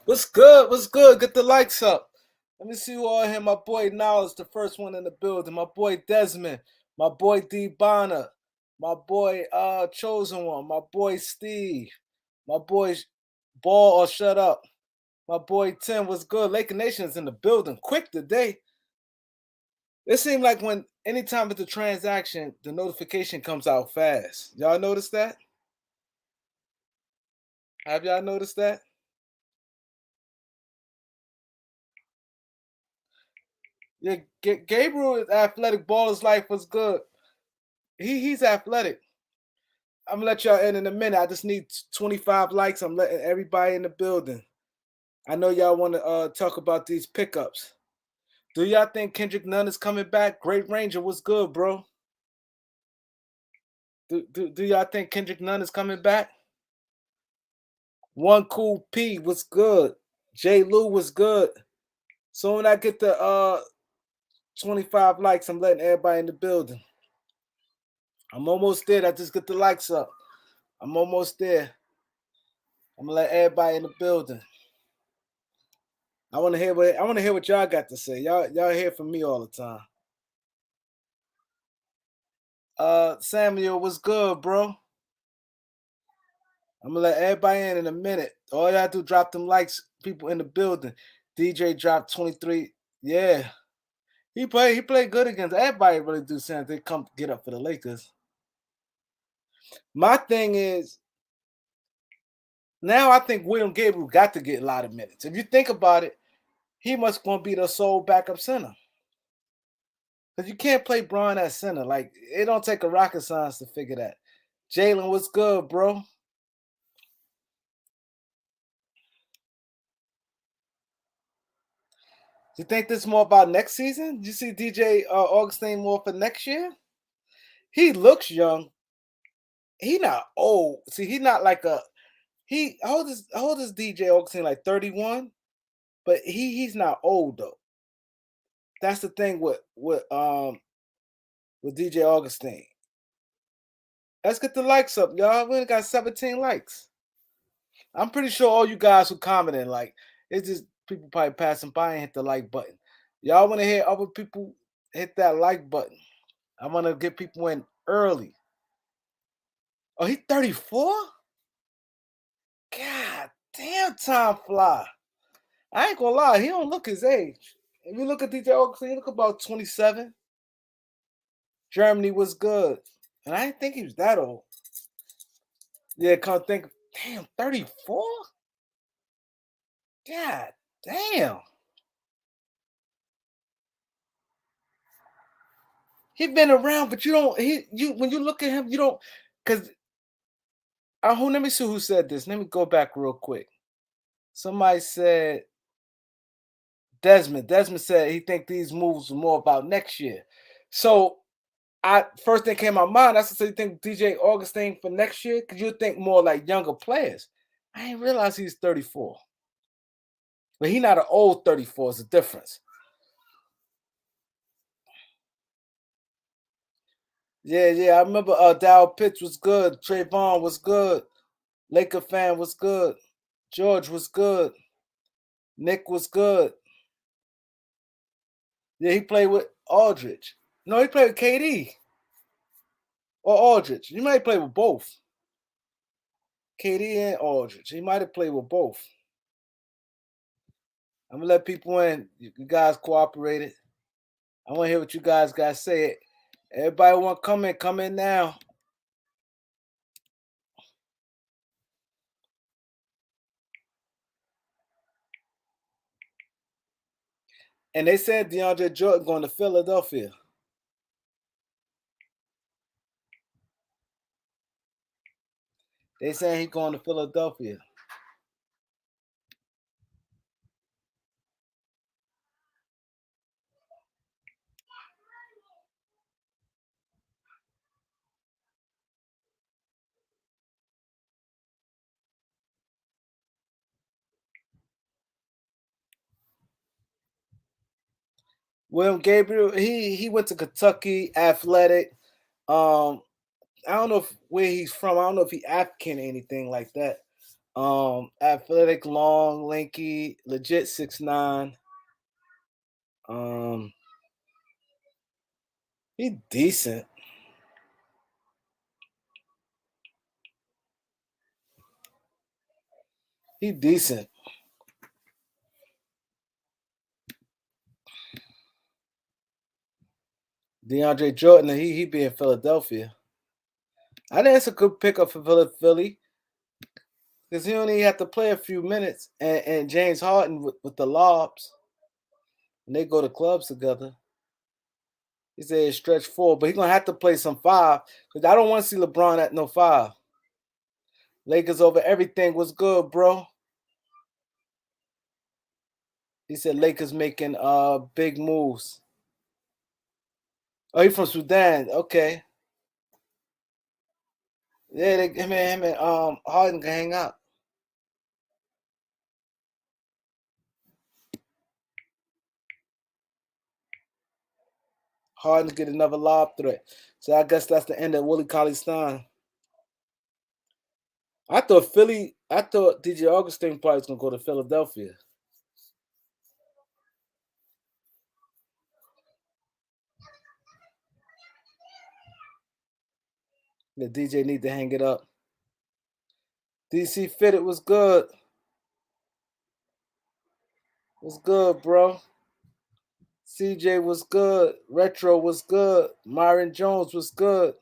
What's good? What's good? Get the likes up. Let me see who all here. My boy Knowledge, the first one in the building. My boy Desmond. My boy D Bonner. My boy Chosen One. My boy Steve. My boy Ball or Shut Up. My boy Tim. What's good? Laker Nation is in the building. Quick today. It seemed like when anytime it's a transaction, the notification comes out fast. Y'all notice that? Have y'all noticed that? Yeah, Gabriel is athletic. Ball his life was good. He's athletic. I'm gonna let y'all in a minute. I just need 25 likes. I'm letting everybody in the building. I know y'all want to talk about these pickups. Do y'all think Kendrick Nunn is coming back? Great Ranger was good, bro. Do y'all think Kendrick Nunn is coming back? One Cool P was good. J. Lou was good. So when I get the 25 likes, I'm letting everybody in the building. I'm almost there. I just get the likes up. I'm almost there. I'm gonna let everybody in the building. I want to hear what y'all got to say. Y'all hear from me all the time. Samuel, what's good, bro? I'm gonna let everybody in a minute. All y'all do drop them likes. People in the building. DJ dropped 23. Yeah, he played good against everybody. Really do saying they come get up for the Lakers. My thing is now I think William Gabriel got to get a lot of minutes. If you think about it, he must gonna be the sole backup center. Because you can't play Braun at center. Like, it don't take a rocket science to figure that. Jalen, what's good, bro? You think this more about next season? You see DJ Augustin more for next year? He looks young. He not old. See, he not like a he. How old is DJ Augustin? Like 31, but he's not old though. That's the thing with DJ Augustin. Let's get the likes up, y'all. We only got 17 likes. I'm pretty sure all you guys who commented, like, it's just people probably passing by and hit the like button. Y'all want to hear other people hit that like button. I want to get people in early. Oh, he's 34? God damn, time fly. I ain't gonna lie, he don't look his age. If you look at DJ Augustin, he look about 27. Germany was good. And I didn't think he was that old. Yeah, come think, damn, 34? God damn. He been around, but you don't. You when you look at him, you don't. Because who? Let me see who said this. Let me go back real quick. Somebody said Desmond. Desmond said he think these moves are more about next year. So I first thing came to my mind. I said, so you think DJ Augustine for next year? Because you think more like younger players. I didn't realize he's 34. But he not an old 34. It's a difference. Yeah, yeah. I remember Dow Pitts was good. Trayvon was good. Laker fan was good. George was good. Nick was good. Yeah, he played with Aldridge. No, he played with KD or Aldridge. He might play with both. KD and Aldridge. He might have played with both. I'm gonna let people in. You guys cooperated. I want to hear what you guys got to say. Everybody want to come in? Come in now. And they said DeAndre Jordan going to Philadelphia. They saying he going to Philadelphia. William Gabriel, he went to Kentucky, athletic. I don't know where he's from. I don't know if he African or anything like that. Athletic, long, lanky, legit 6'9". Um, he decent. He decent. DeAndre Jordan, he be in Philadelphia. I think it's a good pickup for Philly because he only have to play a few minutes, and James Harden with the lobs, and they go to clubs together. He said stretch four, but he's gonna have to play some five because I don't want to see LeBron at no five. Lakers over everything. Was good, bro? He said Lakers making big moves. Oh, he from Sudan. Okay. Yeah, him and Harden can hang out. Harden get another lob threat. So I guess that's the end of Willie Cauley-Stein. I thought DJ Augustin probably was gonna go to Philadelphia. The DJ need to hang it up. DC Fitted was good. Was good, bro. CJ was good. Retro was good. Myron Jones was good.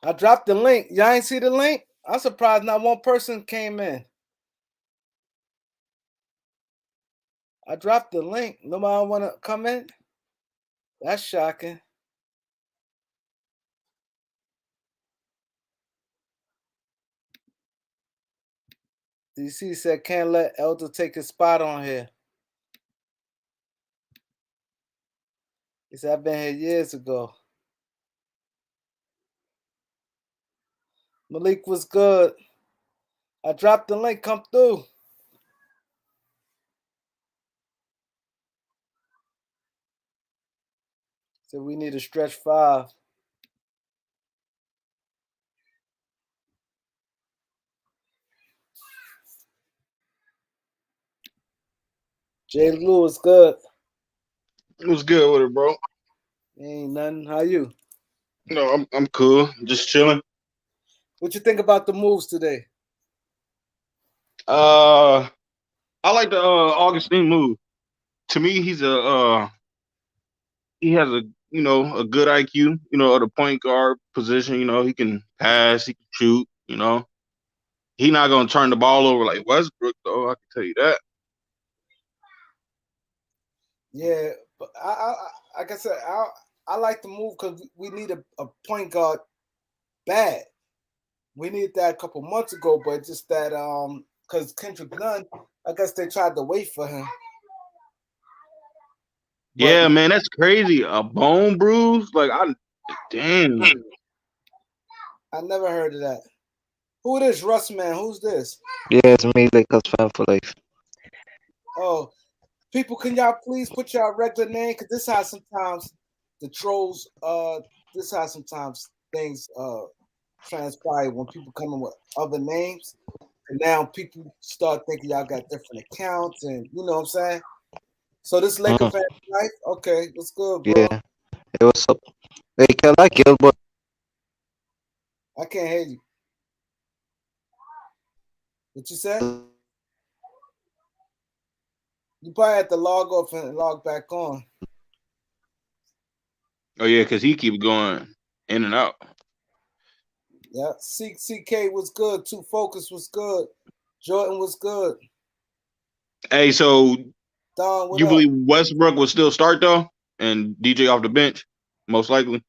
I dropped the link. Y'all ain't see the link? I'm surprised not one person came in. I dropped the link. Nobody want to come in? That's shocking. DC said can't let Elder take his spot on here. He said I've been here years ago. Malik was good. I dropped the link. Come through. Said we need a stretch five. Jay Lou was good. It was good with it, bro. Ain't nothing. How you? No, I'm cool. Just chilling. What you think about the moves today? Uh, I like the Augustine move. To me, he has a a good IQ. At the point guard position. He can pass, he can shoot. He not gonna turn the ball over like Westbrook though. I can tell you that. Yeah, but like I said, I like the move because we need a point guard bad. We needed that a couple months ago, but just that because Kendrick Nunn, I guess they tried to wait for him. But Yeah, man, that's crazy. A bone bruise, like damn. I never heard of that. Who it is, Russ man? Who's this? Yeah, it's me, Lakers fan for life. Oh, people, can y'all please put y'all regular name? Because this has sometimes the trolls. This has sometimes things transpire when people come in with other names, and now people start thinking y'all got different accounts, and you know what I'm saying. So this Laker Mm, fan life, okay, what's good, bro? yeah, it was up. Hey, can I Gilbert? I can't hear you. What you say? You probably have to log off and log back on. Oh yeah, because he keep going in and out. Yeah, CK was good. Two Focus was good. Jordan was good. Hey, so Don, what you up? believe Westbrook will still start though, and DJ off the bench, most likely?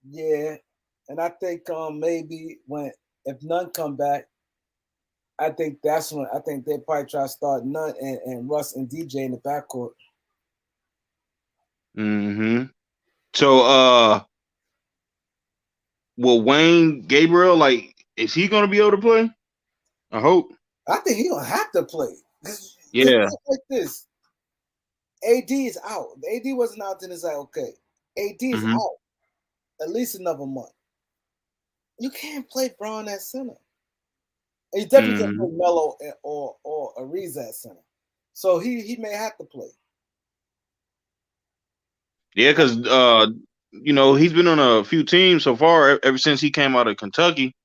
Yeah, and I think maybe when if none come back, I think that's when I think they probably try to start none and Russ and DJ in the backcourt. Mm-hmm. So, will Wayne Gabriel, like, is he gonna be able to play? I hope. I think he don't have to play. Yeah. Just like this. AD is out. AD wasn't out, then it's like, okay. AD is Hmm. out at least another month. You can't play Braun at center. And you definitely can't Hmm. play Melo or Ariza at center. So he may have to play. Yeah, because he's been on a few teams so far ever since he came out of Kentucky.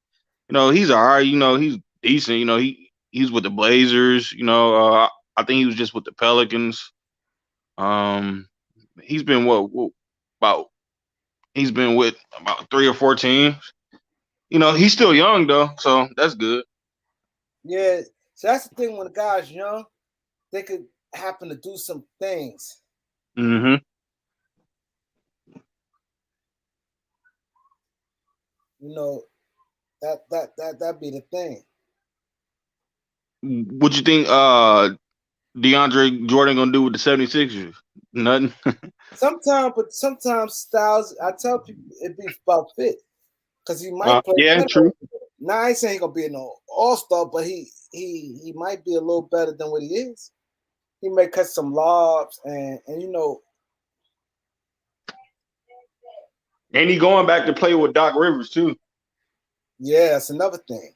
He's all right. He's decent. He's with the Blazers. I think he was just with the Pelicans. Um, he's been about he's been with about 3 or 4 teams. He's still young though, so that's good. Yeah. So that's the thing when a guy's young, they could happen to do some things. Hmm. That'd be the thing. What you think DeAndre Jordan gonna do with the 76ers? Nothing. Sometimes Styles, I tell people it'd be about fit. Because he might play Yeah, better. true. Now I ain't saying he gonna be an all-star, but he might be a little better than what he is. He may cut some lobs and And he going back to play with Doc Rivers too. yeah, that's another thing.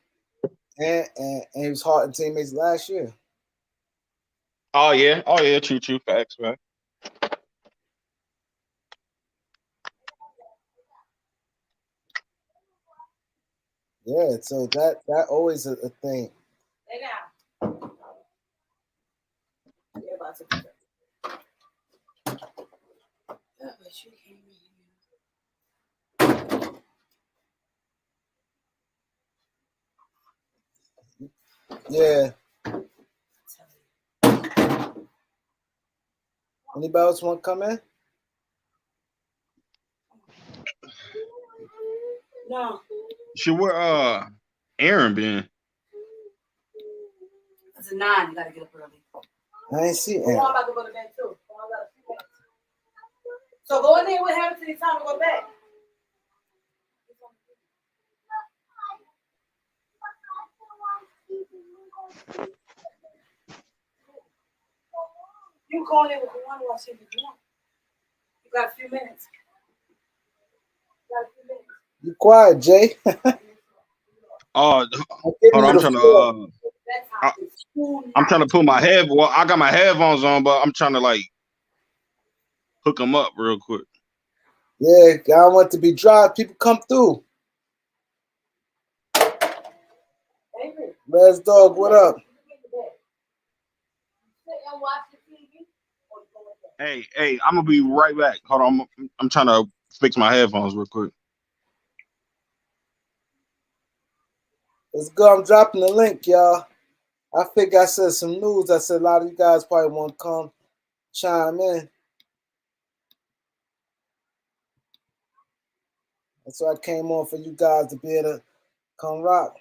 And he was hard in teammates last year. Oh yeah, true, facts, man. Yeah, so that always a thing. Yeah. Anybody else want to come in? No. Should where Aaron been? It's a 9. You gotta get up early. I ain't see I'm Aaron. about to go to bed too. So go in there. What happened to you? Time to go back. You go in there with the one watch if you want. You got a few minutes. You quiet, Jay. Oh, I'm giving hold you on, the floor. I'm trying to put my head. Well, I got my headphones on, but I'm trying to like hook them up real quick. Yeah, I want to be dry. People come through. Res Dog, what up? Hey, I'm gonna be right back. Hold on, I'm trying to fix my headphones real quick. Let's go. I'm dropping the link, y'all. I think I said some news. I said a lot of you guys probably want to come chime in. That's why I came on for you guys to be able to come rock.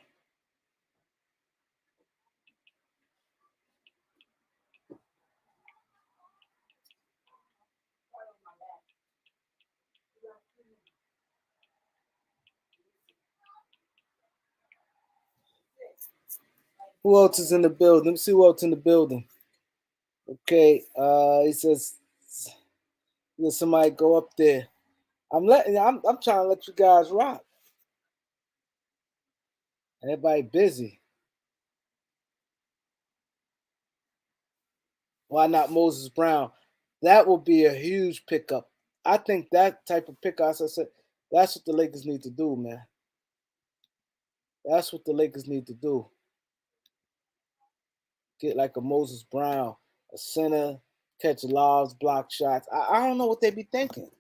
Who else is in the building? Let me see who else in the building. Okay, he says, let somebody go up there. I'm trying to let you guys rock. Everybody busy. Why not Moses Brown? That will be a huge pickup. I think that type of pickup, as I said, that's what the Lakers need to do, man. That's what the Lakers need to do. Get like a Moses Brown, a center, catch lobs, block shots. I don't know what they be thinking.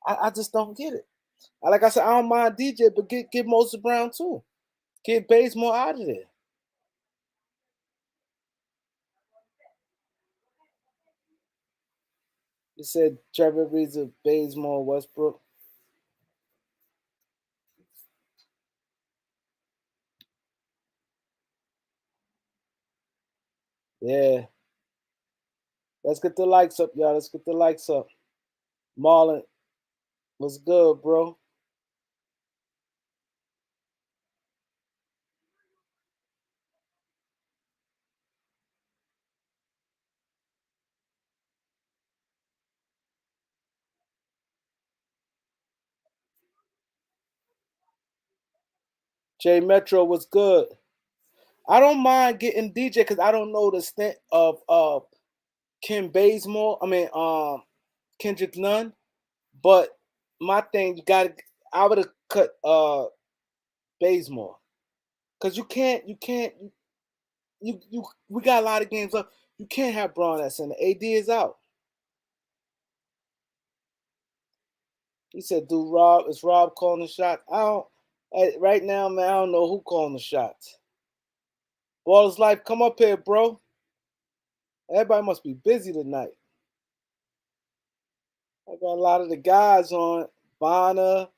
I just don't get it. Like I said, I don't mind DJ, but get Moses Brown too. Get Bazemore out of there. You said Trevor Ariza, Bazemore, Westbrook. Yeah. Let's get the likes up, y'all. Let's get the likes up. Marlon, what's good, bro? J Metro was good. I don't mind getting DJ because I don't know the stint of Kim Bazemore. I mean, Kendrick Nunn. But my thing, you got to. I would have cut Bazemore because you. We got a lot of games up. You can't have Braun at center. AD is out. He said, "Do Rob is Rob calling the shots?" I don't. Right now, man, I don't know who calling the shots. Baller's Life, come up here, bro. Everybody must be busy tonight. I got a lot of the guys on. Bonner,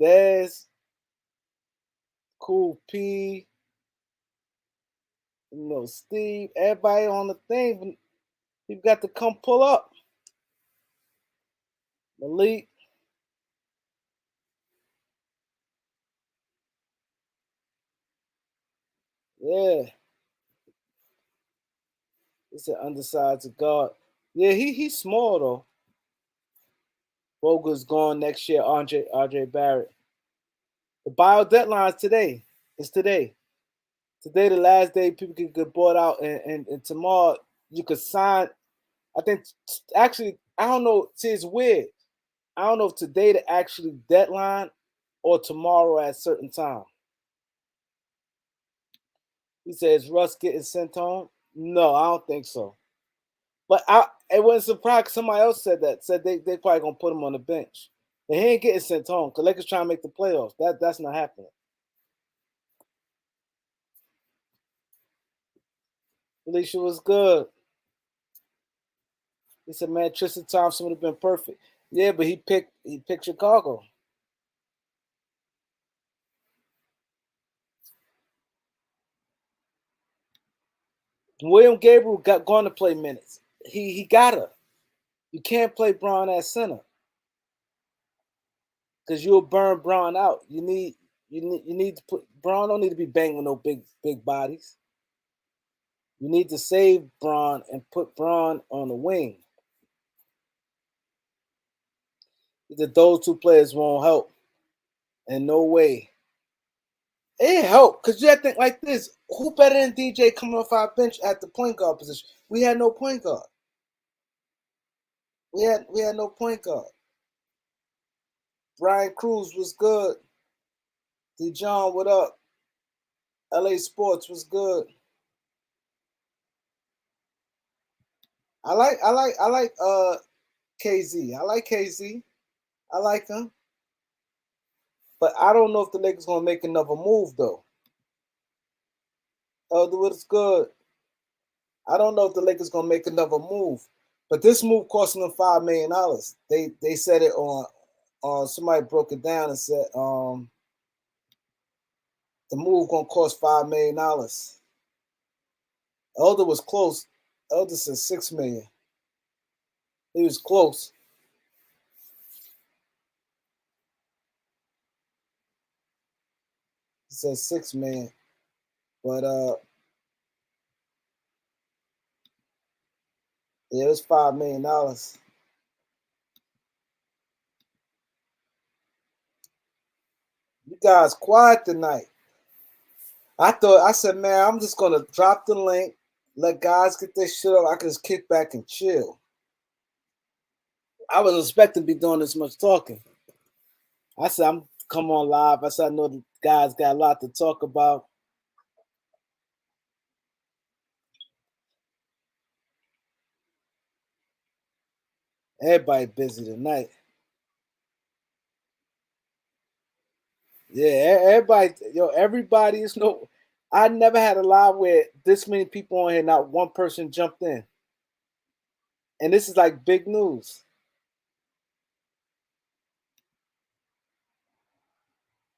Dez, Cool P, Steve. Everybody on the thing. You've got to come pull up. Malik. Yeah. It's an undersized guard. Yeah, he's small though. Vogel's gone next year. RJ Barrett. The buyout deadline's today. It's today. Today, the last day people can get bought out, and tomorrow you could sign. I think actually, I don't know. See, it's weird. I don't know if today the actually deadline or tomorrow at a certain time. He says Russ getting sent home. No, I don't think so. But it wasn't surprised. Somebody else said that. Said they probably gonna put him on the bench. And he ain't getting sent home because Lakers trying to make the playoffs. That's not happening. Alicia was good. He said, man, Tristan Thompson would have been perfect. Yeah, but he picked Chicago. William Gabriel going to play minutes. He gotta. You can't play Braun at center because you'll burn Braun out. You need to put Braun don't need to be banging no big bodies. You need to save Braun and put Braun on the wing. That those two players won't help. In no way. It helped because you have to think like this. Who better than DJ coming off our bench at the point guard position? We had no point guard. We had no point guard. Brian Cruz was good. D-John, what up? LA Sports was good. I like KZ. I like KZ. I like him. But I don't know if the Lakers gonna make another move though. What's good? I don't know if the Lakers gonna make another move. But this move costing them $5 million. They said it on somebody broke it down and said the move gonna cost $5 million. Elder was close. Elder said $6 million. He was close. He said $6 million. But yeah, it was $5 million. You guys quiet tonight. I said, man, I'm just gonna drop the link, let guys get their shit up. I can just kick back and chill. I wasn't expecting to be doing this much talking. I said, I'm come on live. I said, I know the guys got a lot to talk about. Everybody busy tonight. Yeah, everybody is no. I never had a live where this many people on here, not one person jumped in. And this is like big news.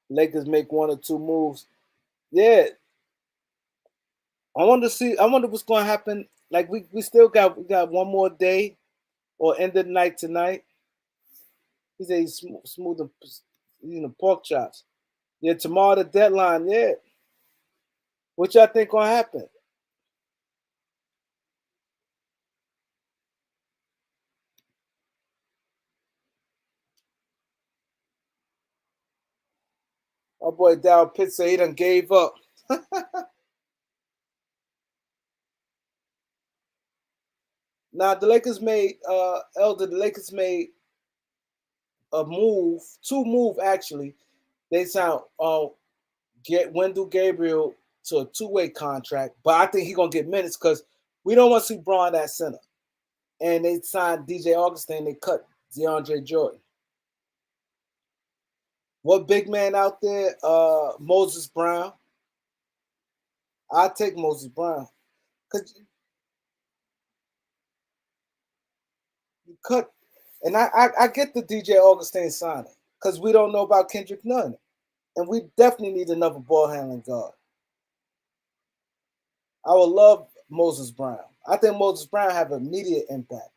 Lakers make one or two moves. Yeah. I wonder what's gonna happen. Like we got one more day or end of the night tonight. He said he's smooth and pork chops. Yeah, tomorrow the deadline, yeah. What y'all think gonna happen? My boy Dow Pitt said he done gave up. Now the Lakers made the Lakers made a move, actually. They signed Wendell Gabriel to a two-way contract, but I think he's gonna get minutes because we don't want to see Braun at center. And they signed DJ Augustin. They cut DeAndre Jordan. What big man out there? Moses Brown. I take Moses Brown because you cut. And I get the DJ Augustin signing because we don't know about Kendrick Nunn, and we definitely need another ball handling guard. I would love Moses Brown. I think Moses Brown have immediate impact.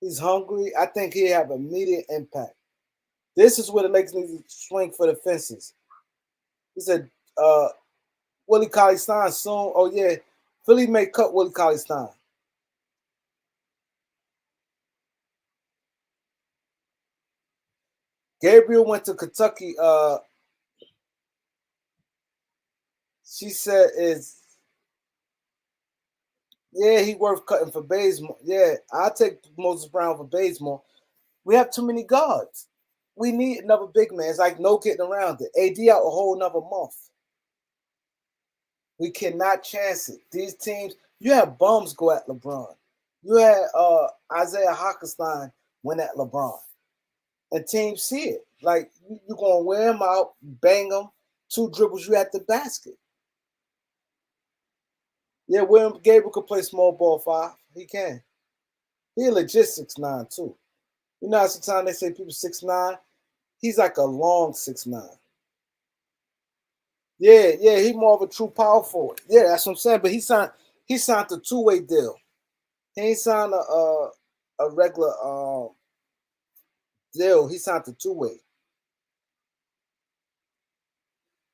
He's hungry. I think he have immediate impact. This is where the Lakers need to swing for the fences. He said, Willie Cauley-Stein soon. Oh, yeah. Philly may cut Willie Cauley-Stein. Gabriel went to Kentucky. She said he worth cutting for Bazemore. Yeah, I'll take Moses Brown for Bazemore. We have too many guards. We need another big man. It's like no getting around it. AD out a whole another month. We cannot chance it. These teams, you have bums go at LeBron. You had Isaiah Hartenstein win at LeBron. And teams see it. Like, you're going to wear him out, bang him, 2 dribbles, you at the basket. Yeah, William Gabriel could play small ball 5. He can. He a legit 6'9", too. You know how sometimes they say people 6'9"? He's like a long 6'9". Yeah, he more of a true power forward. Yeah, that's what I'm saying. But he signed a 2-way deal. He ain't signed a regular deal. He signed a 2-way.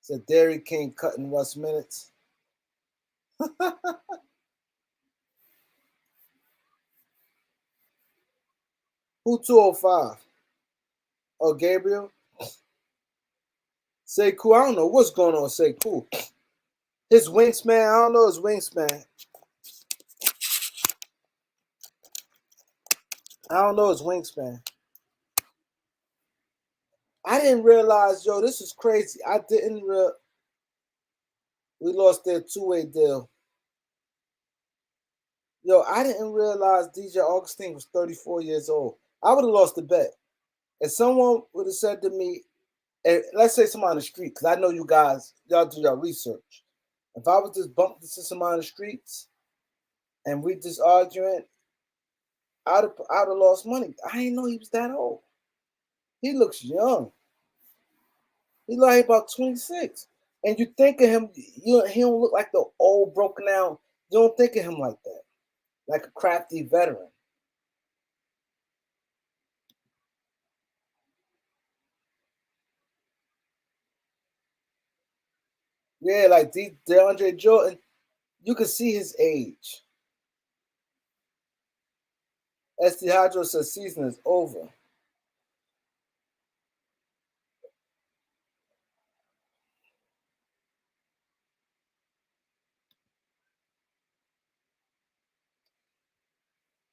So Derrick King cutting Russ minutes. Who 205? Oh, Gabriel? Say cool. I don't know what's going on. Say cool. His wingspan. I don't know his wingspan. I didn't realize, yo, this is crazy. I didn't realize we lost their 2-way deal. Yo, I didn't realize DJ Augustin was 34 years old. I would have lost the bet. If someone would have said to me, and let's say someone on the street, because I know you guys, y'all do your research. If I was just bumped into someone on the streets and we just arguing, I'd have lost money. I didn't know he was that old. He looks young. He like about 26. And you think of him, he don't look like the old broken down. You don't think of him like that. Like a crafty veteran. Yeah, like DeAndre Jordan, you can see his age. SD Hydro says season is over.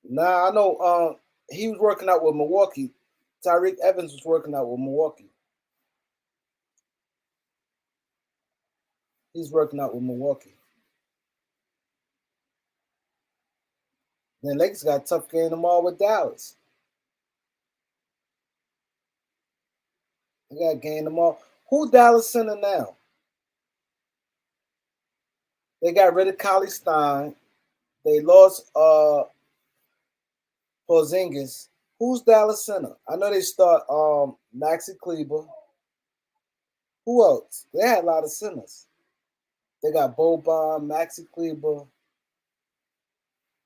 Nah, I know he was working out with Milwaukee. Tyreek Evans was working out with Milwaukee. He's working out with Milwaukee. Then Lakers got a tough game tomorrow with Dallas. They got a game tomorrow. Who Dallas center now? They got rid of Cauley-Stein. They lost Porzingis. Who's Dallas center? I know they start Maxi Kleber. Who else? They had a lot of centers. They got Boban, Maxi Kleber,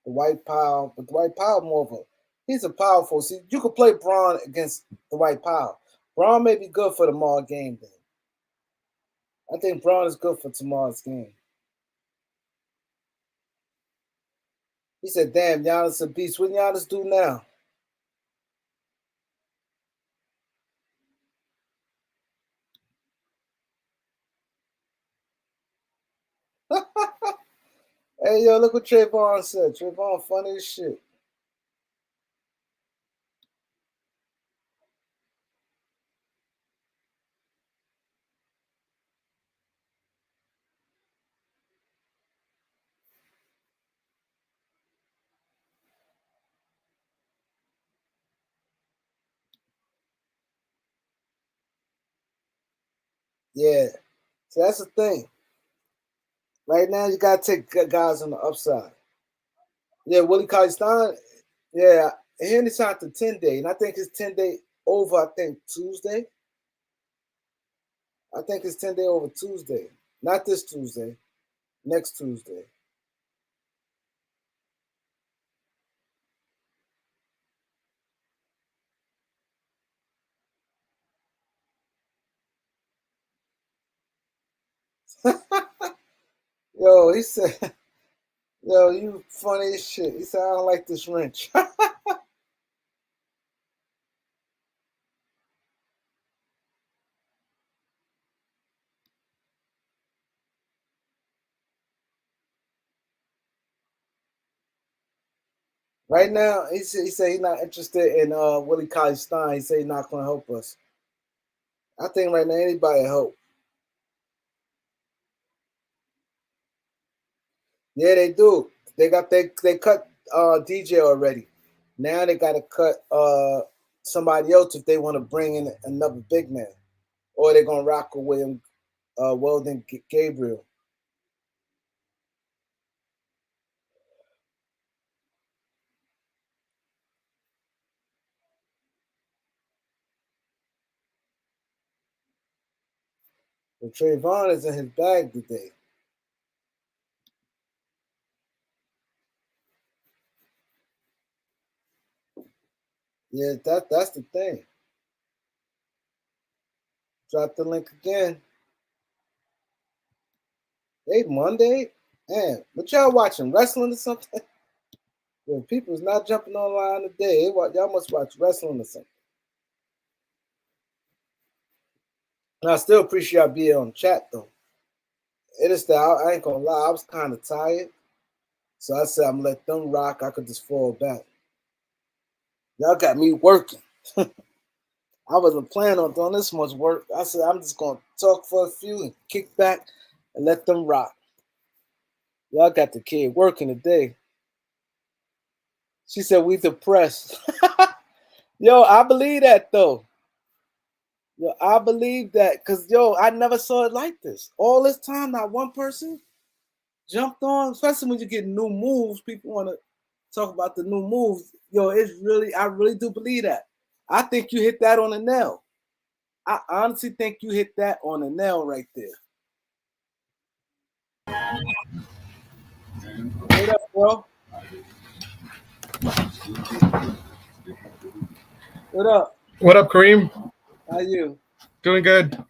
the White Powell. But the White Powell more of he's a powerful. See, you could play Braun against the White Powell. Braun may be good for tomorrow's game then. I think Braun is good for tomorrow's game. He said, damn, Giannis a beast. What Giannis do now? Hey, yo, look what Trayvon said. Trayvon funny as shit. Yeah. So that's the thing. Right now, you gotta take guys on the upside. Yeah, Willie Cauley-Stein. Yeah, he only signed to 10-day, and I think his 10-day over. I think Tuesday. I think it's 10-day over Tuesday. Not this Tuesday. Next Tuesday. Yo, he said, yo, you funny as shit. He said, I don't like this wrench. Right now, he said he's not interested in Willie Cauley-Stein. He said he's not going to help us. I think right now anybody help. Yeah, they do. They cut DJ already. Now they got to cut somebody else if they want to bring in another big man, or they're gonna rock with him. Weldon Gabriel. But Trayvon is in his bag today. Yeah, that's the thing. Drop the link again. Hey, Monday? Man, what y'all watching? Wrestling or something? Well, people's not jumping online today. Y'all must watch wrestling or something. And I still appreciate y'all being on chat, though. It is that I ain't gonna lie, I was kind of tired. So I said, I'm gonna let them rock. I could just fall back. Y'all got me working. I wasn't planning on doing this much work. I said, I'm just gonna talk for a few and kick back and let them rock. Y'all got the kid working today. She said, we depressed. Yo, I believe that though. Yo, I believe that because I never saw it like this. All this time, not one person jumped on, especially when you get new moves. People want to talk about the new moves. Yo, I really do believe that. I think you hit that on the nail. I honestly think you hit that on the nail right there. What up, bro? What up? What up, Kareem? How you? Doing good.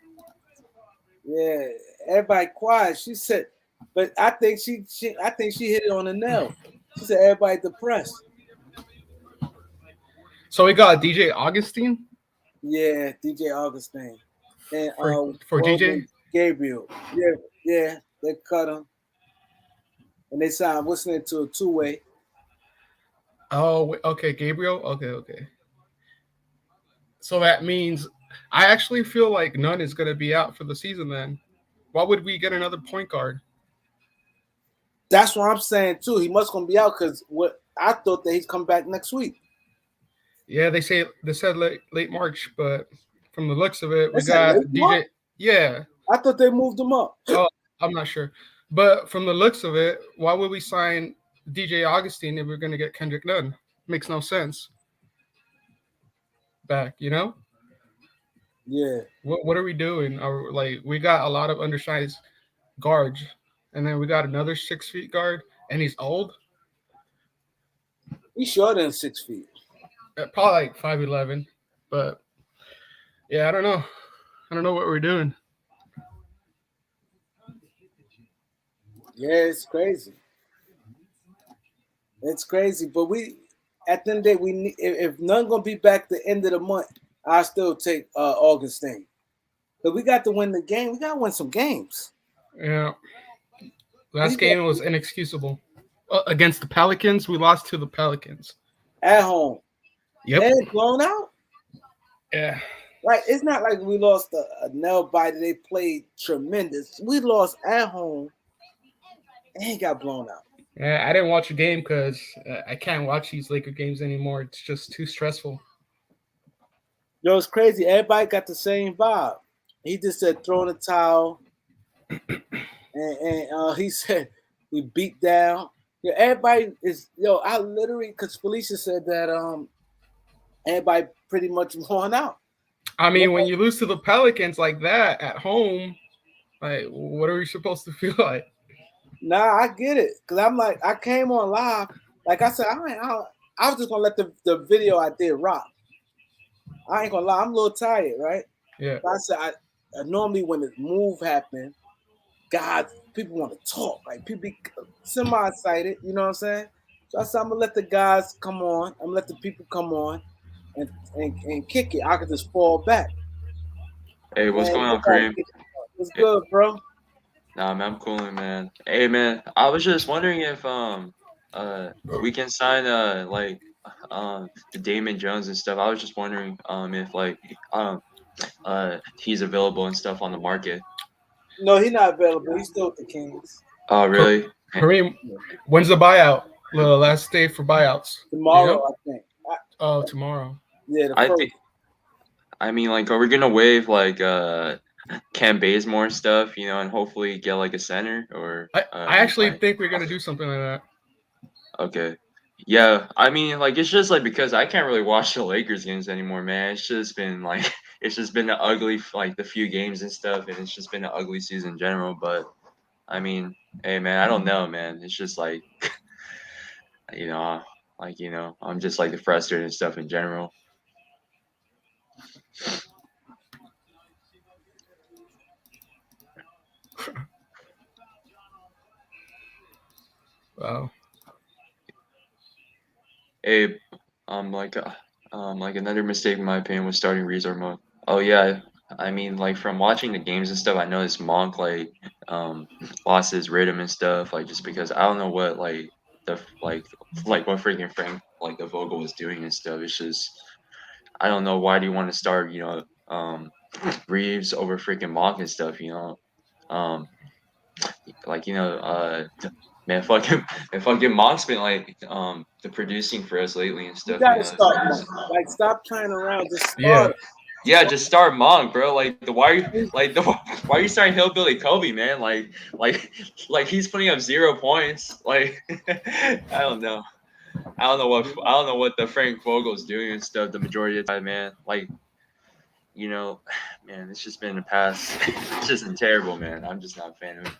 Yeah, everybody quiet. She said, but I think she hit it on the nail. She said everybody depressed. So we got DJ Augustin Yeah, DJ Augustin and for DJ. Gabriel. Yeah, they cut him and they signed Whistling into a two-way. Oh, okay, Gabriel. Okay. So that means I actually feel like Nunn is going to be out for the season. Then why would we get another point guard? That's what I'm saying too. He must gonna be out because what I thought that he's coming back next week. Yeah, they said late March, but from the looks of it, we They said got late DJ. March? Yeah. I thought they moved him up. Oh, I'm not sure, but from the looks of it, why would we sign DJ Augustin if we're going to get Kendrick Nunn? Makes no sense. Back, Yeah. What are we doing? We got a lot of undersized guards, and then we got another 6 feet guard, and he's old. He's shorter than 6 feet. Probably like 5'11", but yeah, I don't know. I don't know what we're doing. Yeah, it's crazy. It's crazy, but at the end of the day, we need, if none gonna be back the end of the month, I still take Augustine. But we got to win the game. We got to win some games. Yeah, last game was inexcusable. Against the Pelicans, we lost to the Pelicans. At home. Yep. They ain't blown out. Yeah. Right. It's not like we lost a nail biter. They played tremendous. We lost at home and got blown out. Yeah, I didn't watch a game because I can't watch these Laker games anymore. It's just too stressful. Yo, it's crazy. Everybody got the same vibe. He just said throw in the towel, and he said we beat down. Yeah, everybody is. Yo, I literally because Felicia said that everybody pretty much won out. I mean, when you lose to the Pelicans like that at home, like what are we supposed to feel like? Nah, I get it. Cause I'm like, I came on live. Like I said, I was just gonna let the video I did rock. I ain't gonna lie, I'm a little tired, right? Yeah. But I said I normally when the move happen, God, people want to talk. Like people be semi-excited, you know what I'm saying? So I said I'm gonna let the guys come on, I'm gonna let the people come on and kick it. I could just fall back. Hey, what's Man, going on, Kareem? what's good, bro? Nah, man, I'm cooling, man. Hey, man, I was just wondering if we can sign the Damon Jones and stuff. I was just wondering if he's available and stuff on the market. No, he's not available. He's still with the Kings. Oh, really? Kareem, when's the buyout? The last day for buyouts? Tomorrow, I think. Oh, tomorrow. Yeah, the I first. think. I mean, like, are we gonna waive like Cam Bazemore stuff, and hopefully get like a center or? I actually think we're gonna do something like that. Okay. Yeah, I mean, like, it's just like because I can't really watch the Lakers games anymore, man. It's just been like it's just been the ugly like the few games and stuff, and it's just been an ugly season in general. But I mean, hey, man, I don't know, man. It's just like I'm just like the frustrated and stuff in general. Wow. Hey, like another mistake in my opinion was starting Resort mode. Oh yeah, I mean like from watching the games and stuff, I noticed Monk lost his rhythm and stuff, like just because I don't know what what freaking Frank like the Vogel was doing and stuff. It's just I don't know why do you want to start Reeves over freaking Monk and stuff, like man, fucking Monk's been the producing for us lately and You stuff. gotta It's start, just, like, stop playing around. Just Yeah. start. yeah, just start Monk, bro. Why are you starting Hillbilly Kobe, man? Like he's putting up 0 points. Like I don't know. I don't know what the Frank Vogel's doing and stuff the majority of the time, man. Like, man, it's just been the past. It's just been terrible, man. I'm just not a fan of it.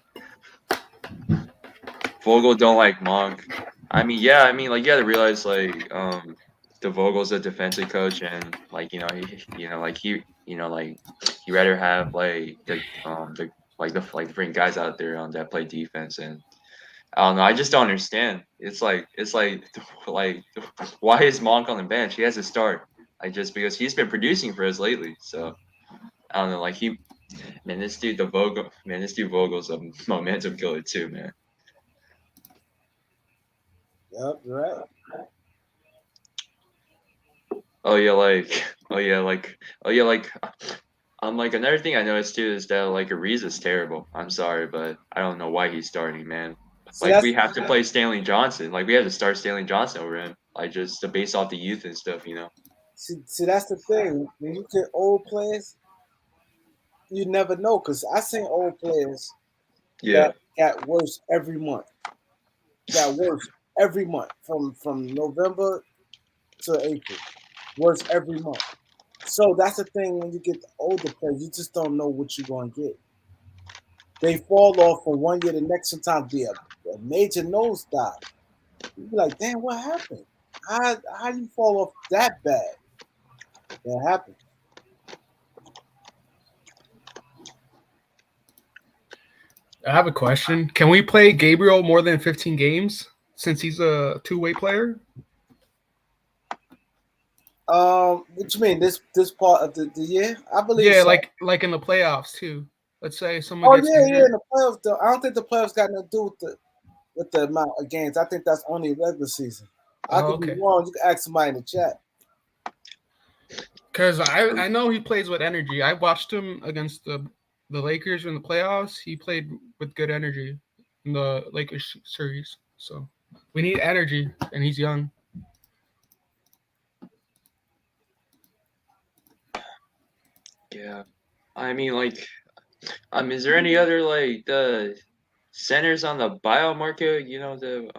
Vogel don't like Monk. I mean, yeah, like you got to realize the Vogel's a defensive coach and he rather have the freaking guys out there that play defense and I don't know. I just don't understand. Like why is Monk on the bench? He has to start. Just because he's been producing for us lately. So I don't know. This dude Vogel's a momentum killer too, man. Yep, you're right. Another thing I noticed too is that Ariza's terrible. I'm sorry, but I don't know why he's starting, man. See, We have to play Stanley Johnson. We have to start Stanley Johnson over him. Just to base off the youth and stuff, See, that's the thing. When you get old players, you never know. Cause I seen old players Yeah. that got worse every month. Got worse every month from November to April. Worse every month. So that's the thing when you get the older players, you just don't know what you're gonna get. They fall off from one year to the next. Sometimes be a major nosedive. You be like, damn, what happened? How you fall off that bad? That happened. I have a question. Can we play Gabriel more than 15 games since he's a two-way player? What you mean? This part of the year? I believe. Yeah, so. like in the playoffs too. Let's say someone Oh gets yeah, injured. in the playoffs though. I don't think the playoffs got nothing to do with with the amount of games. I think that's only regular season. I Oh, could be okay. wrong. You can ask somebody in the chat. Because I know he plays with energy. I watched him against the Lakers in the playoffs. He played with good energy in the Lakers series. So we need energy, and he's young. Yeah. I mean, like, is there any other like the centers on the buyout market? You know, the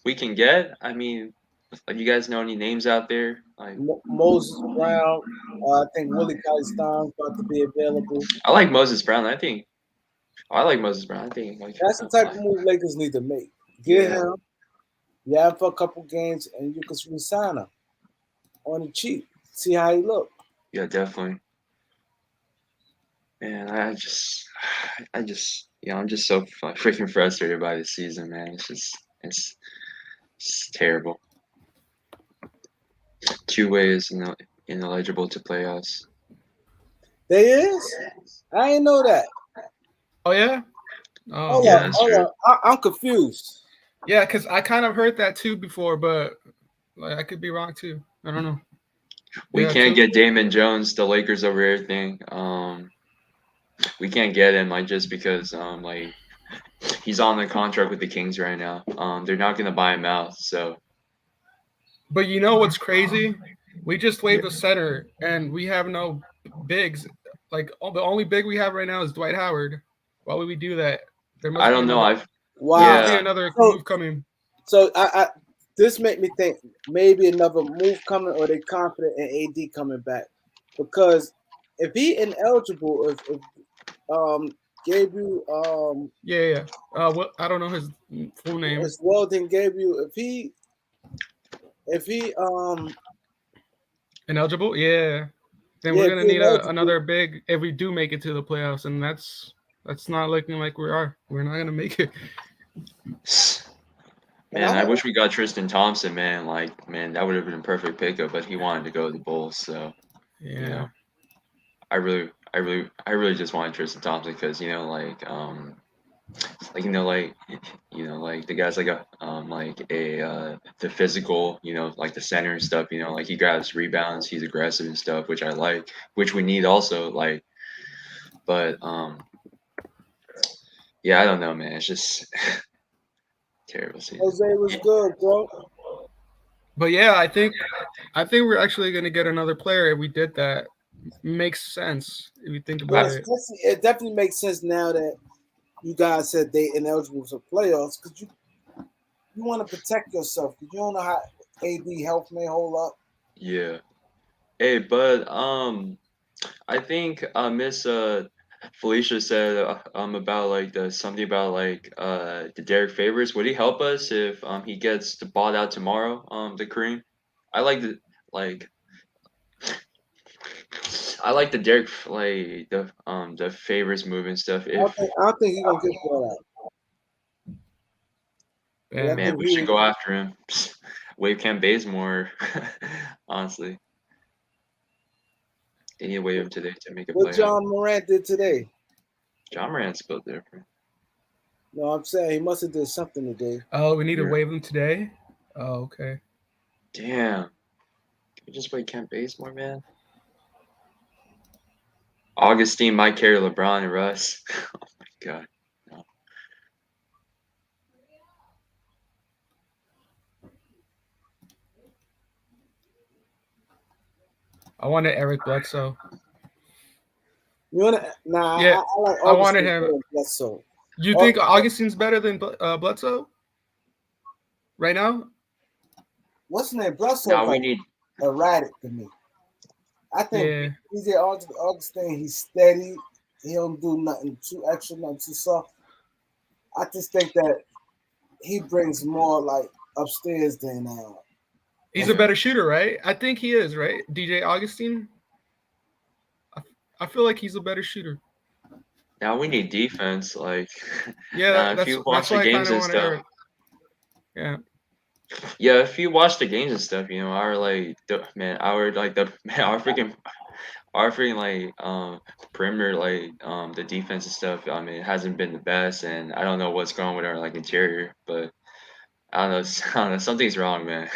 we can get. I mean, like, you guys know any names out there? Like, Moses Brown. I think Willie Cauley-Stein's about to be available. I like Moses Brown. I like Moses Brown. I think like That's the type of move Lakers need to make. Get yeah, him. You have him for a couple games, and you can resign him on the cheap. See how he look. yeah, definitely. Man, I'm just so freaking frustrated by this season, man. It's terrible. 2 ways ineligible to playoffs. There is. I didn't know that. Oh yeah. Oh Hold Yeah, up, that's hold true. up. I'm confused. yeah. Because I kind of heard that too before, but like, I could be wrong too. I don't know. We Yeah, can't two. get Damon Jones, the Lakers over everything. We can't get him like just because like he's on the contract with the Kings right now. They're not gonna buy him out, so But you know what's crazy? We just waived a center, and we have no bigs. Like the only big we have right now is Dwight Howard. Why would we do that? There I must be don't know. another. Wow. There must be Yeah, another So, move coming. so I this made me think maybe another move coming, or they confident in AD coming back, because if he ineligible, if Gabriel Yeah. What I don't know his full name. as well than Gabriel, if he Ineligible. Yeah. Then yeah, we're if gonna he need ineligible, another big if we do make it to the playoffs, and that's not looking like we are. We're not gonna make it. and man, I wish we got Tristan Thompson, man. Like, man, that would have been a perfect pickup, but he wanted to go to the Bulls, so you Yeah. know, I really just wanted Tristan Thompson because like like the guys the physical, like the center and stuff, like he grabs rebounds, he's aggressive and stuff, which I like, which we need also, like, but yeah, I don't know, man, it's just terrible season. Jose was good, bro. But yeah, I think we're actually gonna get another player if we did that. Makes sense if you think about it. It definitely makes sense now that you guys said they ineligible for playoffs, because you want to protect yourself, because you don't know how AD health may hold up. Yeah. Hey, but I think Miss Felicia said about like the something about like the Derek Favors. Would he help us if he gets bought out tomorrow? The Kareem. I like the like I like the Derek like the Favors move and stuff. I If don't think he's gonna get brought out. But I Yeah. man, think we should go after him. Wave Cam Bazemore, honestly. They need to wave him today to make a what play. John Morant did today. John Morant's built different. No, I'm saying he must have did something today. Oh, we need to Yeah. waive him today. Oh, okay. Damn. Can we just wait Cam Bazemore, man? Augustin might carry LeBron and Russ. Oh my god. No. I wanted Eric Bledsoe. You wanna? Nah, Yeah, I like I wanted Augustin him. better, that's so. You think Augustin's better than Bledsoe right now? What's his name? Bledsoe No, we like need erratic to me. I think Yeah. DJ Augustin, he's steady. He don't do nothing too extra, nothing too soft. I just think that he brings more like upstairs than He's a better shooter, right? I think he is, right? DJ Augustin. I feel like he's a better shooter. now we need defense. Like Yeah, if you watch that's the why I games kind of and wanted stuff. Eric. Yeah. Yeah, if you watch the games and stuff, our freaking our freaking perimeter, the defensive stuff. I mean, it hasn't been the best, and I don't know what's going with our like interior, but I don't know. I don't know. Something's wrong, man.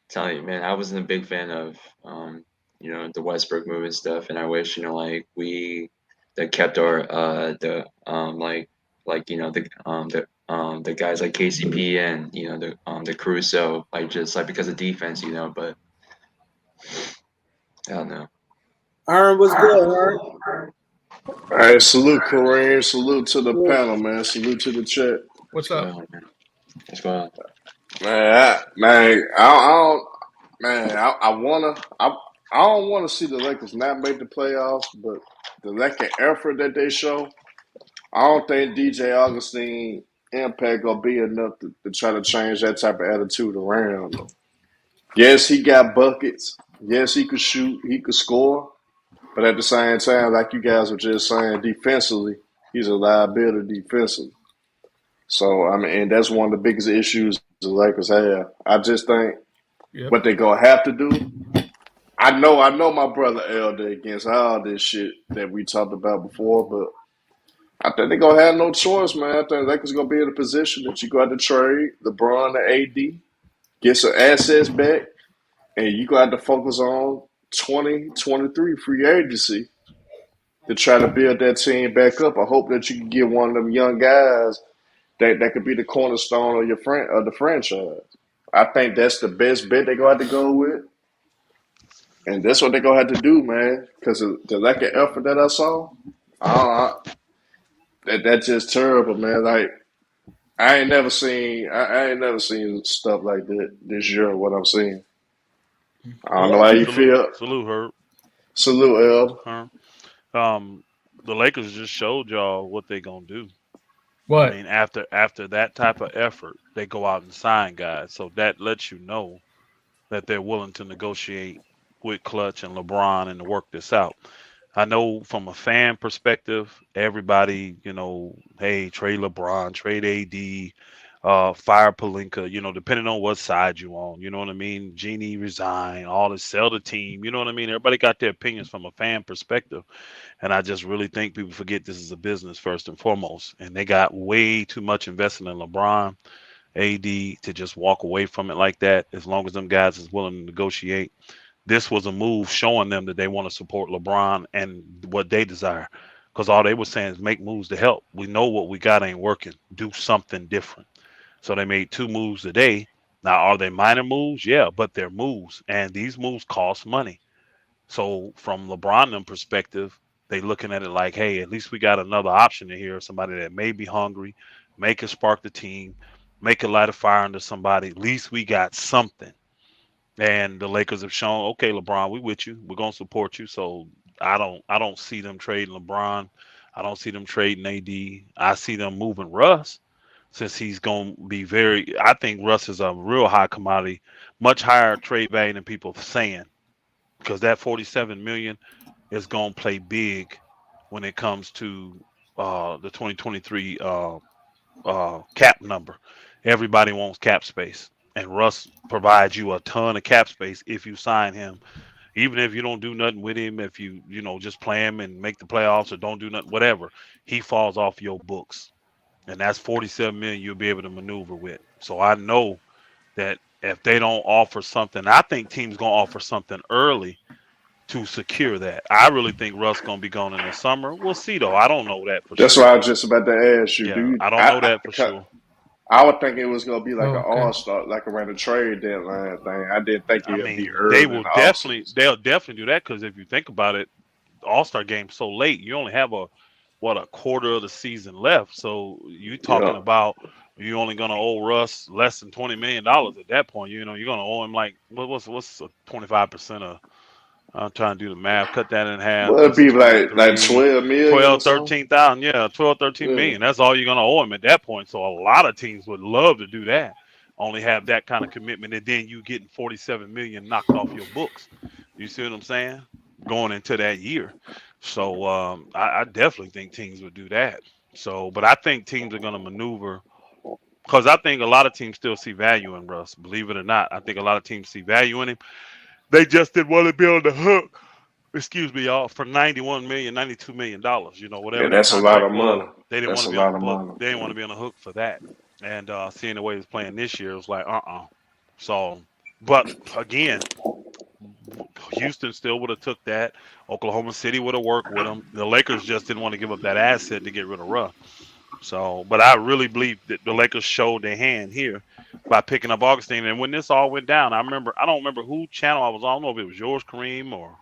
Telling you, man, I wasn't a big fan of the Westbrook move and stuff, and I wish like we that kept our the guys like KCP and the Caruso just because of defense, but I don't know. Aaron was good, Aaron. All right, salute Kareem, salute to the panel, man, salute to the chat. What's What's going up? on, man? What's going on? I don't wanna see the Lakers not make the playoffs, but the lack of effort that they show, I don't think DJ Augustin impact gonna be enough to try to change that type of attitude around. Yes, he got buckets. Yes, he could shoot. He could score. But at the same time, like you guys were just saying, defensively, he's a liability defensively. So I mean, and that's one of the biggest issues the Lakers have. I just think Yep. what they gonna have to do. I know my brother Elder against all this shit that we talked about before, but I think they're gonna have no choice, man. I think Lakers gonna be in a position that you got to trade LeBron and AD, get some assets back, and you got to focus on 2023 free agency to try to build that team back up. I hope that you can get one of them young guys that could be the cornerstone of the franchise. I think that's the best bet they're gonna have to go with. And that's what they're gonna have to do, man. Because the lack of effort that I saw, uh, that's just terrible, man. Like I ain't never seen stuff like that this year. What I'm seeing, I don't know how you feel. Salute, Herb. Salute, El. Herb. Um, the Lakers just showed y'all what they gonna do. I What? mean, after that type of effort, they go out and sign guys. So that lets you know that they're willing to negotiate with Clutch and LeBron and to work this out. I know from a fan perspective, everybody, hey, trade LeBron, trade AD, fire Palinka, depending on what side you on. You know what I mean? Genie resign, all this, sell the team. You know what I mean? Everybody got their opinions from a fan perspective. And I just really think people forget this is a business first and foremost. And they got way too much invested in LeBron, AD to just walk away from it like that. As long as them guys is willing to negotiate, this was a move showing them that they want to support LeBron and what they desire. Because all they were saying is make moves to help. We know what we got ain't working. Do something different. So they made 2 moves today. Now, are they minor moves? Yeah, but they're moves. And these moves cost money. So from LeBron them perspective, they looking at it like, hey, at least we got another option in here. Somebody that may be hungry, make it spark the team, make it light a fire under somebody. At least we got something. And the Lakers have shown, okay, LeBron, we with you. We're gonna support you. So I don't see them trading LeBron. I don't see them trading AD. I see them moving Russ since he's gonna be very. I think Russ is a real high commodity, much higher trade value than people saying, because that 47 million is gonna play big when it comes to the 2023 cap number. Everybody wants cap space, and Russ provides you a ton of cap space if you sign him. Even if you don't do nothing with him, if you just play him and make the playoffs or don't do nothing, whatever, he falls off your books, and that's 47 million you'll be able to maneuver with. So I know that if they don't offer something, I think teams gonna offer something early to secure that. I really think Russ gonna be gone in the summer. We'll see though. I don't know that for That's why sure. I was just about to ask you. Do Yeah, you? I don't know that for sure. I would think it was gonna be like Oh, an okay. all-star, like around the trade deadline thing. I didn't think I it would be mean, they early in will the definitely offseason. they'll definitely do that because if you think about it, All-Star game so late, you only have a quarter of the season left. So you talking Yeah. about you only gonna owe Russ less than $20 million at that point. You're gonna owe him like what's 25% of. I'm trying to do the math. Cut that in half. Well, it'd That's be like 23, 12 million or 12, something. 13,000. Yeah, 12, 13 Yeah. million. That's all you're going to owe him at that point. So a lot of teams would love to do that. Only have that kind of commitment. And then you getting 47 million knocked off your books. You see what I'm saying? Going into that year. So I definitely think teams would do that. So, but I think teams are going to maneuver because I think a lot of teams still see value in Russ. Believe it or not, I think a lot of teams see value in him. They just didn't want to be on the hook excuse me, y'all, for 91 million, 92 million dollars. You know, Yeah, whatever their that's a lot contract of was, money. they didn't want That's to a be on lot the of book. money. They didn't want to be on the hook for that. And seeing the way he's playing this year, it was like, So, but again, Houston still would have took that. Oklahoma City would have worked with him. The Lakers just didn't want to give up that asset to get rid of Russ. So, but I really believe that the Lakers showed their hand here by picking up Augustin. And when this all went down, I don't remember who channel I was on. I don't know if it was yours, Kareem, or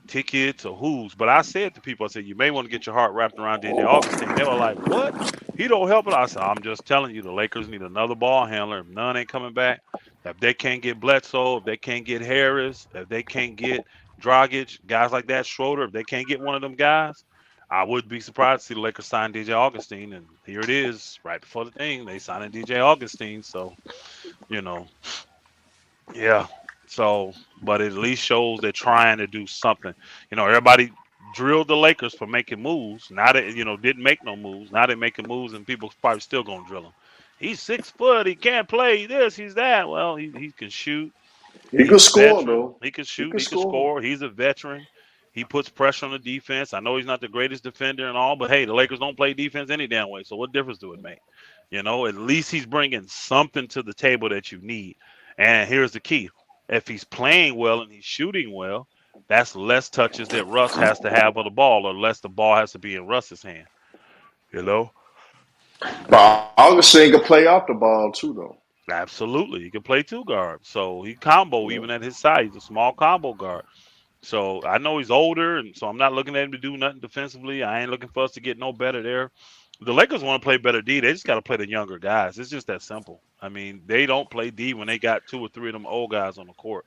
Tickets or who's. But I said to people, I said, you may want to get your heart wrapped around DJ Augustin. They were like, what? He don't help it. I said, I'm just telling you, the Lakers need another ball handler. If none ain't coming back, if they can't get Bledsoe, if they can't get Harris, if they can't get Dragic, guys like that, Schroeder, if they can't get one of them guys, I would be surprised to see the Lakers sign DJ Augustin. And here it is, right before the thing, they signed DJ Augustin. So, you know, yeah. So, but it at least shows they're trying to do something. You know, everybody drilled the Lakers for making moves. Now that didn't make no moves. Now they're making moves, and people probably still gonna drill him. He's 6 foot. He can't play this. He's that. Well, he can shoot. He He's could a score veteran. though. He can He shoot. could He can score. score. He's a veteran. He puts pressure on the defense. I know he's not the greatest defender and all, but hey, the Lakers don't play defense any damn way. So what difference do it make? You know, at least he's bringing something to the table that you need. And here's the key: if he's playing well and he's shooting well, that's less touches that Russ has to have of the ball, or less the ball has to be in Russ's hand. You know, But Augustine could play off the ball too though. absolutely, he can play two guards. So he combo Yeah. even at his size. He's a small combo guard. So I know he's older, and so I'm not looking at him to do nothing defensively. I ain't looking for us to get no better there. The Lakers want to play better D. They just got to play the younger guys. It's just that simple. I mean, they don't play D when they got two or three of them old guys on the court.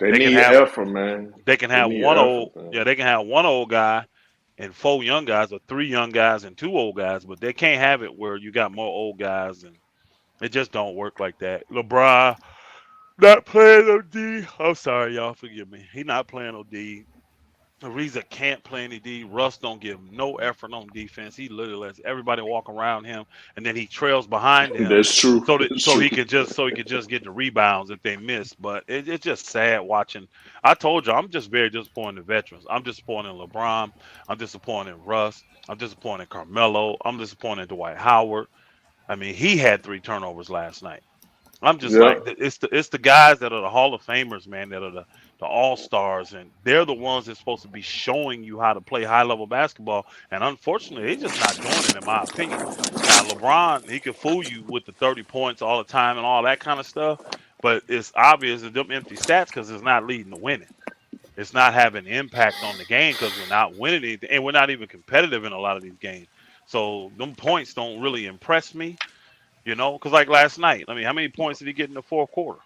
They They can need have effort, man. they can They have need one old effort, man. yeah, they can have one old guy and four young guys, or three young guys and two old guys, but they can't have it where you got more old guys, and it just don't work like that. LeBron not playing no D. I'm sorry, y'all. Forgive me. He not playing no D. Ariza can't play any D. Russ don't give him no effort on defense. He literally lets everybody walk around him, and then he trails behind them, That's true. so that That's true. he could just get the rebounds if they miss. But it's just sad watching. I told you, I'm just very disappointed in veterans. I'm disappointed in LeBron. I'm disappointed in Russ. I'm disappointed in Carmelo. I'm disappointed in Dwight Howard. I mean, he had 3 turnovers last night. I'm just Yeah. like, it's the guys that are the Hall of Famers, man, that are the All Stars, and they're the ones that's supposed to be showing you how to play high level basketball. And unfortunately, they're just not doing it, in my opinion. Now, LeBron, he could fool you with the 30 points all the time and all that kind of stuff, but it's obvious that them empty stats because it's not leading to winning. It's not having impact on the game because we're not winning anything, and we're not even competitive in a lot of these games. So them points don't really impress me. Because like last night, I mean, how many points did he get in the fourth quarter?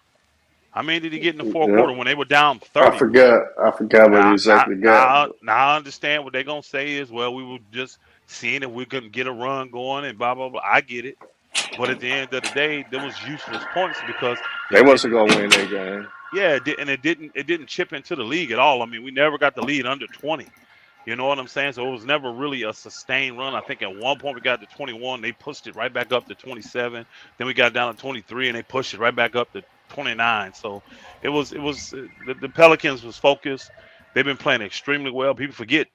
How many did he get in the fourth Yeah. quarter when they were down I 30? forgot. I forgot what he Now, now, exactly got. now, But now I understand what they're gonna say is, well, we were just seeing if we couldn't get a run going and blah blah blah. I get it, but at the end of the day, there was useless points because they it wasn't didn't. gonna win that game. Yeah, and it didn't chip into the league at all. I mean, we never got the lead under 20. You know what I'm saying? So it was never really a sustained run. I think at one point we got to 21, they pushed it right back up to 27. Then we got down to 23, and they pushed it right back up to 29. So it was the Pelicans was focused. They've been playing extremely well. People forget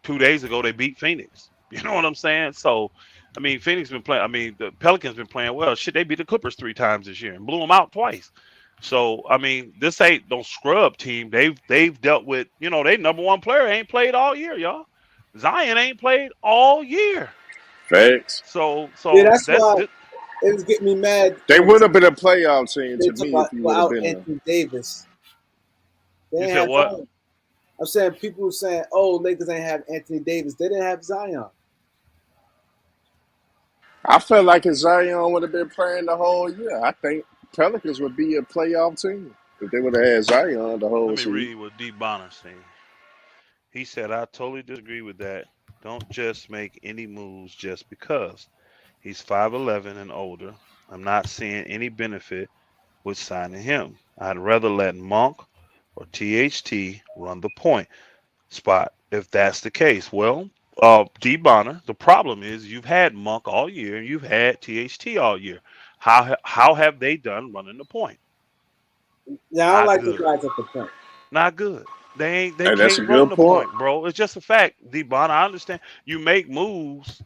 2 days ago they beat Phoenix. You know what I'm saying? So I mean, Phoenix been playing. I mean, the Pelicans been playing well. Shit, they beat the Clippers 3 times this year and blew them out twice. So I mean, this ain't no scrub team. They've dealt with they number one player ain't played all year, y'all. Zion ain't played all year. Facts. So Yeah, so that's that, why that it was getting me mad They when would have been a playoff team they to talk me if about he would have without been there. Anthony Davis. They you ain't said have what? Zion. I'm saying people were saying, "Oh, Lakers ain't have Anthony Davis." They didn't have Zion. I felt like if Zion would have been playing the whole year, I think Pelicans would be a playoff team if they would have had Zion the Let whole me season. read what D Bonner said. He said, "I totally disagree with that. Don't just make any moves just because he's 5'11" and older. I'm not seeing any benefit with signing him. I'd rather let Monk or THT run the point spot if that's the case. Well, D Bonner, the problem is you've had Monk all year and you've had THT all year. How have they done running the point? Yeah, I don't Not like the good. guys at the point. Not good. They Hey, that's a can't run good the point. point, bro. It's just a fact, D-Bon. I understand you make moves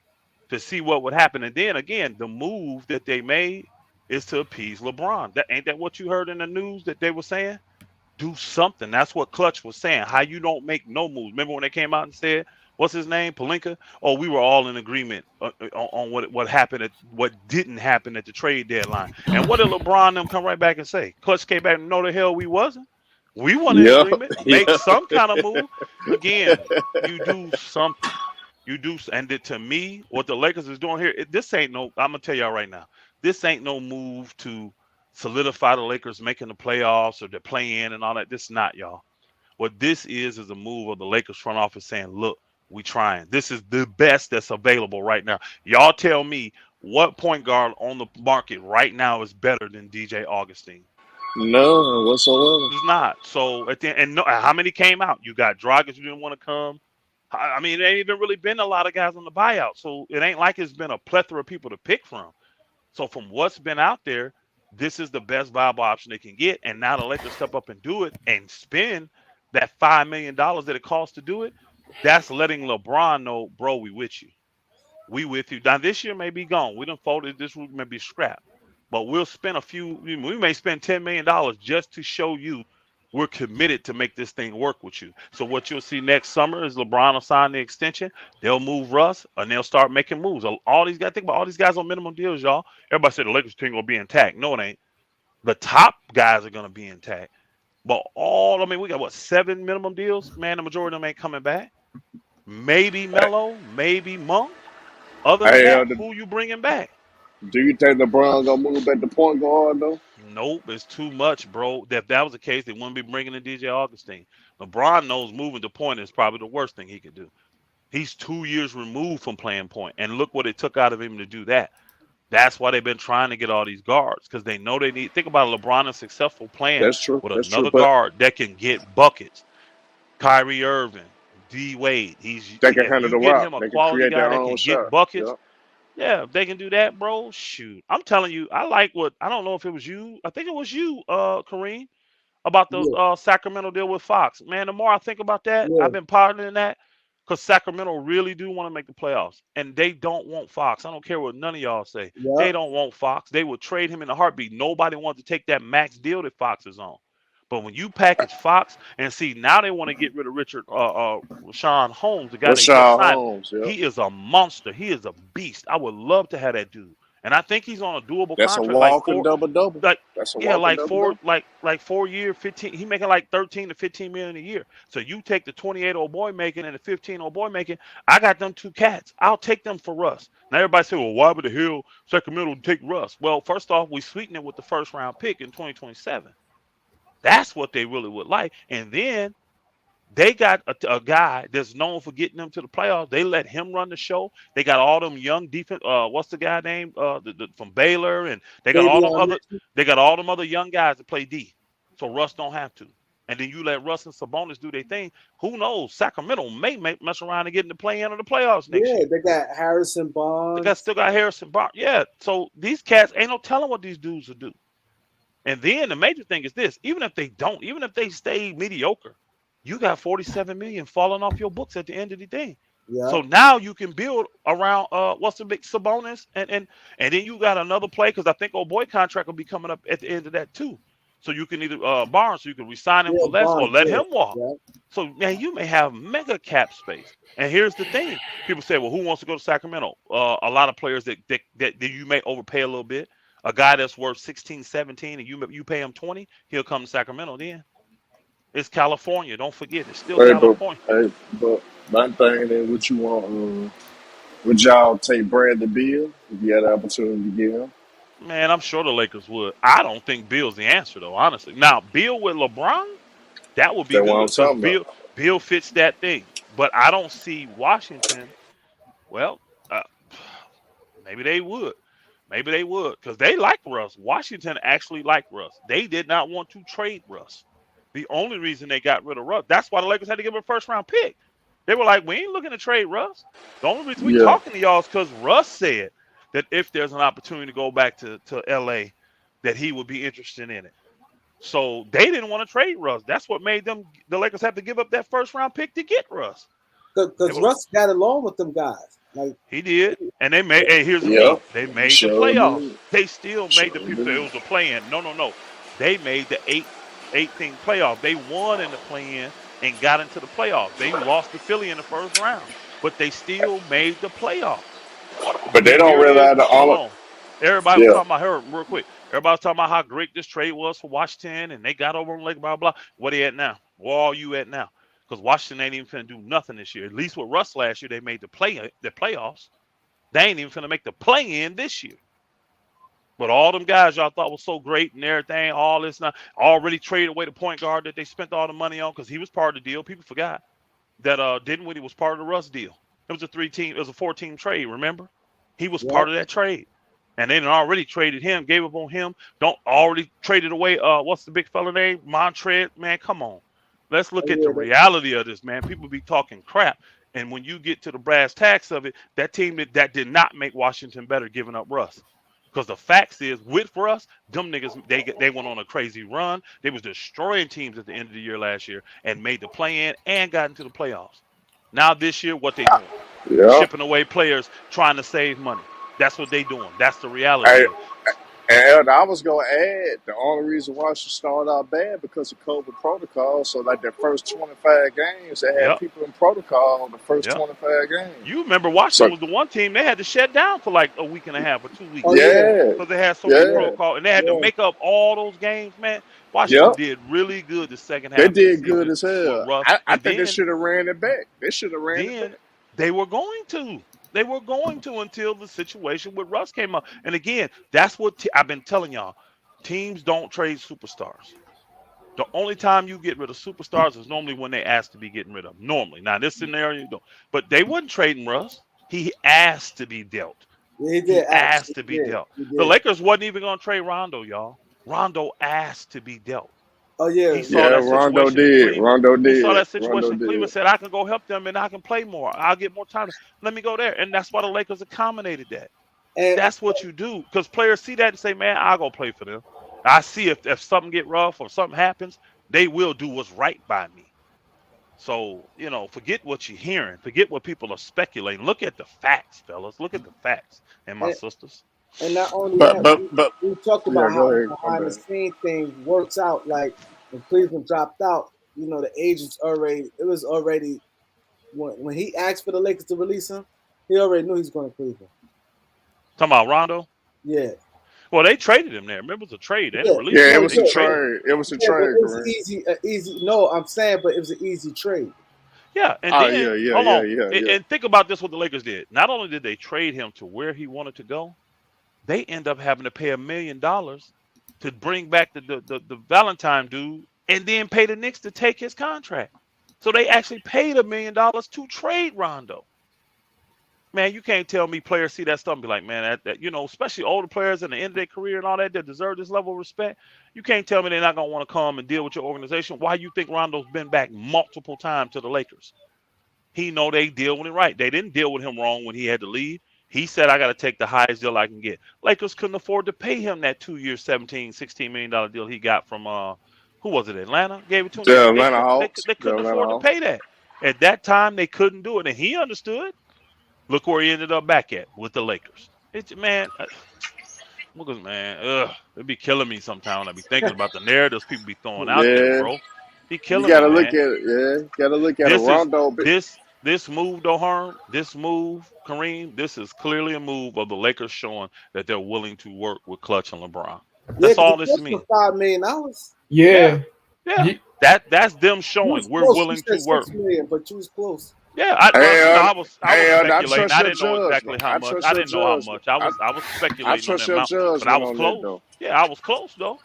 to see what would happen, and then again, the move that they made is to appease LeBron. That ain't that what you heard in the news that they were saying? Do something. That's what Clutch was saying. How you don't make no moves. Remember when they came out and said, what's his name, Palinka? Oh, we were all in agreement on what happened at what didn't happen at the trade deadline. And what did LeBron and them come right back and say? Clutch came back and no the hell we wasn't. We weren't in Yeah, agreement. Make yeah. some kind of move. Again, you do something. And to me, what the Lakers is doing here, this ain't no. I'm gonna tell y'all right now, this ain't no move to solidify the Lakers making the playoffs or the play in and all that. This is not, y'all. What this is a move of the Lakers front office saying, look, we trying. This is the best that's available right now. Y'all tell me what point guard on the market right now is better than DJ Augustin. None whatsoever. It's not. So at the and no, how many came out? You got Dragic who didn't want to come. I mean, there ain't even really been a lot of guys on the buyout. So it ain't like it's been a plethora of people to pick from. So from what's been out there, this is the best viable option they can get. And now the Lakers step up and do it and spend that $5 million that it costs to do it. That's letting LeBron know, bro, we with you. We with you. Now this year may be gone. We done folded. This week may be scrapped. But we'll spend we may spend $10 million just to show you we're committed to make this thing work with you. So what you'll see next summer is LeBron will sign the extension. They'll move Russ and they'll start making moves. All these guys, think about all these guys on minimum deals, y'all. Everybody said the Lakers team gonna be intact. No, it ain't. The top guys are gonna be intact. But we got what, 7 minimum deals? Man, the majority of them ain't coming back. Maybe Melo, maybe Monk. Other than Hey, that, who you bringing back? do you think LeBron gonna move at the point guard though? Nope, it's too much, bro. If that was the case, they wouldn't be bringing in DJ Augustin. LeBron knows moving to point is probably the worst thing he could do. He's 2 years removed from playing point, and look what it took out of him to do that. That's why they've been trying to get all these guards because they know they need. Think about LeBron is successful playing That's true. with That's true. another But guard that can get buckets. Kyrie Irving, D Wade. they can If handle you the get rock. him a They can quality create guy their that own can get shot. buckets. Yeah. Yeah, if they can do that, bro, shoot. I'm telling you, I like what I don't know if it was you. I think it was you, Kareem, about the Yeah, Sacramento deal with Fox. Man, the more I think about that, yeah, I've been pondering that because Sacramento really do want to make the playoffs. And they don't want Fox. I don't care what none of y'all say. yeah. They don't want Fox. They would trade him in a heartbeat. Nobody wants to take that max deal that Fox is on. But when you package Fox and see now they want to get rid of Rashawn Holmes, the guy they just Rashad signed. Holmes. Yeah. He is a monster. He is a beast. I would love to have that dude. And I think he's on a doable That's a contract, like walking double double. like That's a yeah, walking like double four double. like 4 year, 15. He making like 13 to 15 million a year. So you take the 28-old boy making and the 15-old boy making. I got them two cats. I'll take them for Russ. Now everybody say, well, why would the hell Sacramento take Russ? Well, first off, we sweeten it with the first round pick in 2027. That's what they really would like. And then they got a guy that's known for getting them to the playoffs. They let him run the show. They got all them young defense. What's the guy name? From Baylor, and they got all them Davion other. Mitchell. They got all them other young guys that play D. So Russ don't have to. And then you let Russ and Sabonis do their thing. Who knows? Sacramento may mess around and get in the play-in of the playoffs next Yeah, year. they got Harrison They Barnes. still got Harrison Barnes. Yeah. So these cats ain't no telling what these dudes will do. And then the major thing is this: even if they don't, even if they stay mediocre, you got 47 million falling off your books at the end of the day. Yeah, So now you can build around what's the big Sabonis and then you got another play because I think old boy contract will be coming up at the end of that too. So you can either Barnes, so you can resign him yeah, for less or Barnes. let Yeah, him walk. yeah. So man, you may have mega cap space. And here's the thing: people say, "Well, who wants to go to Sacramento?" A lot of players that you may overpay a little bit. A guy that's worth 16, 17, and you pay him 20, he'll come to Sacramento. Then it's California. Don't forget, it's still Hey, but California. my thing is, what you want? Would y'all take Bradley Beal if you had the opportunity to get him? Man, I'm sure the Lakers would. I don't think Bill's the answer though, honestly. Now, Bill with LeBron, that would be That's what I'm good because talking about. Bill fits that thing. But I don't see Washington. Well, uh, maybe they would. Maybe they would because they like Russ. Washington actually liked Russ. They did not want to trade Russ. The only reason they got rid of Russ, that's why the Lakers had to give him a first round pick. They were like, we ain't looking to trade Russ. The only reason we Yeah. talking to y'all is because Russ said that if there's an opportunity to go back to LA, that he would be interested in it. So they didn't want to trade Russ. That's what made the Lakers have to give up that first round pick to get Russ. Because Russ got along with them guys. Like He did, and they made. Hey, here's the Yeah, key: they he made the sure playoffs. did. They still made Sure the people say it did. was a play-in. No. They made the 18 playoff. They won in the play-in and got into the playoffs. They lost to Philly in the first round, but they still made the playoffs. But they Here, don't here it is. realize the Hold all. on. Everybody was Yeah, talking about her real quick. Everybody was talking about how great this trade was for Washington, and they got over on Lake, blah, blah. What are you at now? Where are you at now? Because Washington ain't even finna do nothing this year. At least with Russ last year, they made the playoffs. They ain't even finna make the play-in this year. But all them guys y'all thought was so great and everything, all this now already traded away the point guard that they spent all the money on because he was part of the deal. People forgot that Dinwiddie was part of the Russ deal. It was a 4-team trade, remember? He was yeah, part of that trade. And they had already traded him, gave up on him. Don't already traded away what's the big fella name? Montrez. Man, come on. Let's look at the yeah, reality of this, man. People be talking crap. And when you get to the brass tacks of it, that team that did not make Washington better giving up Russ. Because the facts is, with Russ, them niggas, they went on a crazy run. They was destroying teams at the end of the year last year and made the play-in and got into the playoffs. Now this year, what they doing? yeah. Shipping away players, trying to save money. That's what they doing. That's the reality Hey, of it. and I was gonna add the only reason why she started out bad because of COVID protocol. So like the first 25 games, they had Yep, people in protocol the first yep. 25 games. You remember Washington So was the one team they had to shut down for like a week and a half or 2 weeks oh yeah, yeah, because they had so many yeah, protocol and they had to yeah. make up all those games, man. Washington yep. did really good the second They half of the did good season as with hell. Russ. I And think they then should have ran it back. They should have ran it then back. they were going to. They were going to until the situation with Russ came up. And again, that's what I've been telling y'all. Teams don't trade superstars. The only time you get rid of superstars is normally when they ask to be getting rid of them. Normally. Now, this scenario, you don't. But they wasn't trading Russ. He asked to be dealt. Yeah, he He did asked actually. to He be did. dealt. He The did. Lakers wasn't even going to trade Rondo, y'all. Rondo asked to be dealt. Oh yeah, He saw Yeah, that Rondo situation in did. Cleveland. Rondo He saw did. that situation Rondo in Cleveland, did. said, I can go help them and I can play more. I'll get more time. Let me go there. And that's why the Lakers accommodated that. and That's what you do. Because players see that and say, man, I'll go play for them. I see if something get rough or something happens, they will do what's right by me. So, forget what you're hearing. Forget what people are speculating. Look at the facts, fellas. Look at the facts. And my and, sisters. and not only But that, but we, but we talked yeah, about go how ahead. My behind the bad. scene things works out. Like when Cleveland dropped out, the agents already. It was already when he asked for the Lakers to release him, he already knew he was going to Cleveland. Talking about Rondo. Yeah, Well, they traded him there. Remember, it was a trade. They didn't yeah, release Yeah, him. it no, was They a yeah, traded him. trade. It was a yeah, but trade, it was Kareem. easy. No, I'm saying, but it was an easy trade. Yeah, and Oh yeah, then yeah, hold yeah, on, yeah, and, yeah. and think about this: what the Lakers did. Not only did they trade him to where he wanted to go, they end up having to pay $1 million to bring back the Valentine dude, and then pay the Knicks to take his contract. So they actually paid $1 million to trade Rondo. Man, you can't tell me players see that stuff and be like, man, especially older players in the end of their career and all that deserve this level of respect. You can't tell me they're not gonna want to come and deal with your organization. Why you think Rondo's been back multiple times to the Lakers? He know they deal with it right. They didn't deal with him wrong when he had to leave. He said, I got to take the highest deal I can get. Lakers couldn't afford to pay him that 2 year, $16 million deal he got from who was it? Atlanta gave it to him. They The could they Atlanta couldn't Hawks. they The couldn't Atlanta afford to Hawks. pay that. At that time, they couldn't do it, and he understood. Look where he ended up back at with the Lakers. It's man, Boogers, man, it be killing me sometimes when I be thinking about the narratives people be throwing out there, Yeah, bro. Be you killing me, gotta look at man. it. Yeah, you gotta look at a This is Rondo. this move, Doharm, this move, Kareem, this is clearly a move of the Lakers showing that they're willing to work with Clutch and LeBron. Yeah, That's because all the this first was means. $5 million. Yeah, Yeah. yeah. Ye- That's them You showing was we're close. You willing to said work. 6 million, but you was close. Yeah, Hey, I was I speculating. trust I your didn't know exactly judgment. how I much. trust I your didn't know how judgment. much. I was I speculating on that trust your amount, but I judgment was on that close. though. Yeah, I was close though.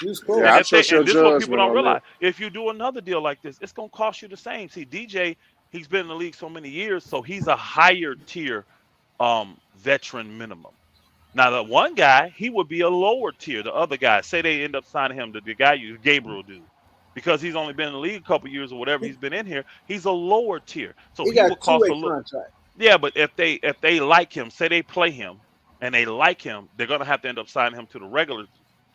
You was Yeah, And close. I if they trust your and this is what people judgment don't on that. realize, if you do another deal like this, it's gonna cost you the same. See, DJ, he's been in the league so many years, so he's a higher tier veteran minimum. Now the one guy, he would be a lower tier. The other guy, say they end up signing him, the guy you Gabriel dude, because he's only been in the league a couple years or whatever He, he's been in here, he's a lower tier. So he he got would cost a two-way little. contract. Yeah, but if they like him, say they play him and they like him, they're gonna have to end up signing him to the regular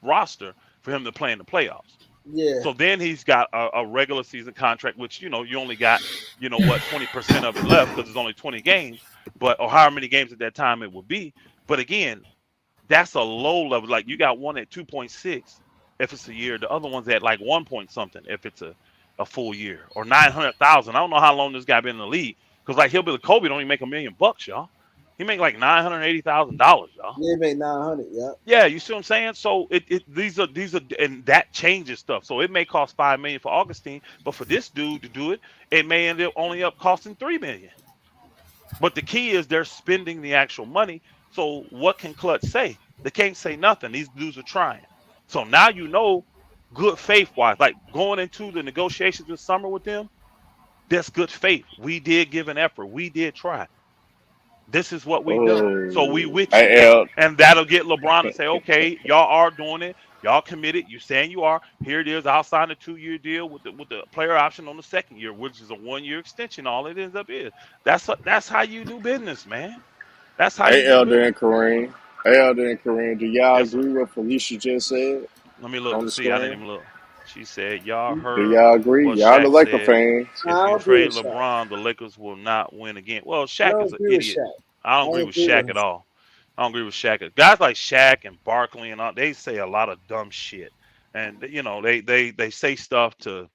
roster. for him to play in the playoffs. Yeah. So then he's got a regular season contract, which you only got 20% of it left because it's only 20 games, but or however many games at that time it would be. But again, that's a low level. Like you got one at 2.6 if it's a year, the other one's at like 1 point something if it's a full year, or 900,000. I don't know how long this guy been in the league because like Hillbilly Kobe don't even make $1 million, y'all. He make like $980,000, y'all. They made 900. Yeah. Yeah, you see what I'm saying? So these are and that changes stuff. So it may cost $5 million for Augustin, but for this dude to do it, it may end up only costing $3 million. But the key is they're spending the actual money. So what can Clutch say? They can't say nothing. These dudes are trying. So now good faith wise, like going into the negotiations this summer with them, that's good faith. We did give an effort. We did try. This is what we've done. So we with you. Hey, L. And that'll get LeBron to say, okay, y'all are doing it. Y'all committed. You saying you are. Here it is. I'll sign a 2-year deal with the player option on the second year, which is a 1-year extension. All it ends up is. That's how you do business, man. That's how you Hey, do Elder and business. Kareem. Hey, Elder and Kareem. Do y'all Yes, sir. agree with what Felicia just said Let me look on to the see. I didn't screen? even look. She said, y'all Do heard y'all agree? what Y'all the Shaq Laker said. fans. I If you don't agree trade with Shaq. LeBron, the Lakers will not win again. Well, I Shaq don't is an agree with idiot. Shaq. I don't I agree don't with agree Shaq with at him. all. I don't agree with Shaq. Guys like Shaq and Barkley and all, they say a lot of dumb shit, and they say stuff to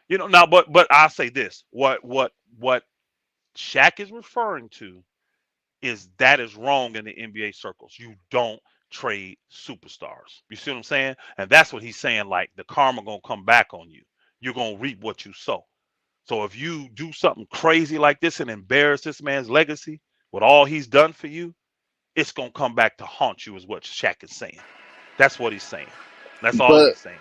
now. But I say this: what Shaq is referring to that is wrong in the NBA circles. You don't trade superstars. You see what I'm saying? And that's what he's saying. Like the karma gonna come back on you. You're gonna reap what you sow. So if you do something crazy like this and embarrass this man's legacy with all he's done for you, it's gonna come back to haunt you, is what Shaq is saying. That's what he's saying. That's all But he's saying.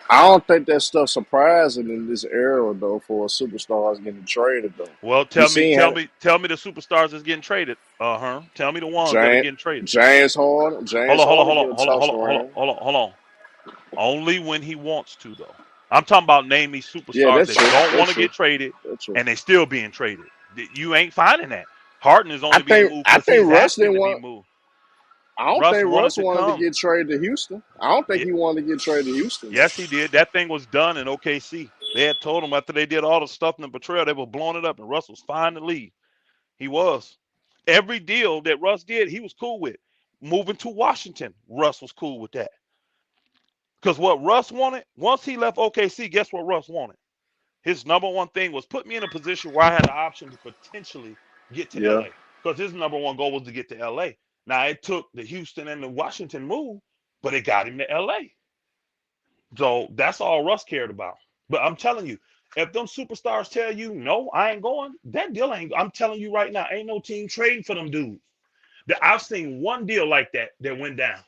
I don't think that stuff surprising in this era, though, for superstars getting traded, though. Well, You tell me, seen tell how me, tell me the superstars that's getting traded. Tell me the ones that are James, getting traded. James Harden, Hold James on, hold on, Harden hold on, getting hold on, hold tossed on, hold on, around. hold on, hold on. Only when he wants to, though. I'm talking about name me Yeah, superstars that's that true. don't want That's to true. get traded That's true. and they still being traded. You ain't finding that. Harden is I only being think moved I because think he's Russ asking didn't to be want. moved. I don't Russ think wanted Russ to wanted to come. get traded to Houston. I don't think Yeah, he wanted to get traded to Houston. yes, he did. That thing was done in OKC. They had told him after they did all the stuff in the betrayal, they were blowing it up, and Russ was fine to leave. He was. Every deal that Russ did, he was cool with. Moving to Washington, Russ was cool with that. Because what Russ wanted, once he left OKC, guess what Russ wanted? His number one thing was put me in a position where I had the option to potentially get to Yeah, LA. Because his number one goal was to get to LA. Now it took the Houston and the Washington move, but it got him to LA. So that's all Russ cared about. But I'm telling you, if them superstars tell you no, I ain't going, that deal ain't. I'm telling you right now, ain't no team trading for them dudes. I've seen one deal like that went down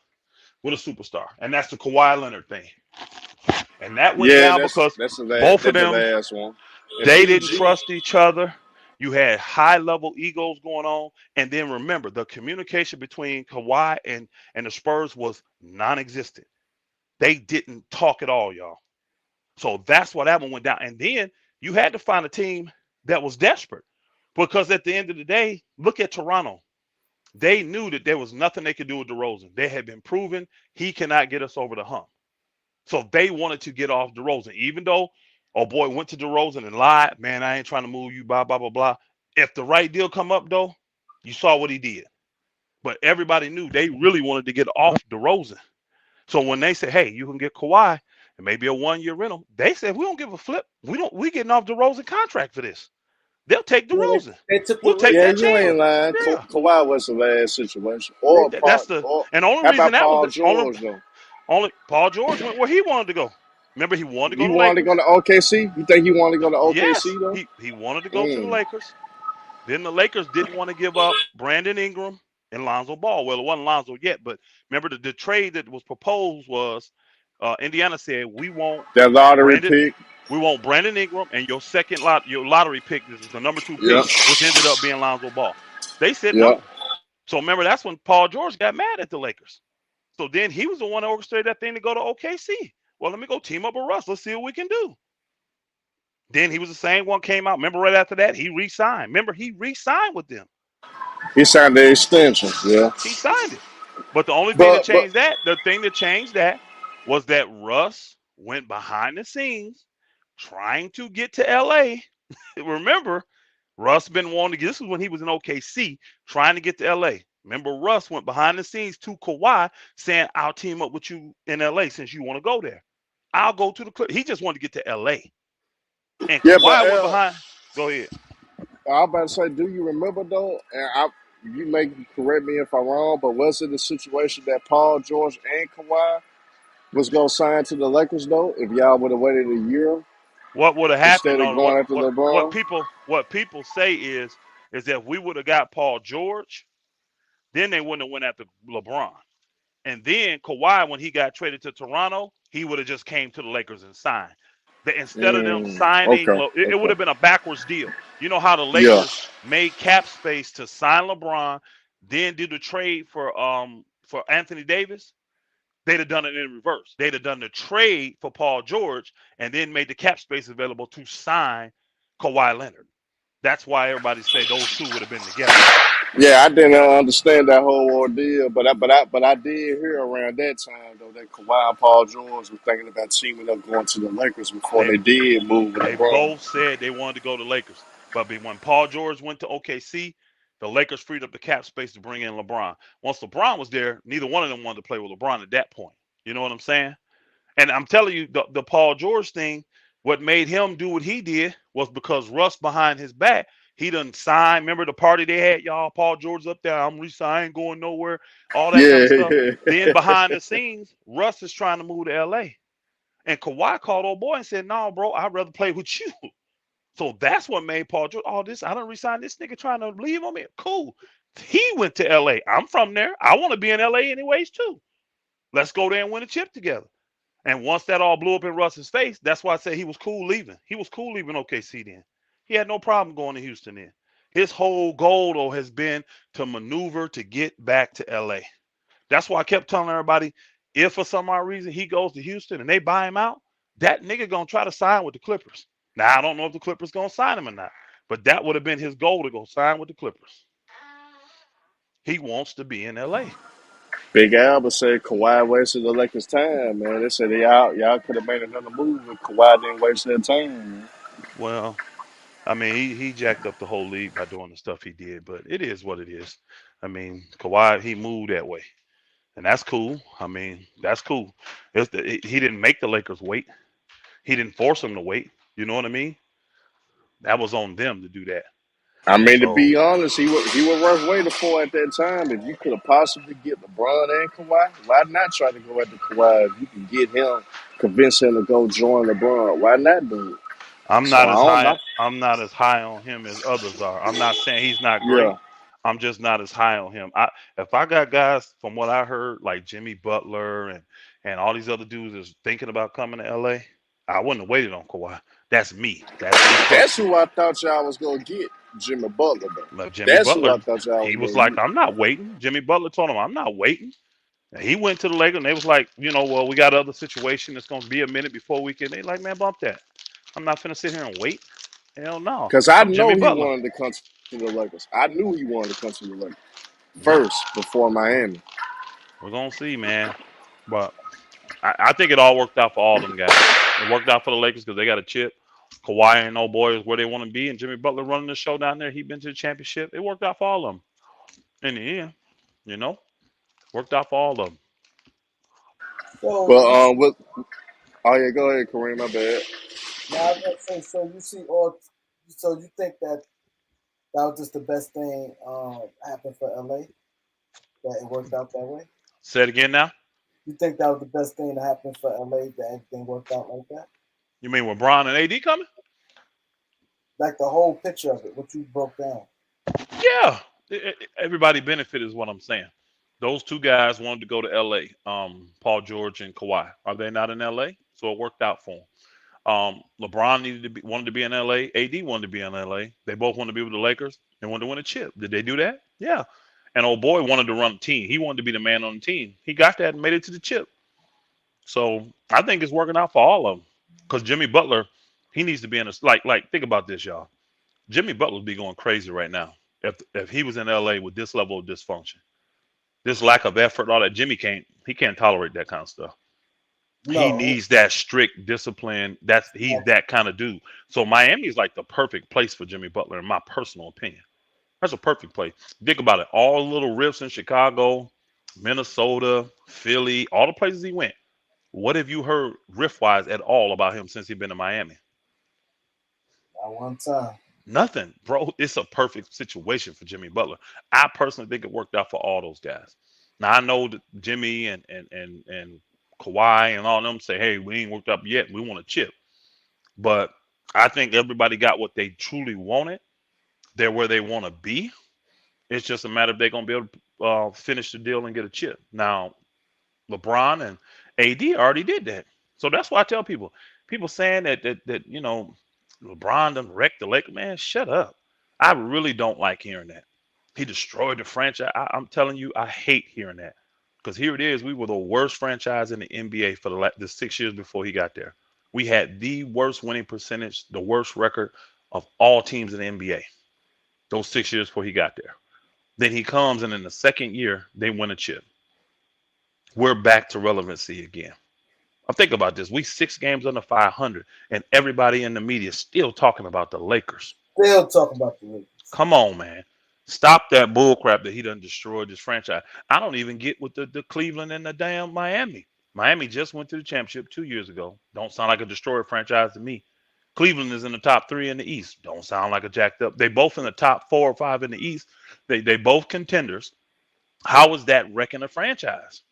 with a superstar, and that's the Kawhi Leonard thing. And that went yeah. down That's because that's the last. both of That's the them, last one. And they didn't PG. trust each other. You had high level egos going on. And then remember, the communication between Kawhi and the Spurs was non existent. They didn't talk at all, y'all. So that's why that one went down. And then you had to find a team that was desperate because at the end of the day, look at Toronto. They knew that there was nothing they could do with DeRozan. They had been proven he cannot get us over the hump. So they wanted to get off DeRozan, even though, oh boy, went to DeRozan and lied. Man, I ain't trying to move you, blah, blah, blah, blah. If the right deal come up, though, you saw what he did. But everybody knew they really wanted to get off DeRozan. So when they said, hey, you can get Kawhi and maybe a 1-year rental, they said, we don't give a flip. We getting off DeRozan contract for this. They'll take Yeah, DeRozan. they took the We'll take risk. Yeah, that you ain't chance. lying. Yeah. Kawhi was the last situation, They, That's the or and the only how reason about that was Paul the only George though? only Paul George went where he wanted to go. Remember, he wanted to go He to wanted to go Lakers. to OKC. You think he wanted to go to Yes, OKC though? he wanted to go to the Mm. Lakers. Then the Lakers didn't want to give up Brandon Ingram and Lonzo Ball. Well, it wasn't Lonzo yet, but remember the trade that was proposed was Indiana said That lottery Brandon pick. we want Brandon Ingram and your lottery pick. This is the number 2 Yeah, pick, which ended up being Lonzo Ball. They said yeah. no. So remember that's when Paul George got mad at the Lakers. So then he was the one that orchestrated that thing to go to OKC. Well, let me go team up with Russ. Let's see what we can do. Then he was the same one came out. Remember right after that, he re-signed. Remember, he re-signed with them. He signed the extension. Yeah, He signed it. But the only thing that but changed that, the thing that changed that was that Russ went behind the scenes trying to get to LA. Remember, Russ been wanting to get, this was when he was in OKC trying to get to LA. Remember, Russ went behind the scenes to Kawhi saying, I'll team up with you in LA since you want to go there. I'll go to the Clippers. He just wanted to get to LA. And Yeah, but Kawhi went behind. Go ahead. I was about to say, do you remember though? You may correct me if I'm wrong, but was it a situation that Paul George and Kawhi was gonna sign to the Lakers though? If y'all would have waited a year What would have happened instead of on going after LeBron? what people say is that if we would have got Paul George, then they wouldn't have went after LeBron. And then Kawhi, when he got traded to Toronto, he would have just came to the Lakers and signed. Instead of them signing, Okay, it would okay, have been a backwards deal. You know how the yeah, Lakers made cap space to sign LeBron, then did the trade for Anthony Davis. They'd have done it in reverse. They'd have done the trade for Paul George and then made the cap space available to sign Kawhi Leonard. That's why everybody say those two would have been together. yeah. I didn't understand that whole ordeal, but I did hear around that time though that Kawhi and Paul George were thinking about teaming up going to the Lakers before They they did move with they LeBron. both said they wanted to go to Lakers, but when Paul George went to OKC, the Lakers freed up the cap space to bring in LeBron. Once LeBron was there, neither one of them wanted to play with LeBron at that point. You know what I'm saying? And I'm telling you, the Paul George thing, what made him do what he did was because Russ behind his back, he done signed. Remember the party they had, y'all? Paul George up there, I'm resigning, going nowhere, all that kind Yeah, of stuff. Then yeah. behind the scenes, Russ is trying to move to LA. And Kawhi called old boy and said, no, bro, I'd rather play with you. So that's what made Paul George, all this, I don't resign this nigga trying to leave on me. Cool. He went to LA. I'm from there. I want to be in LA anyways, too. Let's go there and win a chip together. And once that all blew up in Russ's face, that's why I say he was cool leaving. He was cool leaving OKC then. He had no problem going to Houston then. His whole goal, though, has been to maneuver to get back to LA. That's why I kept telling everybody, if for some odd reason he goes to Houston and they buy him out, that nigga gonna try to sign with the Clippers. Now I don't know if the Clippers gonna sign him or not, but that would have been his goal to go sign with the Clippers. He wants to be in LA. Big Albert said Kawhi wasted the Lakers' time, man. They said y'all could have made another move if Kawhi didn't waste their time, man. Well, I mean, he jacked up the whole league by doing the stuff he did, but it is what it is. I mean, Kawhi, he moved that way, and that's cool. I mean, that's cool. He didn't make the Lakers wait. He didn't force them to wait. You know what I mean? That was on them to do that. I mean, to So be honest, he was worth waiting for at that time. If you could have possibly get LeBron and Kawhi, why not try to go after Kawhi? If you can get him, convince him to go join LeBron, why not do it? I'm So not I as don't high. know. I'm not as high on him as others are. I'm not saying he's not Yeah, great. I'm just not as high on him. If I got guys from what I heard like Jimmy Butler and all these other dudes is thinking about coming to LA, I wouldn't have waited on Kawhi. That's me. That's me that's personally. who I thought y'all was gonna get, Jimmy Butler. Though. Like Jimmy That's who Butler, I thought y'all he was was gonna like, get. I'm not waiting. Jimmy Butler told him, I'm not waiting. And he went to the Lakers and they was like, well, we got other situation. It's gonna be a minute before we can. They like, man, bump that. I'm not finna sit here and wait. Hell no. Because I I'm Jimmy know he Butler. wanted to come to the Lakers. I knew he wanted to come to the Lakers Yep. first before Miami. We're gonna see, man. But I think it all worked out for all them guys. It worked out for the Lakers because they got a chip. Kawhi and no boy is where they want to be, and Jimmy Butler running the show down there. He been to the championship. It worked out for all of them. In the end, you know, worked out for all of them. So But oh yeah, go ahead, Kareem. My bad. now I was gonna say, so you see all, so you think that that was just the best thing happened for LA, that it worked out that way? Say it again now. You think that was the best thing that happened for LA, that everything worked out like that? You mean with Bron and AD coming? Like the whole picture of it, what you broke down. Yeah. Everybody benefited is what I'm saying. Those two guys wanted to go to LA. Paul George and Kawhi. Are they not in LA? So it worked out for them. LeBron wanted to be in LA. AD wanted to be in LA. They both wanted to be with the Lakers and wanted to win a chip. Did they do that? Yeah. And old boy wanted to run the team. He wanted to be the man on the team. He got that and made it to the chip. So I think it's working out for all of them. Because Jimmy Butler, he needs to be in a like. Think about this, y'all. Jimmy Butler would be going crazy right now if he was in LA with this level of dysfunction, this lack of effort, all that. He can't tolerate that kind of stuff. He No. needs that strict discipline. He's that kind of dude. So Miami is like the perfect place for Jimmy Butler, in my personal opinion. That's a perfect place. Think about it. All the little riffs in Chicago, Minnesota, Philly, all the places he went. What have you heard riff wise at all about him since he's been in Miami? At one time. Nothing, bro. It's a perfect situation for Jimmy Butler. I personally think it worked out for all those guys. Now I know that Jimmy and Kawhi and all of them say, "Hey, we ain't worked up yet. We want a chip." But I think everybody got what they truly wanted. They're where they want to be. It's just a matter if they're gonna be able to finish the deal and get a chip. Now, LeBron and AD already did that, so that's why I tell people. People saying that LeBron done wrecked the Lakers. Man, shut up. I really don't like hearing that. He destroyed the franchise. I'm telling you, I hate hearing that because here it is. We were the worst franchise in the NBA for the 6 years before he got there. We had the worst winning percentage, the worst record of all teams in the NBA. Those 6 years before he got there. Then he comes and in the second year they win a chip. We're back to relevancy again. I'm thinking about this. We 6 games under 500, and everybody in the media is still talking about the Lakers. Still talking about the Lakers. Come on, man. Stop that bull crap that he done destroyed this franchise. I don't even get with the Cleveland and the damn Miami. Miami just went to the championship 2 years ago. Don't sound like a destroyed franchise to me. Cleveland is in the top 3 in the East. Don't sound like a jacked up. They both in the top 4 or 5 in the East. They both contenders. How is that wrecking a franchise?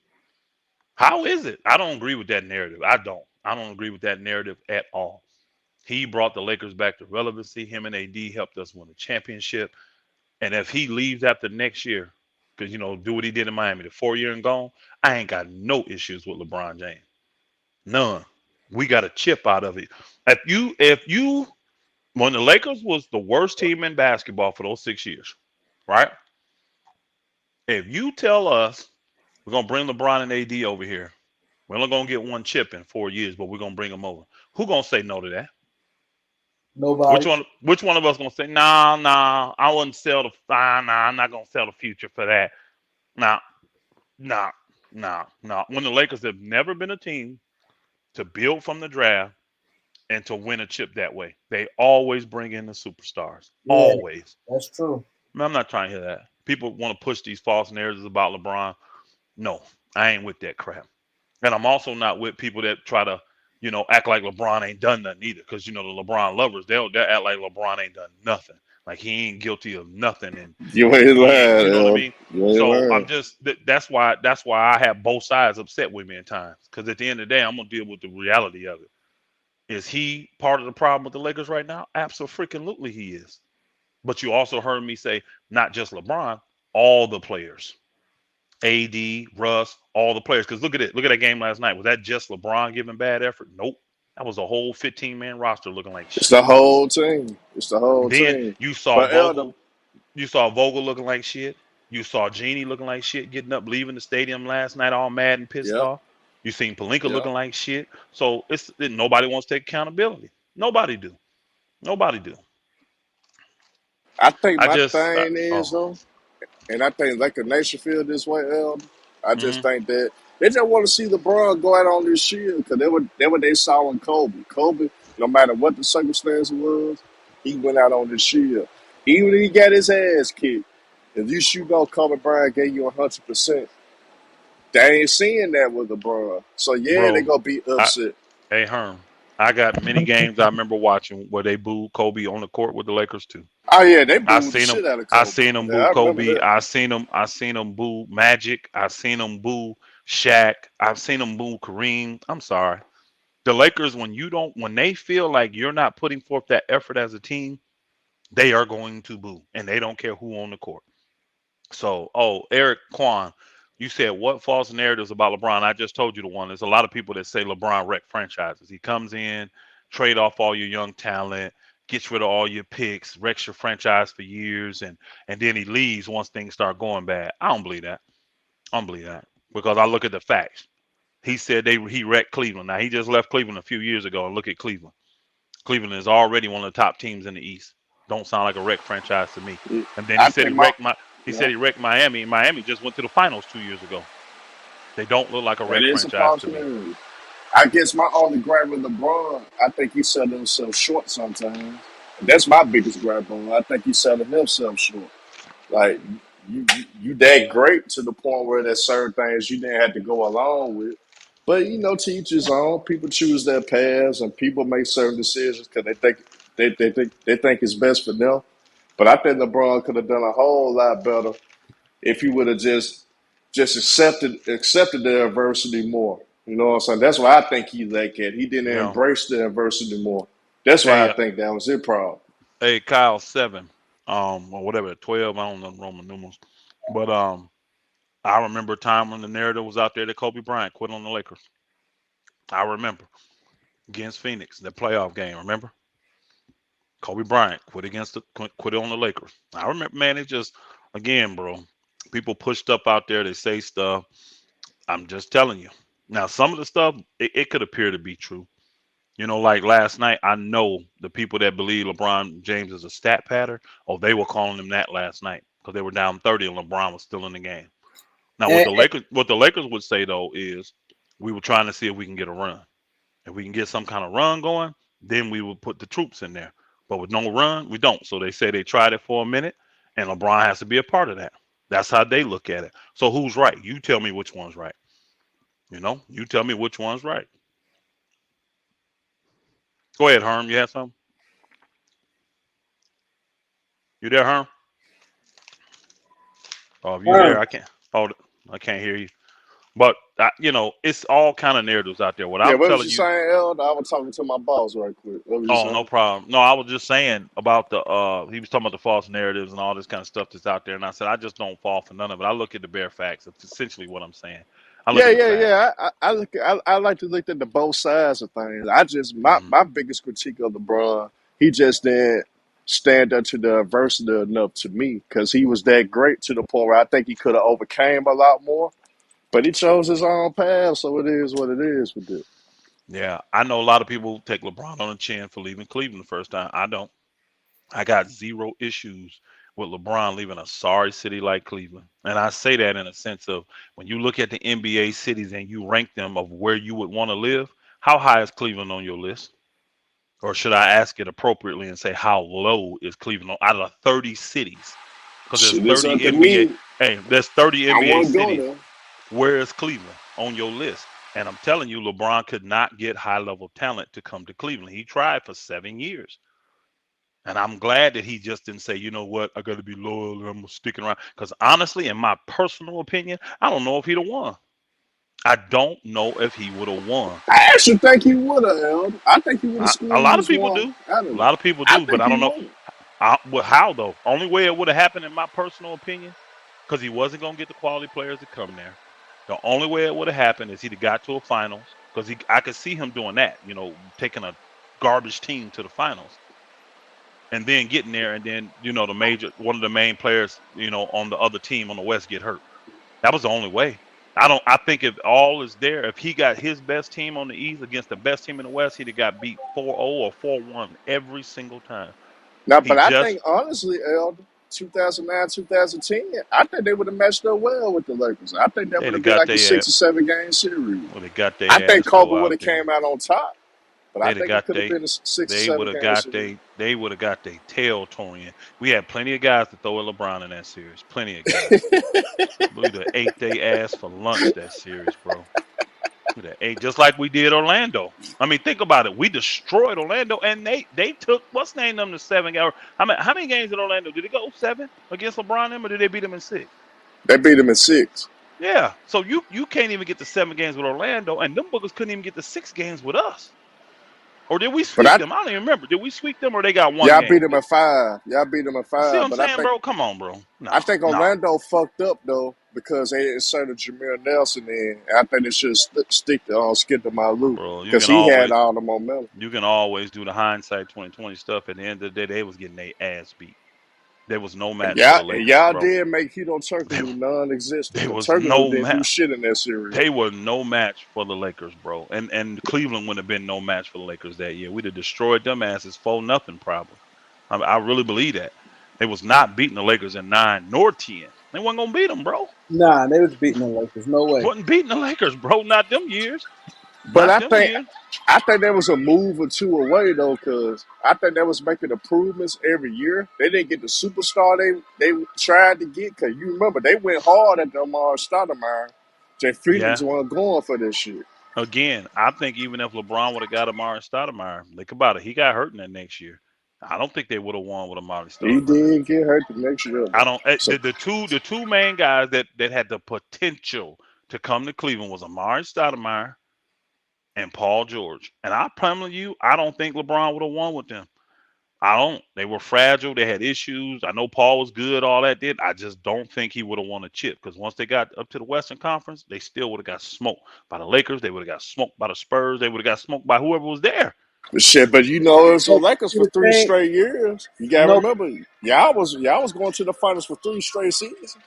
How is it? I don't agree with that narrative. I don't. I don't agree with that narrative at all. He brought the Lakers back to relevancy. Him and AD helped us win a championship. And if he leaves after next year, because do what he did in Miami, the 4 year and gone, I ain't got no issues with LeBron James. None. We got a chip out of it. If you when the Lakers was the worst team in basketball for those 6 years, right? If you tell us we're gonna bring LeBron and AD over here, we're only gonna get one chip in 4 years, but we're gonna bring them over. Who gonna say no to that? Nobody. Which one of us gonna say, nah, I wouldn't sell nah, I'm not gonna sell the future for that. Nah, nah. When the Lakers have never been a team to build from the draft and to win a chip that way. They always bring in the superstars. Yeah, Always. that's true. I'm not trying to hear that. People want to push these false narratives about LeBron. No, I ain't with that crap. And I'm also not with people that try to, act like LeBron ain't done nothing either. Because the LeBron lovers, they'll act like LeBron ain't done nothing. Like he ain't guilty of nothing. And You ain't you know what I lying, mean? yo. You ain't So I'm lying. just that's why I have both sides upset with me at times. Because at the end of the day, I'm gonna deal with the reality of it. Is he part of the problem with the Lakers right now? Absolutely he is. But you also heard me say not just LeBron, all the players. AD, Russ, all the players. Because look at it. Look at that game last night. Was that just LeBron giving bad effort? Nope. That was a whole 15-man roster looking like It's the shit. whole team. It's the whole Then team. you saw But Elder, Vogel. You saw Vogel looking like shit. You saw Genie looking like shit, getting up, leaving the stadium last night all mad and pissed yep, off. You seen Palinka yep. looking like shit. So nobody wants to take accountability. Nobody do. Nobody do. I think I my just thing is oh. though, and I think like the nation feel this way, Elder. I just Hmm. think that they just want to see LeBron go out on this shield because they what they saw in Kobe. Kobe, no matter what the circumstance was, he went out on this shield. Even if he got his ass kicked, if you shoot on Kobe Bryant gave you 100%, they ain't seeing that with LeBron. So yeah, they Bro, gonna be I, upset. hey Herm, I got many games I remember watching where they booed Kobe on the court with the Lakers too. Oh yeah, they I booed the seen them. shit out of I Kobe. seen them Yeah, boo I remember Kobe. that. I seen them boo Magic. I seen them boo Shaq. I've seen them boo Kareem. I'm sorry. The Lakers, when they feel like you're not putting forth that effort as a team, they are going to boo, and they don't care who on the court. So, Eric Kwan, you said what false narratives about LeBron? I just told you the one. There's a lot of people that say LeBron wrecked franchises. He comes in, trade off all your young talent, gets rid of all your picks, wrecks your franchise for years, and then he leaves once things start going bad. I don't believe that. I don't believe that because I look at the facts. He said he wrecked Cleveland. Now he just left Cleveland a few years ago, and look at Cleveland. Cleveland is already one of the top teams in the East. Don't sound like a wreck franchise to me. And then he I said think my he yeah, said he wrecked Miami. Miami just went to the finals 2 years ago. They don't look like a that wreck is a franchise false to me. narrative. I guess my only gripe with LeBron, I think he's selling himself short sometimes. That's my biggest gripe on him. I think he's selling himself short. Like you that great to the point where there's certain things you didn't have to go along with. But to each his own. People choose their paths, and people make certain decisions because they think it's best for them. But I think LeBron could have done a whole lot better if he would have just accepted the adversity more. You know what I'm saying? That's why I think he like it. He didn't Yeah. embrace the adversity more. That's why I Hey, think that was his problem. hey, Kyle, 7, or whatever, 12. I don't know Roman numerals, but I remember a time when the narrative was out there that Kobe Bryant quit on the Lakers. I remember against Phoenix, the playoff game. Remember, Kobe Bryant quit on the Lakers. I remember, man. It just again, bro. People pushed up out there. They say stuff. I'm just telling you. Now, some of the stuff it could appear to be true. Like last night, I know the people that believe LeBron James is a stat pattern, they were calling him that last night because they were down 30 and LeBron was still in the game. Now, And, what the Lakers would say though is we were trying to see if we can get a run. If we can get some kind of run going, then we would put the troops in there. But with no run, we don't. So they say they tried it for a minute, and LeBron has to be a part of that. That's how they look at it. So who's right? You tell me which one's right. You tell me which one's right. Go ahead, Herm. You have something? You there, Herm? Oh, if you there, I can't. Oh, I can't hear you. But it's all kind of narratives out there. What Yeah, I'm what was telling you you. saying, Elder? I was talking to my boss right quick. What was you Oh, no saying? problem. No, I was just saying about he was talking about the false narratives and all this kind of stuff that's out there. And I said, I just don't fall for none of it. I look at the bare facts. That's essentially what I'm saying. I look Yeah, at the yeah, facts. yeah. I like to look at the both sides of things. I just Hmm. my biggest critique of LeBron, he just didn't stand up to the adversity enough to me because he was that great to the point where I think he could have overcame a lot more. But he chose his own path, so it is what it is with it. Yeah, I know a lot of people take LeBron on the chin for leaving Cleveland the first time. I don't. I got zero issues with LeBron leaving a sorry city like Cleveland. And I say that in a sense of when you look at the NBA cities and you rank them of where you would want to live, how high is Cleveland on your list? Or should I ask it appropriately and say how low is Cleveland out of 30 cities? Because there's Shit is 30 up to NBA. me. Hey, there's 30 I NBA want to go cities. there. Where is Cleveland on your list? And I'm telling you, LeBron could not get high level talent to come to Cleveland. He tried for 7 years. And I'm glad that he just didn't say, you know what, I got to be loyal and I'm sticking around. Because honestly, in my personal opinion, I don't know if he'd have won. I don't know if he would have won. I actually think he would have held. I think he would have A lot of squeezed people one do. out A of it. lot of people I do, but think I he don't know. would. Well, how though? Only way it would have happened, in my personal opinion, because he wasn't going to get the quality players to come there. The only way it would have happened is he'd have got to a finals, because I could see him doing that. Taking a garbage team to the finals, and then getting there, and then one of the main players, on the other team on the West get hurt. That was the only way. I think if all is there, if he got his best team on the East against the best team in the West, he'd have got beat 4-0 or 4-1 every single time. Now, He but I just think honestly, Elder, 2009, 2010, I think they would have matched up well with the Lakers. I think that would they'd have have been got like a their ass, 6 or 7 game series. well, they got I their think ass Kobe tore would out have there. came out on top, but I They'd have think it got could have been a six or they would seven have game got series. they would have got their tail torn in. We had plenty of guys to throw at LeBron in that series. Plenty of guys. We'd have ate their ass for lunch that series, bro. We'd have ate just like we did Orlando. I mean, think about it. We destroyed Orlando, and they took what's named them to 7 games. How many games did Orlando? Did it go 7 against LeBron them, or did they beat them in 6? They beat them in 6. Yeah. So you can't even get to 7 games with Orlando, and them bookers couldn't even get to 6 games with us. Or did we But sweep them? I don't even remember. Did we sweep them, or they got one y'all beat game? them at 5. Y'all beat them at You see what 5. I'm But I saying, think bro? Come on, bro. I No, think no, Orlando fucked up though because they inserted Jameer Nelson in. And I think they should stick to Skip to Malou bro. because he had all the momentum. You can always do the hindsight 2020 stuff. At the end of the day, they was getting their ass beat. There was no And match for y'all, the and Lakers, y'all bro. did make Hito There, Turkoglu non-existent. there Because was Turkoglu no didn't do match. shit in that series. They were no match for the Lakers, bro. And Cleveland wouldn't have been no match for the Lakers that year. We'd have destroyed them asses 4-0 probably. I really believe that. They was not beating the Lakers in 9 nor 10. They wasn't gonna beat them, bro. Nah, they was beating the Lakers. No way. Wasn't beating the Lakers, bro. Not them years. But Not them years. I think that was a move or two away though, because I think that was making improvements every year. They didn't get the superstar they tried to get. Because you remember they went hard at the Amar Stoudemire. Jay Felix Yeah. wasn't going for this shit. Again, I think even if LeBron would have got Amari Stoudemire, think about it. He got hurt in that next year. I don't think they would have won with Amari He Stoudemire. did get hurt the next year I though. don't. So The two main guys that had the potential to come to Cleveland was Amari Stoudemire and Paul George. And I promise you, I don't think LeBron would have won with them. I don't. They were fragile. They had issues. I know Paul was good. All that did. I just don't think he would have won a chip because once they got up to the Western Conference, they still would have got smoked by the Lakers. They would have got smoked by the Spurs. They would have got smoked by whoever was there. shit, but you know it was the But Lakers for the three thing, straight years. You gotta no, remember, y'all was going to the finals for 3 straight seasons.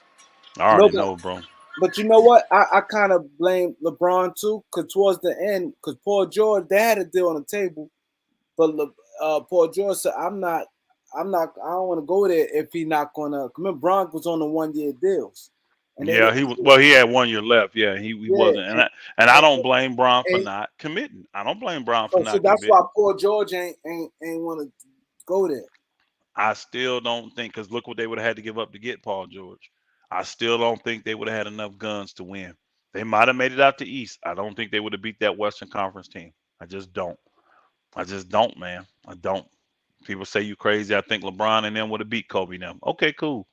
I no, already know, bro. but you know what? I kind of blame LeBron too, because towards the end, because Paul George, they had a deal on the table, but Paul George said, I don't want to go there if he not gonna. Remember, Bron was on the 1 year deals, and they Yeah, didn't. he was. Well, he had 1 year left. Yeah, he Yeah, wasn't. And I don't blame Bron for and not committing. I don't blame Bron for so not that's why committing. Paul George ain't want to go there. I still don't think because look what they would have had to give up to get Paul George. I still don't think they would have had enough guns to win. They might have made it out the East. I don't think they would have beat that Western Conference team. I just don't. I just don't, man. I don't. People say you crazy. I think LeBron and them would have beat Kobe and them. Okay, cool.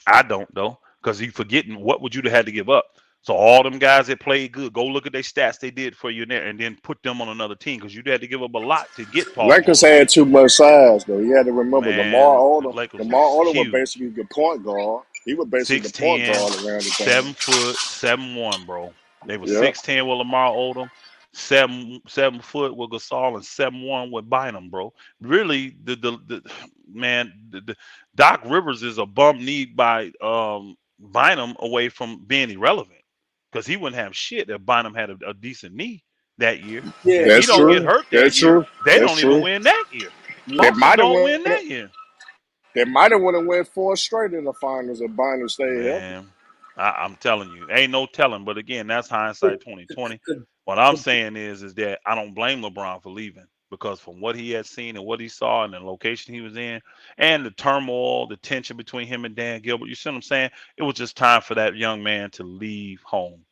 I don't though, because you forgetting what would you have had to give up. So all them guys that played good, go look at their stats they did for you there, and then put them on another team because you had to give up a lot to get Paul Lakers George. had too much size though. You had to remember Lamar Man, the Odom. Lakers Lamar was Odom was basically huge. the point guard. He was basically the point 6'10", guard around the time. 7 foot, 7'1", bro. They were Yeah, 6'10" with Lamar Odom, 7 foot with Gasol, and 7'1" with Bynum, bro. Really, the man, the Doc Rivers is a bum knee by Bynum away from being irrelevant because he wouldn't have shit if Bynum had a decent knee that year. Yeah, If he that's don't get true. hurt that That's year, true. they That's don't even true. win that year. They Boston might have don't won. win that year. They might have would have went 4 straight in the finals if Bynum stayed healthy. Man, I'm telling you, ain't no telling. But again, that's hindsight 2020. could- What I'm could- saying is that I don't blame LeBron for leaving because from what he had seen and what he saw and the location he was in and the turmoil, the tension between him and Dan Gilbert, you see what I'm saying? It was just time for that young man to leave home.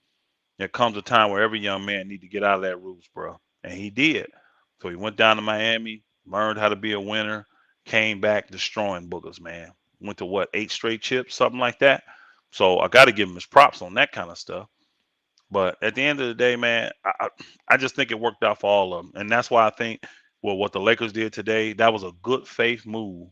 There comes a time where every young man need to get out of that roots, bro. And he did. So he went down to Miami, learned how to be a winner, came back destroying boogers, man. Went to what, 8 straight chips, something like that. So I got to give him his props on that kind of stuff. But at the end of the day, man, I just think it worked out for all of them. And that's why I think, well, what the Lakers did today, that was a good faith move,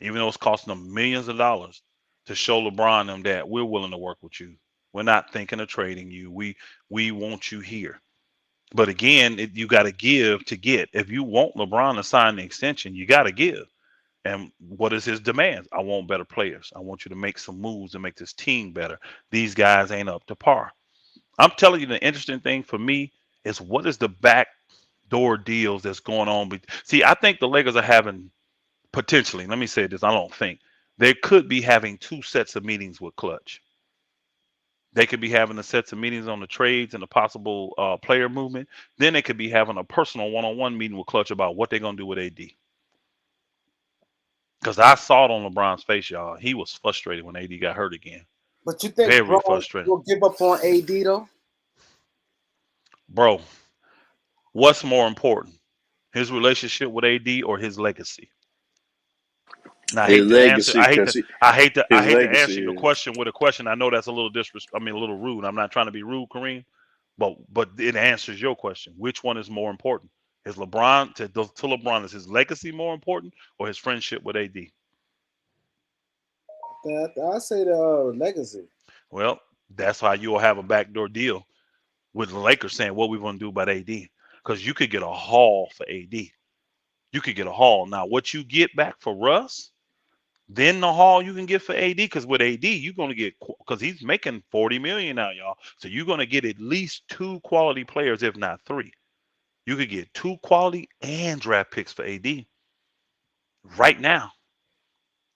even though it's costing them millions of dollars to show LeBron them that we're willing to work with you. We're not thinking of trading you. We want you here. But again, you got to give to get. If you want LeBron to sign the extension, you got to give. And what is his demands? I want better players. I want you to make some moves to make this team better. These guys ain't up to par. I'm telling you, the interesting thing for me is what is the backdoor deals that's going on. See, I think the Lakers are having potentially, let me say this, I don't think, they could be having 2 sets of meetings with Clutch. They could be having the sets of meetings on the trades and the possible player movement. Then they could be having a personal one-on-one meeting with Clutch about what they're going to do with AD. Because I saw it on LeBron's face, y'all. He was frustrated when AD got hurt again. But you think Very Bron frustrated. will give up on AD though? Bro, what's more important? His relationship with AD or his legacy? Now I His hate to answer. legacy, because I his hate to answer your legacy is. question with a question. I know that's a little disrespect. I mean, a little rude. I'm not trying to be rude, Kareem, but it answers your question. Which one is more important? Is LeBron to LeBron is his legacy more important or his friendship with AD? I say the legacy. Well, that's why you'll have a backdoor deal with the Lakers saying what we want to do about AD because you could get a haul for AD. You could get a haul. Now, what you get back for Russ, then the haul you can get for AD, because with AD, you're going to get, because he's making 40 million now, y'all. So you're going to get at least 2 quality players, if not 3. You could get 2 quality and draft picks for AD right now.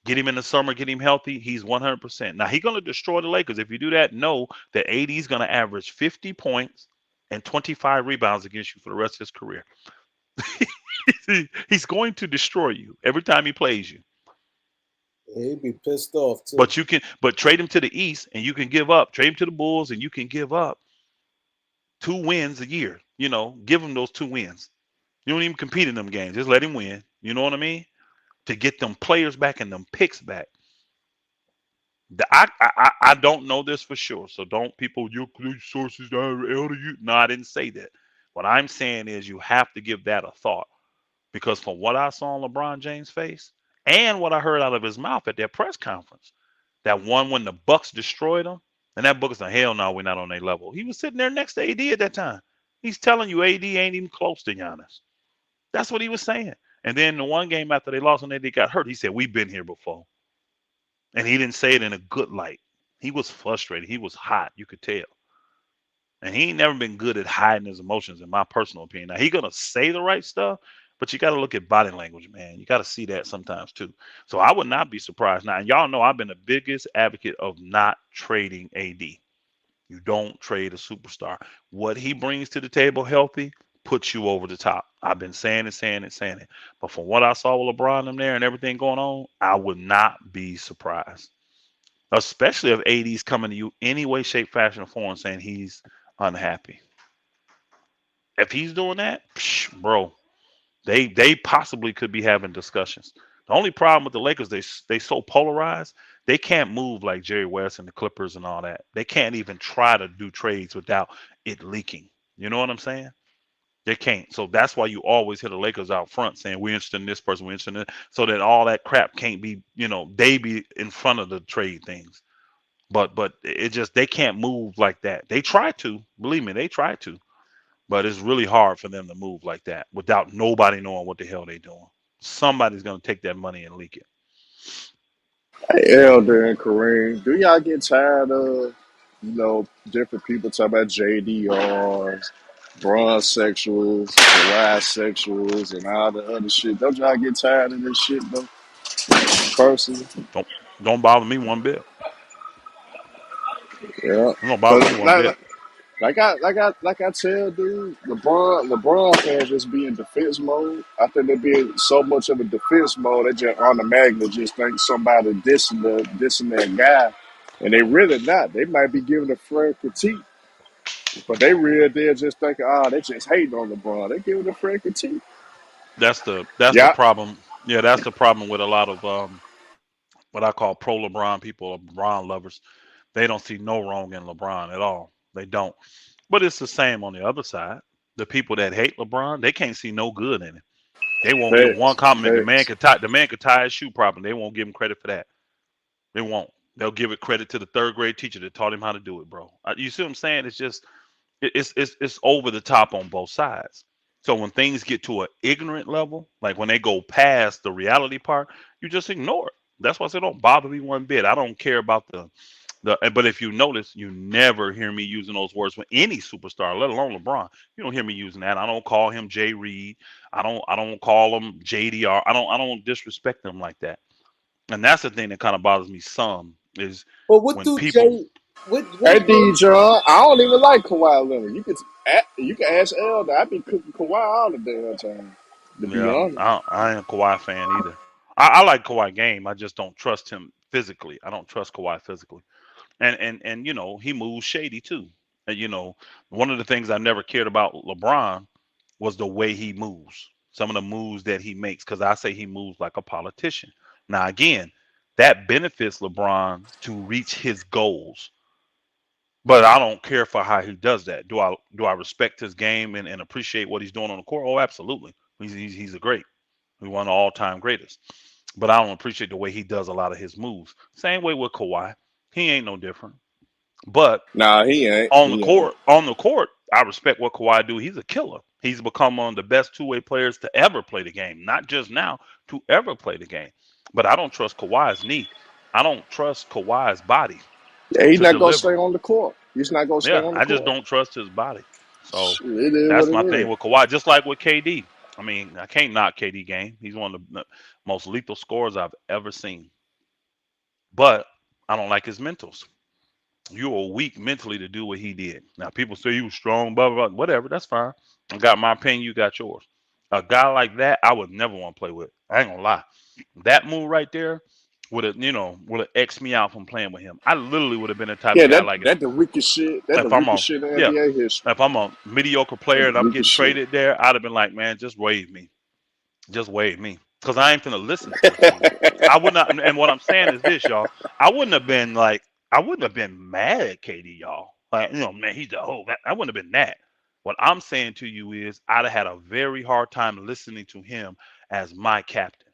Get him in the summer, get him healthy. He's 100%. Now he's going to destroy the Lakers. If you do that, know that AD is going to average 50 points, and 25 rebounds against you for the rest of his career. He's going to destroy you every time he plays you. He'd be pissed off too. But trade him to the East and you can give up. Trade him to the Bulls and you can give up 2 wins a year. Give him those 2 wins. You don't even compete in them games. Just let him win. You know what I mean? To get them players back and them picks back. I don't know this for sure. So don't people, your sources are elder you. No, I didn't say that. What I'm saying is you have to give that a thought. Because from what I saw on LeBron James' face and what I heard out of his mouth at that press conference, that one when the Bucks destroyed him, and that Bucks said, hell no, we're not on their level. He was sitting there next to AD at that time. He's telling you AD ain't even close to Giannis. That's what he was saying. And then the one game after they lost and AD got hurt, he said, we've been here before. And he didn't say it in a good light. He was frustrated. He was hot. You could tell. And he ain't never been good at hiding his emotions, in my personal opinion. Now, he going to say the right stuff, but you got to look at body language, man. You got to see that sometimes, too. So I would not be surprised. Now, and y'all know I've been the biggest advocate of not trading AD. You don't trade a superstar. What he brings to the table healthy puts you over the top. I've been saying it. But from what I saw with LeBron in there and everything going on, I would not be surprised. Especially if AD's coming to you any way, shape, fashion, or form saying he's unhappy. If he's doing that, bro, they possibly could be having discussions. The only problem with the Lakers, they so polarized, they can't move like Jerry West and the Clippers and all that. They can't even try to do trades without it leaking. You know what I'm saying? They can't. So that's why you always hear the Lakers out front saying we're interested in this person, we're interested in this, so that all that crap can't be, they be in front of the trade things. But it just they can't move like that. They try to, believe me, they try to. But it's really hard for them to move like that without nobody knowing what the hell they're doing. Somebody's gonna take that money and leak it. Hey, Elder and Kareem, do y'all get tired of, different people talking about JDRs, bronze sexuals, Kawhi sexuals, and all the other shit? Don't y'all get tired of this shit, though, personally? Don't bother me one bit. Yeah. It don't bother Cause me one bit. like I tell dude, LeBron fans just be in defense mode. I think they be in so much of a defense mode they just automatically just think somebody dissing their guy, and they really not. They might be giving a fair critique, but they really they're just thinking, they just hating on LeBron. They giving a fair critique. That's the Yeah, problem. Yeah, that's the problem with a lot of what I call pro LeBron people or LeBron lovers. They don't see no wrong in LeBron at all. They don't. But it's the same on the other side. The people that hate LeBron, they can't see no good in it. They won't give one facts, compliment. facts. The man could tie his shoe properly. They won't give him credit for that. They won't. They'll give it credit to the third grade teacher that taught him how to do it, bro. You see what I'm saying? It's just it's over the top on both sides. So when things get to an ignorant level, like when they go past the reality part, you just ignore it. That's why I say don't bother me one bit. I don't care about but if you notice, you never hear me using those words with any superstar, let alone LeBron. You don't hear me using that. I don't call him Jay Reed. I don't call him JDR. I don't disrespect them like that. And that's the thing that kind of bothers me some is But what when do people Jay? What Hey, Jay? D. John, I don't even like Kawhi Leonard. You can ask Elder. I be cooking Kawhi all the damn time. To be yeah, honest. I ain't a Kawhi fan either. I like Kawhi game. I just don't trust him physically. I don't trust Kawhi physically. And he moves shady too. And one of the things I never cared about LeBron was the way he moves. Some of the moves that he makes, because I say he moves like a politician. Now again, that benefits LeBron to reach his goals. But I don't care for how he does that. Do I respect his game and appreciate what he's doing on the court? Oh, absolutely. He's a great. He's one of the all-time greatest. But I don't appreciate the way he does a lot of his moves. Same way with Kawhi. He ain't no different. But Nah, he ain't. on the He ain't. court, I respect what Kawhi do. He's a killer. He's become one of the best two-way players to ever play the game. Not just now, to ever play the game. But I don't trust Kawhi's knee. I don't trust Kawhi's body Yeah, he's to not gonna stay deliver. on the court. He's not gonna stay Yeah, on the I just court. don't trust his body. So Shit, it is what that's it my is. thing with Kawhi. Just like with KD. I mean, I can't knock KD game. He's one of the most lethal scorers I've ever seen. But I don't like his mentals. You are weak mentally to do what he did. Now people say you was strong, blah blah blah. Whatever, that's fine. I got my opinion. You got yours. A guy like that, I would never want to play with. I ain't gonna lie. That move right there would have X me out from playing with him. I literally would have been the type Yeah, of guy like that the weakest shit. That the if I'm weakest a shit in yeah, NBA history. if I'm a mediocre That's player the and I'm getting weakest shit. traded there, I'd have been like, man, just wave me. Just wave me. Because I ain't finna listen to it from you. I would not, and what I'm saying is this, y'all. I wouldn't have been mad at KD, y'all. Like, man, he's the whole. I wouldn't have been that. What I'm saying to you is, I'd have had a very hard time listening to him as my captain,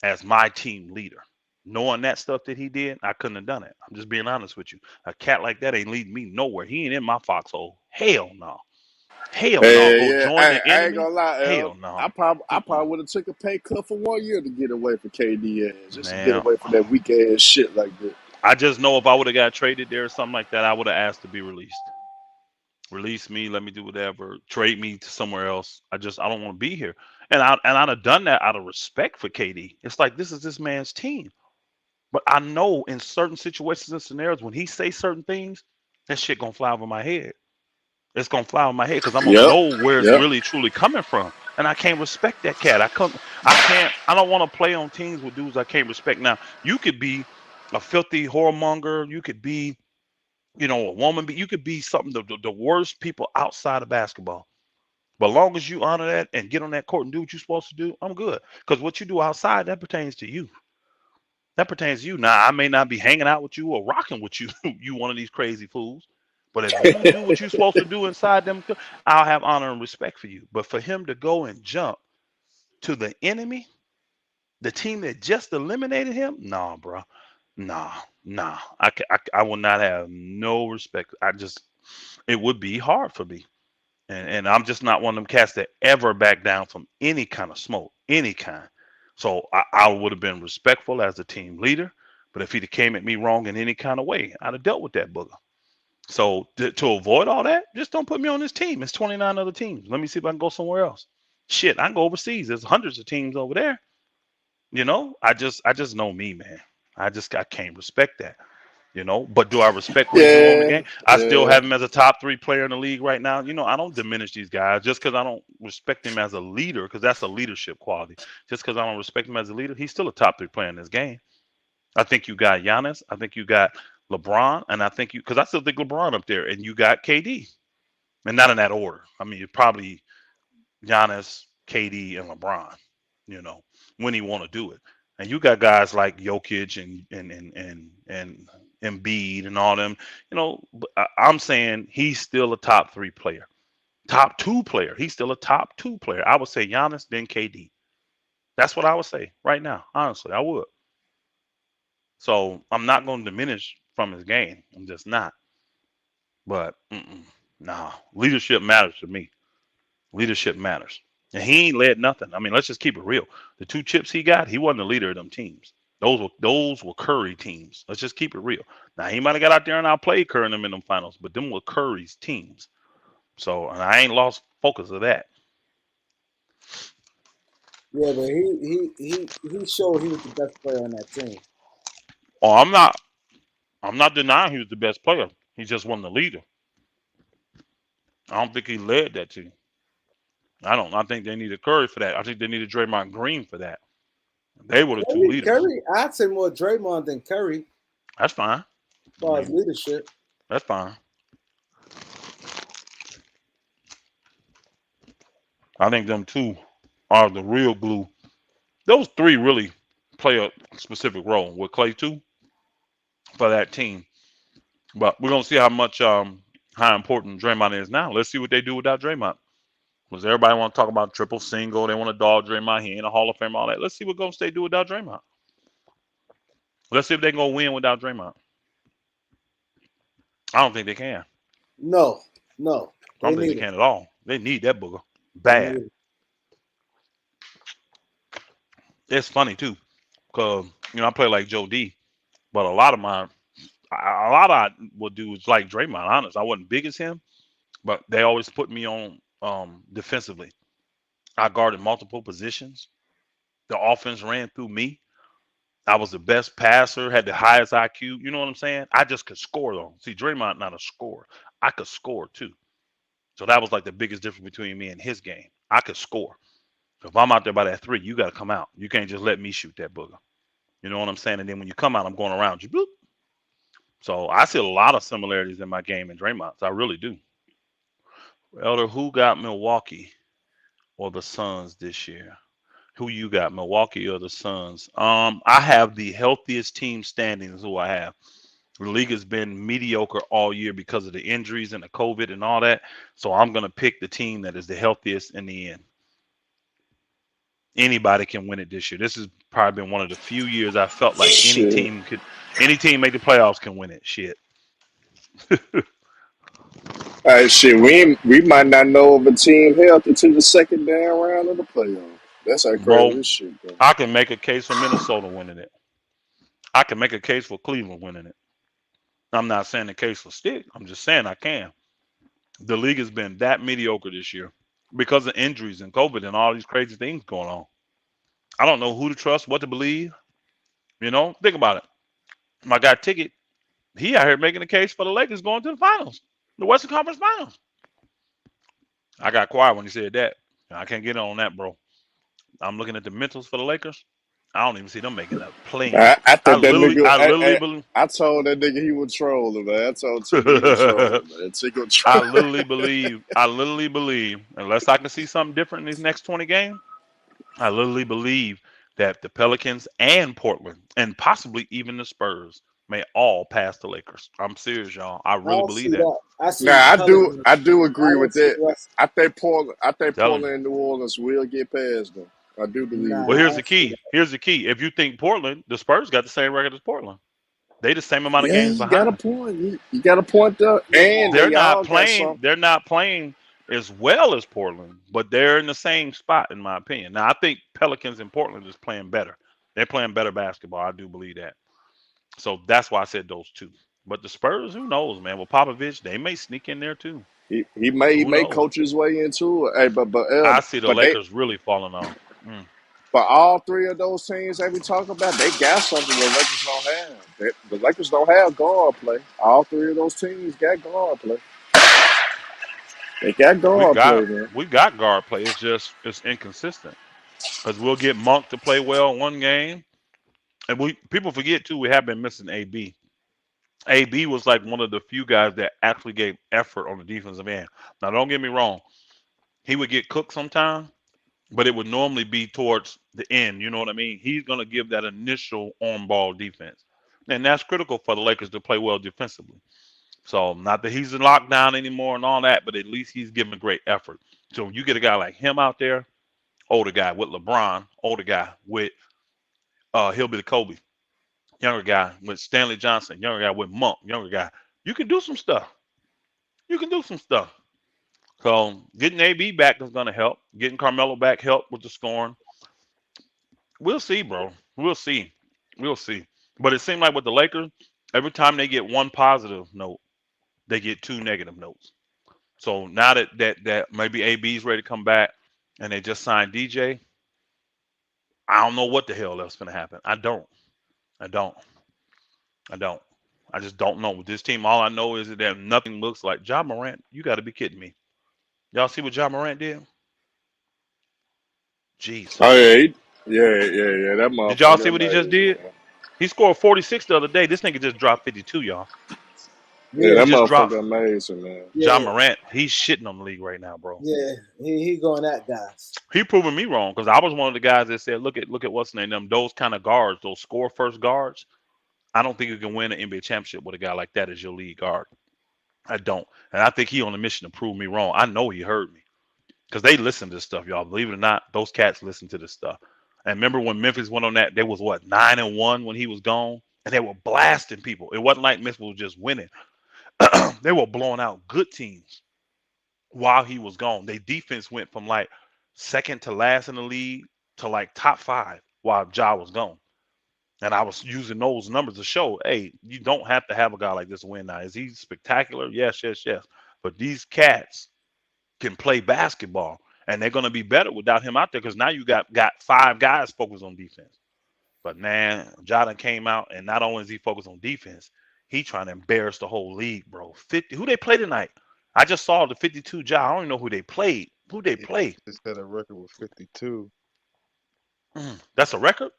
as my team leader. Knowing that stuff that he did, I couldn't have done it. I'm just being honest with you. A cat like that ain't leading me nowhere. He ain't in my foxhole. Hell no. Hell no. Go Yeah, join the I ain't enemy. gonna lie, El. Hell no. I Mm-mm. probably would have took a pay cut for 1 year to get away from KD ass, just to get Man, away from that weak ass shit like that. I just know if I would have got traded there or something like that, I would have asked to be released. Release me, let me do whatever, trade me to somewhere else. I don't want to be here. And I'd have done that out of respect for KD. It's like this is this man's team. But I know in certain situations and scenarios when he say certain things, that shit gonna fly over my head. It's gonna fly over my head because I'm gonna Yep, know where it's yep. really truly coming from. And I can't respect that cat. I don't want to play on teams with dudes I can't respect. Now, you could be a filthy whoremonger, you could be a woman, but you could be something the worst people outside of basketball. But long as you honor that and get on that court and do what you're supposed to do, I'm good. Because what you do outside, that pertains to you. That pertains to you. Now, I may not be hanging out with you or rocking with you, you one of these crazy fools. But if you do what you're supposed to do inside them, I'll have honor and respect for you. But for him to go and jump to the enemy, the team that just eliminated him, nah, bro. Nah, nah. I will not have no respect. It would be hard for me. And I'm just not one of them cats that ever back down from any kind of smoke, any kind. So I would have been respectful as a team leader. But if he'd have came at me wrong in any kind of way, I'd have dealt with that booger. So to avoid all that, just don't put me on this team. It's 29 other teams. Let me see if I can go somewhere else. Shit, I can go overseas. There's hundreds of teams over there. I just know me, man. I can't respect that. But do I respect what he do on the Yeah, game? I still yeah. have him as a top 3 player in the league right now. I don't diminish these guys just because I don't respect him as a leader, because that's a leadership quality. Just because I don't respect him as a leader, he's still a top 3 player in this game. I think you got Giannis. I think you got LeBron, and I think because I still think LeBron up there, and you got KD, and not in that order. I mean, probably Giannis, KD, and LeBron. You know, when he want to do it, and you got guys like Jokic and Embiid and all them. I'm saying he's still a top 3 player, top 2 player. He's still a top 2 player. I would say Giannis, then KD. That's what I would say right now. Honestly, I would. So I'm not going to diminish from his game. I'm just not. But nah, leadership matters to me. Leadership matters. And he ain't led nothing. I mean, let's just keep it real. The 2 chips he got, he wasn't the leader of them teams. Those were Curry teams. Let's just keep it real. Now he might have got out there and outplayed Curry and them in them finals, but them were Curry's teams. So, and I ain't lost focus of that. Yeah, but he showed he was the best player on that team. Oh, I'm not denying he was the best player. He just wasn't the leader. I don't think he led that team. I don't. I think they needed Curry for that. I think they needed Draymond Green for that. They were the 2 leaders. Curry, I'd say more Draymond than Curry That's fine. as far as leadership. That's fine. I think them 2 are the real glue. Those 3 really play a specific role with Clay too for that team. But we're gonna see how important Draymond is now. Let's see what they do without Draymond. Because everybody want to talk about triple single, they want to dog Draymond. He ain't a Hall of Fame, all that. Let's see what Golden State do without Draymond. Let's see if they can go win without Draymond. I don't think they can. No. I don't think they can at all. They need that booger bad. It's funny too, because I play like Joe D, but a lot I would do is like Draymond. Honest, I wasn't big as him, but they always put me on defensively. I guarded multiple positions. The offense ran through me. I was the best passer, had the highest IQ. You know what I'm saying? I just could score though. See, Draymond not a scorer. I could score too. So that was like the biggest difference between me and his game. I could score. So if I'm out there by that three, you got to come out. You can't just let me shoot that booger. You know what I'm saying? And then when you come out, I'm going around you. Bloop. So I see a lot of similarities in my game and Draymond's. I really do. Elder, who got Milwaukee or the Suns this year? Who you got, Milwaukee or the Suns? I have the healthiest team standings. Who I have. The league has been mediocre all year because of the injuries and the COVID and all that. So I'm gonna pick the team that is the healthiest in the end. Anybody can win it this year. This has probably been one of the few years I felt like any Shit. team make the playoffs can win it. Shit. Shit, we might not know of a team healthy until the second damn round of the playoff. That's how crazy Bro, this shit goes. I can make a case for Minnesota winning it. I can make a case for Cleveland winning it. I'm not saying the case for Stick. I'm just saying I can. The league has been that mediocre this year because of injuries and COVID and all these crazy things going on. I don't know who to trust, what to believe. You know, think about it. My guy Ticket, he out here making a case for the Lakers going to the finals, the Western Conference Finals. I got quiet when he said that. I can't get on that, bro. I'm looking at the mentals for the Lakers. I don't even see them making a play-in. I I thought that literally, nigga. I literally believe. I told that nigga he was trolling, man. I told Ticket he was trolling, man. Ticket was I trolling. literally believe. I literally believe, unless I can see something different in these next 20 games, I literally believe that the Pelicans and Portland and possibly even the Spurs may all pass the Lakers. I'm serious, y'all. I I really don't see believe that. that. I see Now Pelicans. I do I agree with don't see that. West. I think Telling you. Portland and New Orleans will get past them. I do believe Well, Nah, I that. here's the don't see key. that. Here's the key. If you think Portland, the Spurs got the same record as Portland. They the same amount of Yeah, games you got a behind. point. You got a point there, and Nah, They're they not all got playing. some. They're not playing as well as Portland, but they're in the same spot, in my opinion. Now, I think Pelicans and Portland is playing better. They're playing better basketball. I do believe that. So that's why I said those two. But the Spurs, who knows, man? With Popovich, they may sneak in there too. He Who may knows? coach his way into it. Hey, I see the but they Lakers really falling off. Mm. but all three of those teams that we talk about, they got something the Lakers don't have. The Lakers don't have guard play. All three of those teams got guard play. They got We've guard play, got man. we've got guard play. It's just it's inconsistent because we'll get Monk to play well one game, and we people forget too we have been missing AB. AB was like one of the few guys that actually gave effort on the defensive end. Now, don't get me wrong, he would get cooked sometimes, but it would normally be towards the end. You know what I mean? He's going to give that initial on ball defense. And that's critical for the Lakers to play well defensively. So, not that he's in lockdown anymore and all that, but at least he's giving a great effort. So, you get a guy like him out there, older guy with LeBron, older guy with he'll be the Kobe, younger guy with Stanley Johnson, younger guy with Monk, younger guy. You can do some stuff. You can do some stuff. So, getting AB back is going to help. Getting Carmelo back help with the scoring. We'll see, bro. We'll see. We'll see. But it seemed like with the Lakers, every time they get one positive note, they get two negative notes. So now that maybe AB's ready to come back and they just signed DJ, I don't know what the hell else gonna happen. I don't. I don't. I don't. I just don't know. With this team, all I know is that nothing looks like Ja Morant. You got to be kidding me. Y'all see what Ja Morant did? Oh Jesus. yeah, yeah. That Did y'all see motherfucker what he just amazing, did? man. He scored 46 the other day. This nigga just dropped 52, y'all. Yeah, He Yeah, that just dropped. motherfucker amazing, man. John yeah, Morant, he's shitting on the league right now, bro. yeah. He going at guys. He proving me wrong because I was one of the guys that said, look at what's the name them those kind of guards, those score first guards. I don't think you can win an NBA championship with a guy like that as your lead guard. I don't, and I think he on a mission to prove me wrong. I know he heard me because they listen to this stuff, y'all. Believe it or not, those cats listen to this stuff. And remember when Memphis went on that? They was what 9-1 when he was gone, and they were blasting people. It wasn't like Memphis was just winning; they were blowing out good teams while he was gone. Their defense went from like second to last in the league to like top five while Ja was gone. And I was using those numbers to show, hey, you don't have to have a guy like this to win now. Is he spectacular? Yes, yes, yes. But these cats can play basketball, and they're going to be better without him out there because now you got five guys focused on defense. But man, Jordan came out, and not only is he focused on defense, he trying to embarrass the whole league, bro. 50, who they play tonight? I just saw the 52 Ja. I don't even know who they played. Who they He play? just had a record with 52. That's a record.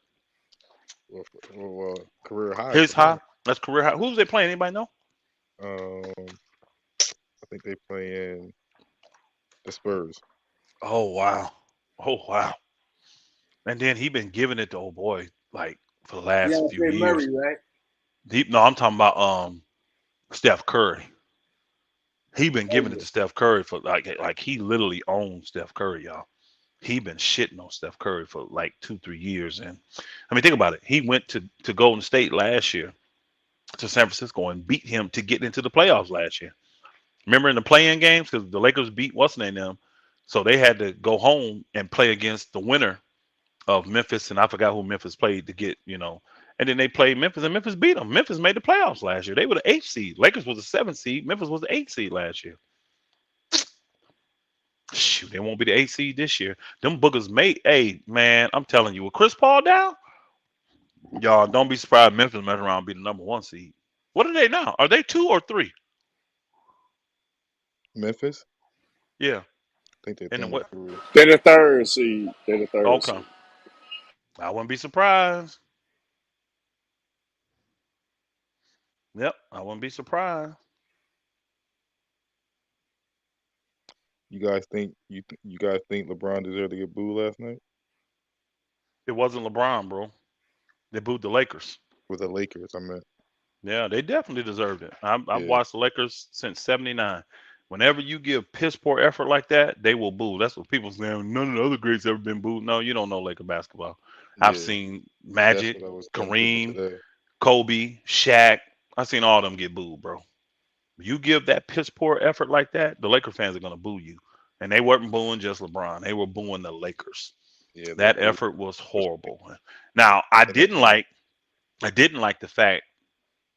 Well, career high His for him. high. That's career high. Who's they playing? Anybody know? Um, I think they play in the Spurs. Oh wow. Oh wow. And then he been giving it to old boy like for the last few Deontay Murray, years. right? Deep. No, I'm talking about Steph Curry. He been Oh giving it yeah. to Steph Curry for like he literally owns Steph Curry, y'all. He been shitting on Steph Curry for like 2 3 years, and I mean think about it. He went to Golden State last year to San Francisco and beat him to get into the playoffs last year. Remember in the playing games because the Lakers beat what's the name them, so they had to go home and play against the winner of Memphis, and I forgot who Memphis played to get, and then they played Memphis, and Memphis beat them. Memphis made the playoffs last year. They were the eighth seed. Lakers was the seventh seed. Memphis was the eighth seed last year. Shoot, they won't be the eighth seed this year. Them boogers made. Hey, man, I'm telling you, with Chris Paul down, y'all don't be surprised. Memphis mess around and be the number one seed. What are they now? Are they 2 or 3? Memphis, Yeah, I think they're and then number what? 3. They're the third seed. They're the third Okay, seed. I wouldn't be surprised. Yep, I wouldn't be surprised. You guys think LeBron deserved to get booed last night It wasn't LeBron, bro. They booed the Lakers. with the Lakers? I meant, Yeah, they definitely deserved it. I've yeah, watched the Lakers since '79. Whenever you give piss poor effort like that, they will boo. That's what people say. None of the other greats ever been booed. No, you don't know Laker basketball. I've yeah. seen That's Magic, what I was telling people Kareem, today. Kobe, Shaq. I've seen all of them get booed, bro. You give that piss poor effort like that, the Laker fans are gonna boo you. And they weren't booing just LeBron. They were booing the Lakers. Yeah, That they effort was horrible. Now, I and they, didn't like I didn't like the fact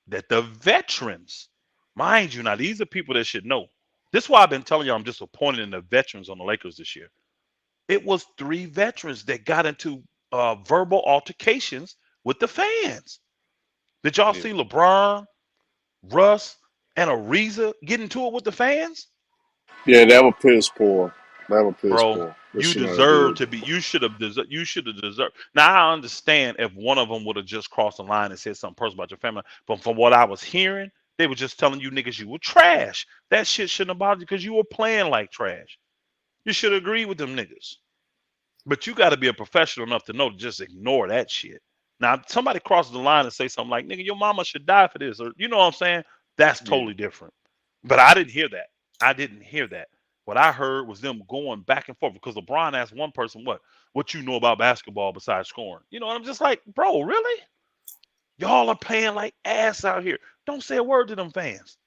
that the veterans, mind you, now these are people that should know. This is why I've been telling you I'm disappointed in the veterans on the Lakers this year. It was 3 veterans that got into verbal altercations with the fans. Did y'all yeah, see LeBron, Russ, and Ariza get into it with the fans? Yeah, that was piss poor. That was piss Bro, poor. They you should not have deserve did. to be. You should have deserved. Now I understand if one of them would have just crossed the line and said something personal about your family, but from what I was hearing, they were just telling you niggas you were trash. That shit shouldn't have bothered you because you were playing like trash. You should agree with them niggas. But you got to be a professional enough to know to just ignore that shit. Now, if somebody crosses the line and say something like, "Nigga, your mama should die for this," or you know what I'm saying? That's yeah. totally different. But I didn't hear that. I didn't hear that. What I heard was them going back and forth because LeBron asked one person, "What you know about basketball besides scoring?" You know, and I'm just like, "Bro, really? Y'all are playing like ass out here. Don't say a word to them fans.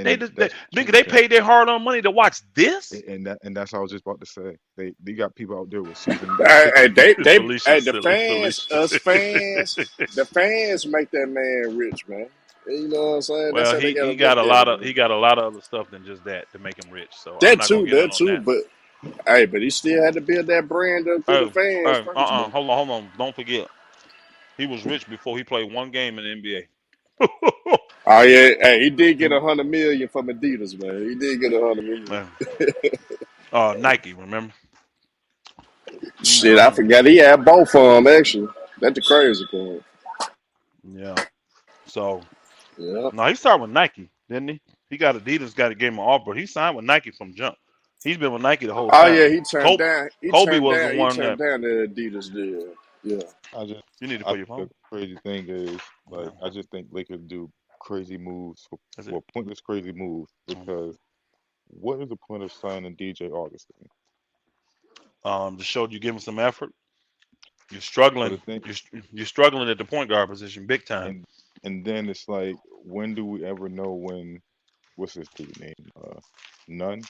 They, And just, they that's the nigga, truth. they paid their hard-earned money to watch this." And that's what I was just about to say. They got people out there with season Hey, tickets. hey, Felicia's the silly. fans, Felicia. us fans, the fans make that man rich, man. You know what I'm saying? That's Well, how they he gotta he got look a at lot it, of man. other stuff than just that to make him rich. So I'm That not gonna too, get in that on too. that. But hey, but he still had to build that brand up through the Oh, fans oh, first, man. hold on. Don't forget, he was rich before he played one game in the NBA. Oh yeah, hey, he did get 100 million from Adidas, man. He did get 100 million. Man, Nike, remember? Shit, I forgot he had both of them actually. That's the crazy part. Yeah. So Yeah. no, he started with Nike, didn't he? He got Adidas, got a game of offer. He signed with Nike from jump. He's been with Nike the whole Oh yeah, time. he turned down. He Kobe turned was the down. He one turned that down the Adidas deal. Yeah. I just you need to I put your think the phone. crazy thing is Yeah, like I just think Lakers do crazy moves that's it. for pointless crazy moves because what is the point of signing DJ Augustin? Just showed you giving some effort. You're But the struggling. thing You're struggling at the point guard position, big time. and and then it's like when do we ever know when what's this dude name? None?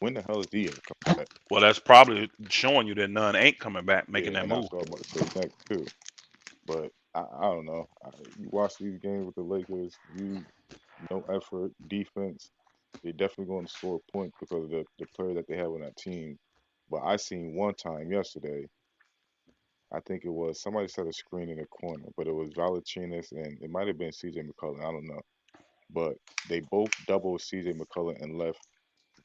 When the hell is he ever coming back? Well, that's probably showing you that none ain't coming back, making Yeah, that and move. that's what I was about to say next too. But I don't know. You watch these games with the Lakers, no effort, defense. They're definitely going to score points because of the player that they have on that team. But I seen one time yesterday, I think it was somebody set a screen in the corner, but it was Valanciunas and it might have been CJ McCollum. I don't know, but they both doubled CJ McCollum and left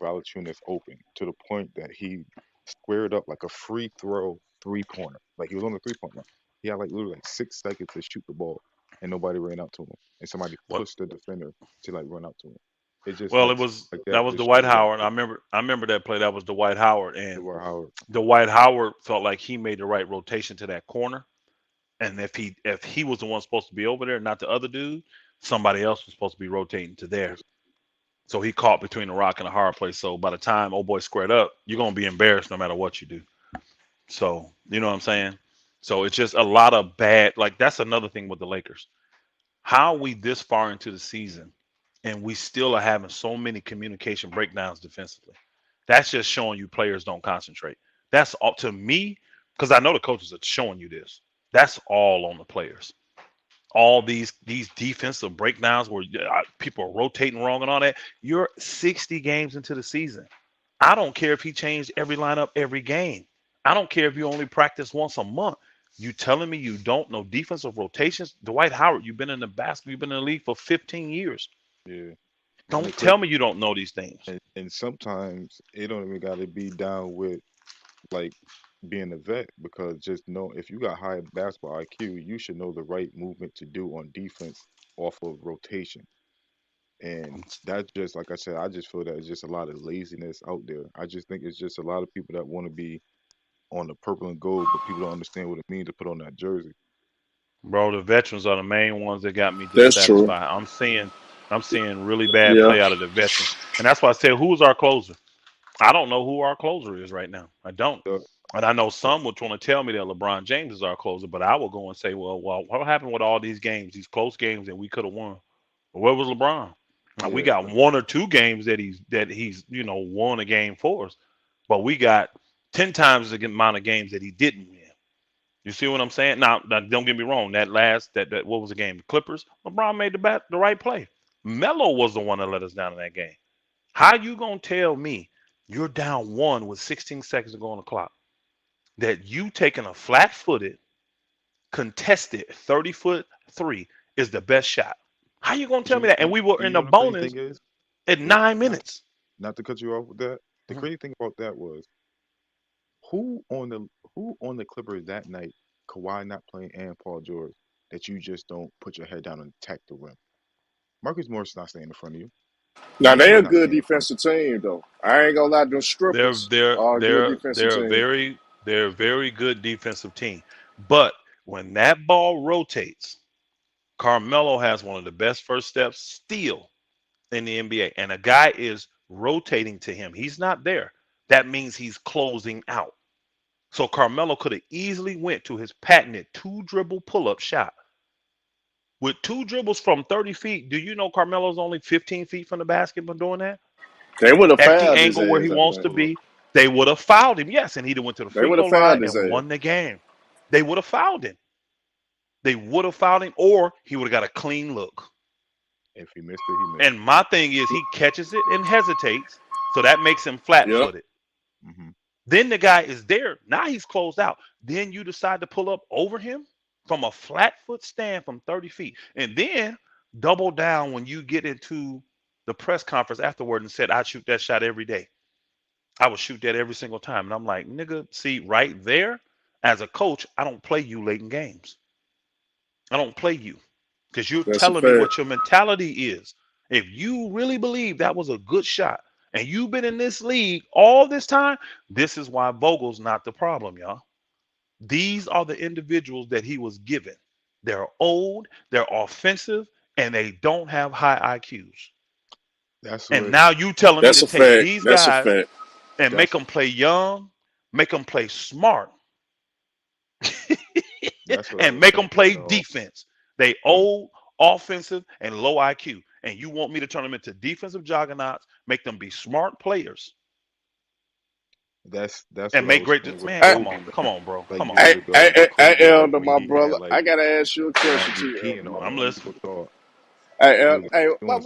Valanciunas open to the point that he squared up like a free throw 3-pointer. Like he was on the 3-point line. He had like literally like 6 seconds to shoot the ball, and nobody ran out to him. And somebody What? pushed the defender to like run out to him. It just Well, like it was like that that was just Dwight shows you how Howard. I remember that play. That was Dwight Howard, and Dwight Howard. Dwight Howard felt like he made the right rotation to that corner. And if he was the one supposed to be over there, not the other dude, somebody else was supposed to be rotating to there. So he caught between the rock and a hard place. So by the time old boy squared up, you're gonna be embarrassed no matter what you do. So you know what I'm saying? So it's just a lot of bad. Like that's another thing with the Lakers. How are we this far into the season and we still are having so many communication breakdowns defensively? That's just showing you players don't concentrate. That's all to me, because I know the coaches are showing you this. That's all on the players. All these defensive breakdowns where people are rotating wrong and all that. You're 60 games into the season. I don't care if he changed every lineup every game. I don't care if you only practice once a month. You telling me you don't know defensive rotations? Dwight Howard, you've been in the basketball, you've been in the league for 15 years. Yeah. And the Don't tell crazy me you don't know these things. and sometimes it don't even gotta be down with like being a vet because just know if you got high basketball IQ, you should know the right movement to do on defense off of rotation. And that's just like I said, I just feel that it's just a lot of laziness out there. I just think it's just a lot of people that want to be on the purple and gold, but people don't understand what it means to put on that jersey. Bro, the veterans are the main ones that got me That's true. dissatisfied. I'm seeing really bad Yeah. play out of the veterans. And that's why I said, who's our closer? I don't know who our closer is right now. I don't. The, And I know the, some would want to tell me that LeBron James is our closer, but I will go and say, well, what happened with all these games, these close games that we could have won? Where was LeBron? Now, we yeah, got one or two games that he's won a game for us, but we got 10 times the amount of games that he didn't win. You see what I'm saying? Now don't get me wrong. That last that what was the game? Clippers. LeBron made the right play. Melo was the one that let us down in that game. How you gonna tell me you're down one with 16 seconds to go on the clock that you taking a flat-footed, contested 30-foot three is the best shot? How you gonna tell me that? And we were and in you the know the crazy bonus thing is, at wait, 9 minutes. not to cut you off with that. The Mhm. crazy thing about that was who on the who on the Clippers that night, Kawhi not playing and Paul George, that you just don't put your head down and attack the rim. Marcus Morris not staying in front of you. Now Wenyen they're is a not good staying in front defensive team though. I ain't gonna lie, them They're strippers they're are a good they're defensive they're a team. very good defensive team. But when that ball rotates, Carmelo has one of the best first steps still in the NBA, and a guy is rotating to him. He's not there. That means he's closing out. So Carmelo could have easily went to his patented two dribble pull up shot. With two dribbles from 30 feet, do you know Carmelo's only 15 feet from the basket when doing that? They would have At the fouled his angle where he ass, I wants think. to pull up. be, they would have fouled him. Yes, and he'd have went to the They free would throw have line fouled his and ass. won the game. They would have fouled him. They would have fouled him, or he would have got a clean look. If he missed it, he missed And my thing is, he catches it and hesitates, so that makes him Yep. flat-footed. it. Then the guy is there. Now he's closed out. Then you decide to pull up over him from a flat foot stand from 30 feet. And then double down when you get into the press conference afterward and said, I'd shoot that shot every day. I would shoot that every single time. And I'm like, nigga, see, right there, as a coach, I don't play you late in games. I don't play you because you're That's a telling me fact. what your mentality is. If you really believe that was a good shot and you've been in this league all this time, this is why Vogel's not the problem, y'all. These are the individuals that he was given. They're old, they're offensive, and they don't have high IQs. That's And what now you telling me That's to a take fact. these That's a guys fact. and make that's them play young, make them play smart, that's what I and was make saying them play earlier. defense. They When old, offensive, and low IQ. And you want me to turn them into defensive juggernauts, make them be smart players, that's and what I make was great. saying with Man, Hey, come Kobe, on, come on, bro, like come on. years ago with hey, Kobe, like Elder, when my he brother. had like I gotta ask you a the question too, MVP Elder, and my all I'm that. brother. listening. People thought Hey, Really hey, doing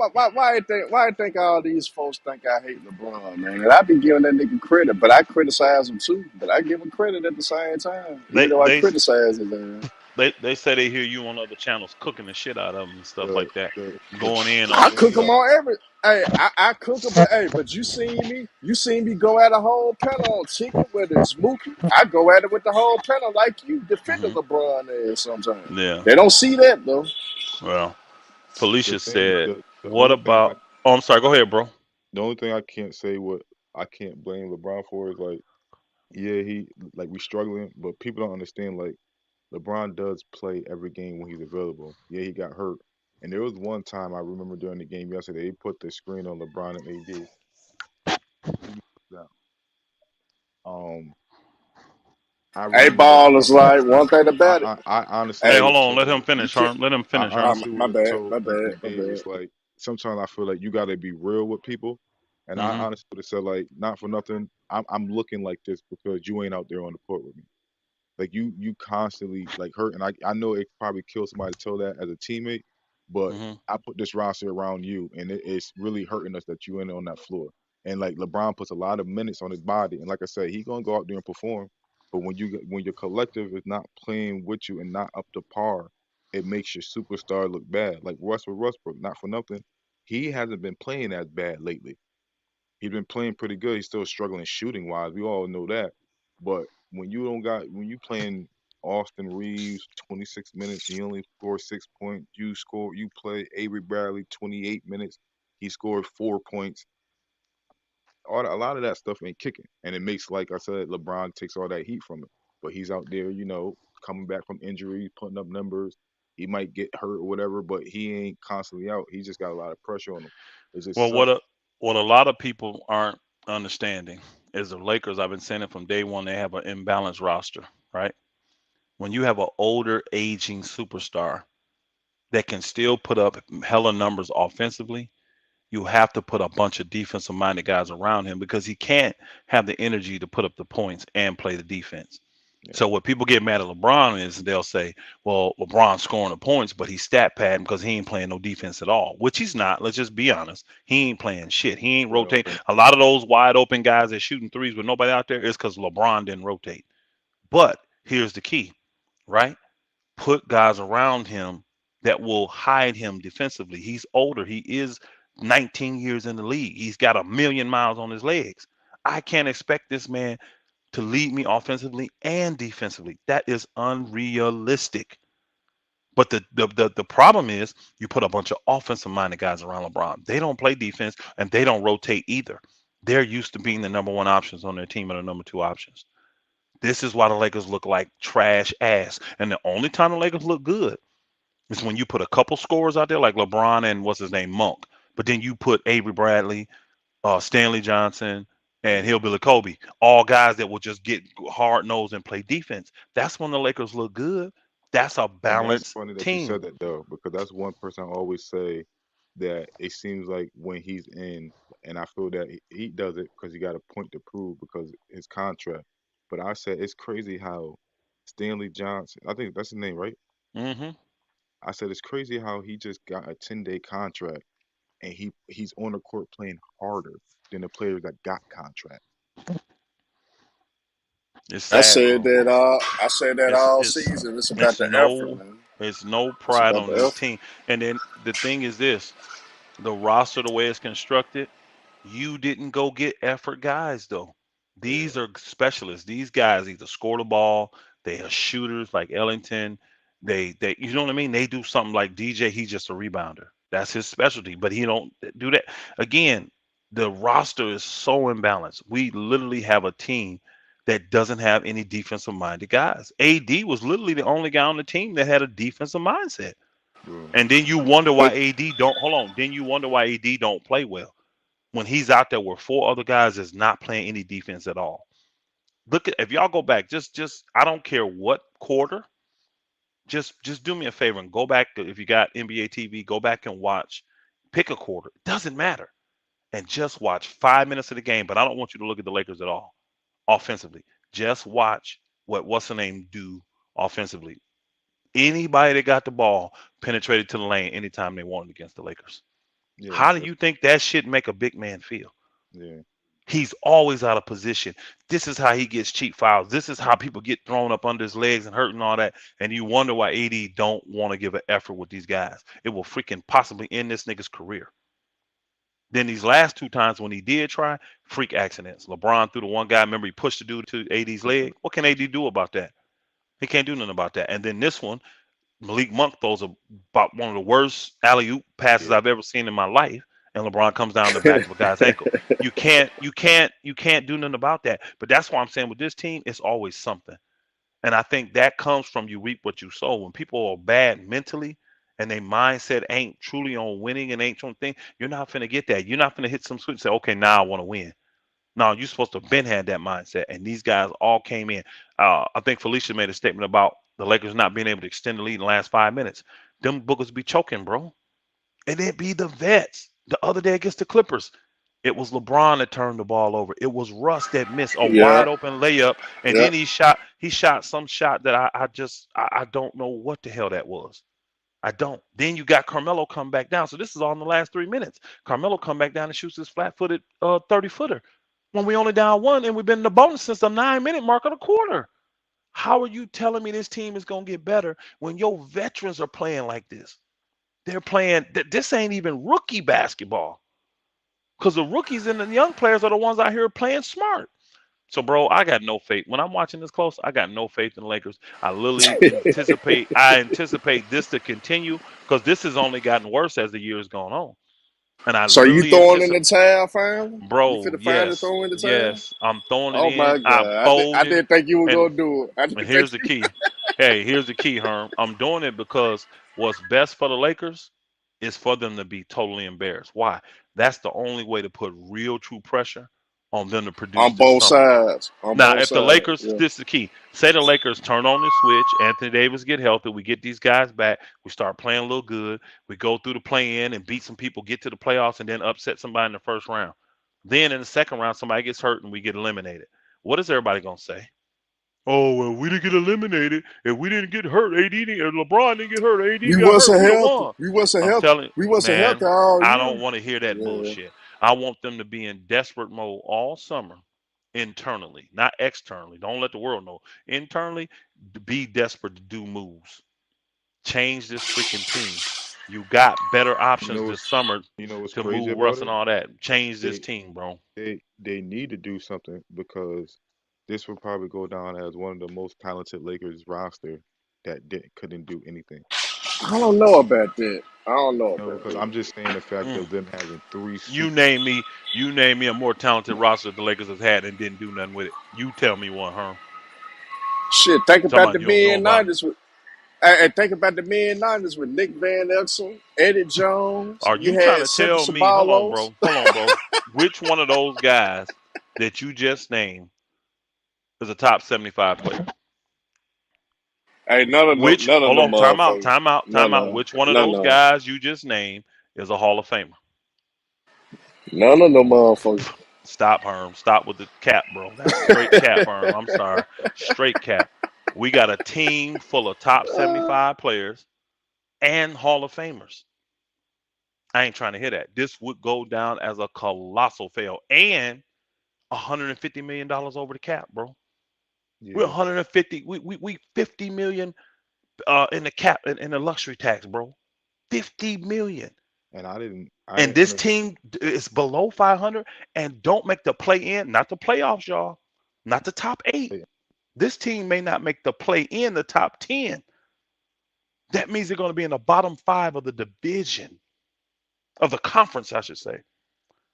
why I think all these folks think I hate LeBron, man? And I be giving that nigga credit, but I criticize him too. But I give him credit at the same time, even They though I they criticize his ass. they say they hear you on other channels cooking the shit out of them and stuff the like that, the going in the on I them. thing cook that them on every. Hey, I cook them, but hey, but you seen me go at a whole panel on chicken, whether it's Mookie. I go at it with the whole panel like you defending Hmm. LeBron ass sometimes. Yeah. They don't see that though. Well, the Felicia thing said, the "What only thing about?" Oh, I'm sorry. Go ahead, bro. I can't say what I can't blame LeBron for is like, yeah, he like we struggling, but people don't understand like LeBron does play every game when he's available. Yeah, he got hurt. And there was one time I remember during the game yesterday, they put the screen on LeBron and AD. Let me put that. I Hey, remember ball is like one thing about it. I honestly Hey, Hey, would hold have on. Let told him you finish, can't. Herm. Let him I finish, Herm. honestly My would have bad, told my after bad, the my game, bad. it's like sometimes I feel like you gotta be real with people. And I Hmm. honestly would have said like, not for nothing, I'm looking like this because you ain't out there on the court with me. Like you constantly like hurt, and I know it probably kills somebody to tell that as a teammate, but Hmm. I put this roster around you, and it's really hurting us that you ain't on that floor. And like LeBron puts a lot of minutes on his body, and like I said, he gonna go out there and perform. But when your collective is not playing with you and not up to par, it makes your superstar look bad. Like Russell Westbrook, not for nothing, he hasn't been playing as bad lately. He's been playing pretty good. He's still struggling shooting wise. We all know that. But when you playing Austin Reeves 26 minutes, he only scored 6 points. You play Avery Bradley 28 minutes, he scored 4 points. A lot of that stuff ain't kicking, and it makes, like I said, LeBron takes all that heat from it. But he's out there, coming back from injury, putting up numbers. He might get hurt or whatever, but he ain't constantly out. He just got a lot of pressure on him. It just Well, sucks. what a lot of people aren't understanding is the Lakers. I've been saying it from day one. They have an imbalanced roster, right? When you have an older, aging superstar that can still put up hella numbers offensively, you have to put a bunch of defensive minded guys around him because he can't have the energy to put up the points and play the defense. Yeah, So what people get mad at LeBron is they'll say, well, LeBron's scoring the points, but he's stat padding because he ain't playing no defense at all, which he's not. Let's just be honest. He ain't playing shit. He ain't wide rotating. open. A lot of those wide open guys that shooting threes with nobody out there is because LeBron didn't rotate. But here's the key, right? Put guys around him that will hide him defensively. He's older. He is 19 years in the league. He's got a million miles on his legs. I can't expect this man to lead me offensively and defensively. That is unrealistic. But the problem is you put a bunch of offensive minded guys around LeBron. They don't play defense and they don't rotate either. They're used to being the number one options on their team and the number two options. This is why the Lakers look like trash ass. And the only time the Lakers look good is when you put a couple scorers out there like LeBron and what's his name, Monk. But then you put Avery Bradley, Stanley Johnson, and Yeah. Hillbilly Kobe, all guys that will just get hard nosed and play defense. That's when the Lakers look good. That's a And that's balanced funny that you team. said that though, because that's one person I always say that it seems like when he's in, and I feel that he does it because he got a point to prove because his contract. But I said it's crazy how Stanley Johnson, I think that's his name, right? Hmm. I said it's crazy how he just got a 10-day contract and he's on the court playing harder than the players that got contract. It's I sad, said bro. that all. I said that It's all it's season. It's about it's the effort, no man. it's no It's pride about on the this effort. team. And then the thing is this: the roster, the way it's constructed, you didn't go get effort guys though. Yeah, These are specialists. These guys either score the ball, they are shooters like Ellington. They you know what I mean? They do something like DJ, he's just a rebounder. That's his specialty, but he don't do that. Again, the roster is so imbalanced. We literally have a team that doesn't have any defensive minded guys. AD was literally the only guy on the team that had a defensive mindset. bro. And then you wonder why But AD don't hold on. Then you wonder why AD don't play well when he's out there with four other guys that's not playing any defense at all. Look at if y'all go back, just I don't care what quarter, just do me a favor and go back if you got NBA TV, go back and watch, pick a quarter. Doesn't matter. And just watch 5 minutes of the game. But I don't want you to look at the Lakers at all offensively. Just watch what's the name do offensively. Anybody that got the ball penetrated to the lane anytime they wanted against the Lakers. Yeah, How do you think that shit make a big man feel? yeah. He's always out of position. This is how he gets cheap fouls. This is how people get thrown up under his legs and hurt and all that. And you wonder why AD don't want to give an effort with these guys. It will freaking possibly end this nigga's career. Then these last two times when he did try, freak accidents. LeBron threw the one guy. Remember, he pushed the dude to AD's leg. What can AD do about that? He can't do nothing about that. And then this one, Malik Monk throws about one of the worst alley-oop passes Yeah. I've ever seen in my life, and LeBron comes down the back of a guy's ankle. You can't do nothing about that. But that's why I'm saying with this team, it's always something. And I think that comes from you reap what you sow. When people are bad mentally and their mindset ain't truly on winning and ain't on thing, you're not finna get that. You're not finna hit some switch and say, okay, now I want to win. No, you're supposed to have been had that mindset. And these guys all came in. I think Felicia made a statement about the Lakers not being able to extend the lead in the last 5 minutes. Them bookers be choking, bro. And it be the vets. The other day against the Clippers, it was LeBron that turned the ball over. It was Russ that missed a Yeah, wide open layup, and yeah. then he shot some shot that I don't know what the hell that was. I don't. Then you got Carmelo come back down. So this is all in the last 3 minutes. Carmelo come back down and shoots his flat-footed 30-footer when we only down one and we've been in the bonus since the 9-minute mark of the quarter. How are you telling me this team is gonna get better when your veterans are playing like this? They're playing. This ain't even rookie basketball because the rookies and the young players are the ones out here playing smart. So, bro, I got no faith. When I'm watching this close, I got no faith in the Lakers. I literally anticipate. I anticipate this to continue because this has only gotten worse as the year has gone on. And I So you literally throwing in the anticipate, towel, fam? You bro. finna find to Yes, throw in the towel? yes. I'm throwing it Oh in. my I'm god, I folding, didn't think you were and gonna do it. I and didn't think here's the you. key. Hey, here's the key, Herm. I'm doing it because what's best for the Lakers is for them to be totally embarrassed. Why? That's the only way to put real true pressure on them to produce On this both summer. sides. On Now, both if the sides. Lakers, Yeah. this is the key. Say the Lakers turn on the switch, Anthony Davis get healthy, we get these guys back, we start playing a little good, we go through the play-in and beat some people, get to the playoffs, and then upset somebody in the first round. Then in the second round, somebody gets hurt and we get eliminated. What is everybody gonna say? Oh, well, we didn't get eliminated. If we didn't get hurt, AD didn't, if LeBron didn't get hurt, AD We got hurt, wasn't we'd have healthy. won. We wasn't I'm healthy. telling We wasn't healthy man, all I year. don't want to hear that Yeah. bullshit. I want them to be in desperate mode all summer internally, not externally. Don't let the world know. Internally, be desperate to do moves. Change this freaking team. You got better You options know this what's summer you know what's to crazy move about Russ and it? all that. Change this They team, bro. they need to do something because this will probably go down as one of the most talented Lakers roster that couldn't do anything. I don't know about that. I don't know No, about because that. I'm just saying the fact Mm. of them having three You super. name me, you name me a more talented roster the Lakers has had and didn't do nothing with it. You tell me one, huh? Shit, think about the Somebody you don't know mid about. nineties with and think about the mid nineties with Nick Van Exel, Eddie Jones. Are You you trying had to Cinco tell me? Hold on, Sabalos. bro. Hold on, bro. Which one of those guys that you just named is a top 75 player? Hey, Which, none of hold them on, time out, motherfuckers. time out, time None out. of Which one of none those of guys you just named is a Hall of Famer? none of them motherfuckers. Stop, Herm. Stop with the cap, bro. That's straight cap, Herm. I'm sorry. Straight cap. We got a team full of top 75 players and Hall of Famers. I ain't trying to hear that. This would go down as a colossal fail and $150 million over the cap, bro. We're Yeah, 150. We 50 million in the cap in the luxury tax, bro. 50 million. and I And didn't this understand. team is below 500 and don't make the play in, not the playoffs, y'all, not the top eight. This team may not make the play in the top 10. That means they're going to be in the bottom five of the division, of the conference, I should say.